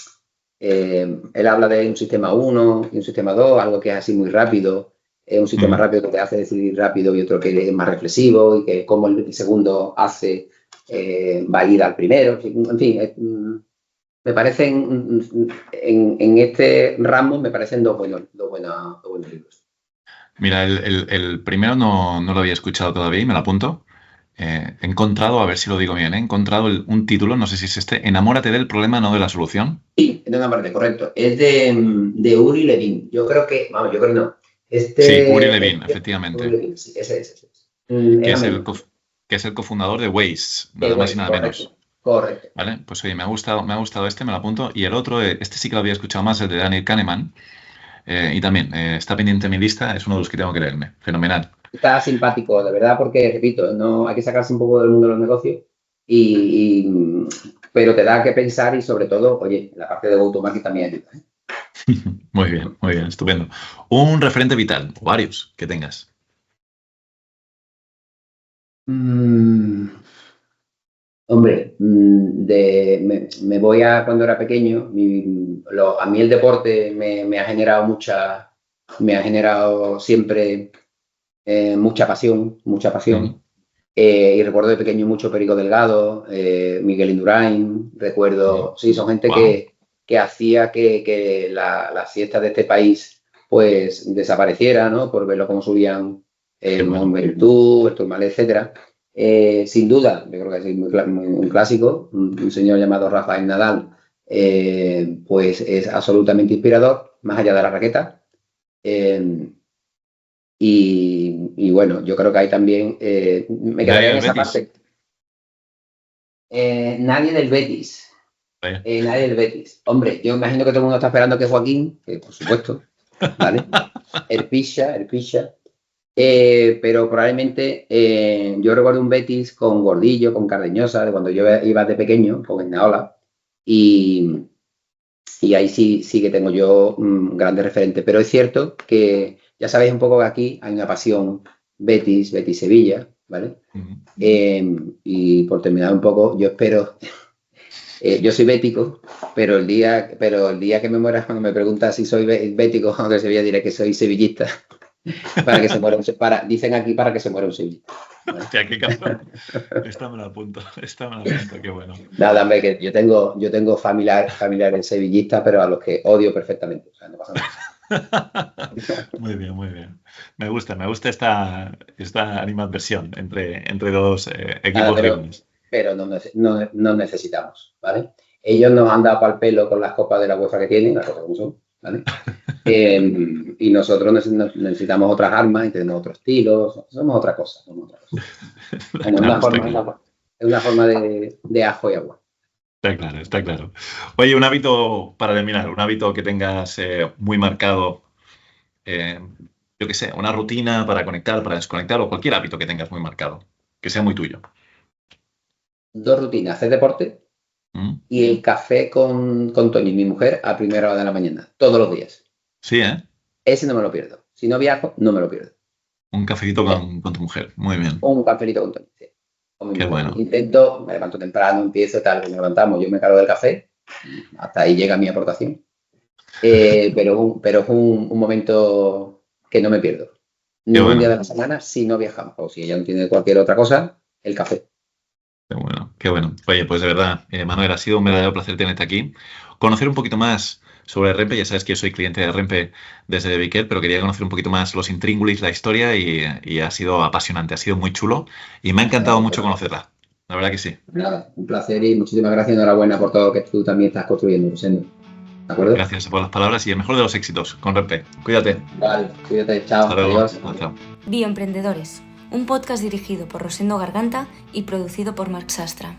habla de un sistema 1 y un sistema 2, algo que es así muy rápido, un sistema rápido que te hace decidir rápido y otro que es más reflexivo, y que como el segundo hace valida al primero, en fin, me parecen, en este ramo, me parecen dos buenos libros. Mira, el primero no lo había escuchado todavía y me lo apunto. He encontrado, a ver si lo digo bien, he encontrado un título, no sé si es este, Enamórate del problema, no de la solución. Sí, de una parte, correcto. Es de Uri Levin. Yo creo que, vamos, yo creo que no. Sí, Uri Levin, efectivamente. Uri Levin, sí, ese. Que es el cofundador de Waze, nada más y nada menos. Correcto. Vale, pues oye, me ha gustado este, me lo apunto. Y el otro, este sí que lo había escuchado más, el de Daniel Kahneman. Y también está pendiente en mi lista, es uno de los que tengo que leerme. Fenomenal. Está simpático, de verdad, porque, repito, no hay que sacarse un poco del mundo de los negocios, pero te da que pensar y, sobre todo, oye, la parte de go-to-market también ayuda. Muy bien, estupendo. Un referente vital, o varios que tengas. Hombre, me voy a cuando era pequeño. A mí el deporte me ha generado siempre mucha pasión. Y recuerdo de pequeño mucho Perico Delgado, Miguel Indurain, recuerdo, sí, son gente que hacía que las fiestas de este país pues desapareciera, ¿no? Por verlo como subían Bertú, Berturmal, etcétera. Sin duda, yo creo que es un clásico, un señor llamado Rafael Nadal, pues es absolutamente inspirador, más allá de la raqueta. Y bueno, yo creo que hay también, me quedaría en esa parte. Nadie del Betis. Nadie del Betis. Hombre, yo imagino que todo el mundo está esperando que Joaquín, que por supuesto, ¿vale? El Picha. Pero probablemente yo recuerdo un Betis con Gordillo, con Cardeñosa, de cuando yo iba de pequeño, con Esnaola, y Y ahí sí que tengo yo grandes referentes. Pero es cierto que ya sabéis un poco que aquí hay una pasión Betis-Sevilla, ¿vale? Y por terminar un poco, yo espero... yo soy bético, pero el día que me muera, cuando me preguntas si soy bético o de Sevilla, diré que soy sevillista. Para que se muera dicen aquí para que se muera un sevillista. ¿Vale? Hostia, qué cabrón. Esta me la apunto, qué bueno. Nada, hombre, que yo tengo familiares sevillistas, pero a los que odio perfectamente. O sea, no pasa nada. Muy bien, muy bien. Me gusta esta animadversión entre dos equipos rivales. Pero no necesitamos, ¿vale? Ellos nos han dado para el pelo con las copas de la UEFA que tienen, las cosas como son, ¿vale? Y nosotros necesitamos otras armas y tenemos otros estilos, somos otra cosa. Es una forma de ajo y agua. Está claro. Oye, un hábito para terminar, un hábito que tengas muy marcado, yo qué sé, una rutina para conectar, para desconectar o cualquier hábito que tengas muy marcado, que sea muy tuyo. 2 rutinas, hacer deporte y el café con Toñi, mi mujer, a primera hora de la mañana, todos los días. Sí, ¿eh? Ese no me lo pierdo. Si no viajo, no me lo pierdo. Un cafecito con tu mujer, muy bien. Un cafelito con Toñi, sí. Qué bueno. Me levanto temprano, empiezo tal, nos levantamos, yo me cargo del café, hasta ahí llega mi aportación. Pero es un momento que no me pierdo. Ningún día de la semana si no viajamos. O si ella no tiene cualquier otra cosa, el café. Qué bueno. Oye, pues de verdad, Manuel, ha sido un verdadero placer tenerte aquí. Conocer un poquito más sobre Renpe, ya sabes que yo soy cliente de Renpe desde Viquer, pero quería conocer un poquito más los intríngulis, la historia y ha sido apasionante, ha sido muy chulo y me ha encantado mucho conocerla. La verdad que sí. Nada, un placer y muchísimas gracias. Enhorabuena por todo lo que tú también estás construyendo, Rosendo. ¿De acuerdo? Gracias por las palabras y el mejor de los éxitos con Renpe. Cuídate. Vale, cuídate. Chao. Hasta luego. Adiós. Chao. Bioemprendedores, un podcast dirigido por Rosendo Garganta y producido por Marc Sastra.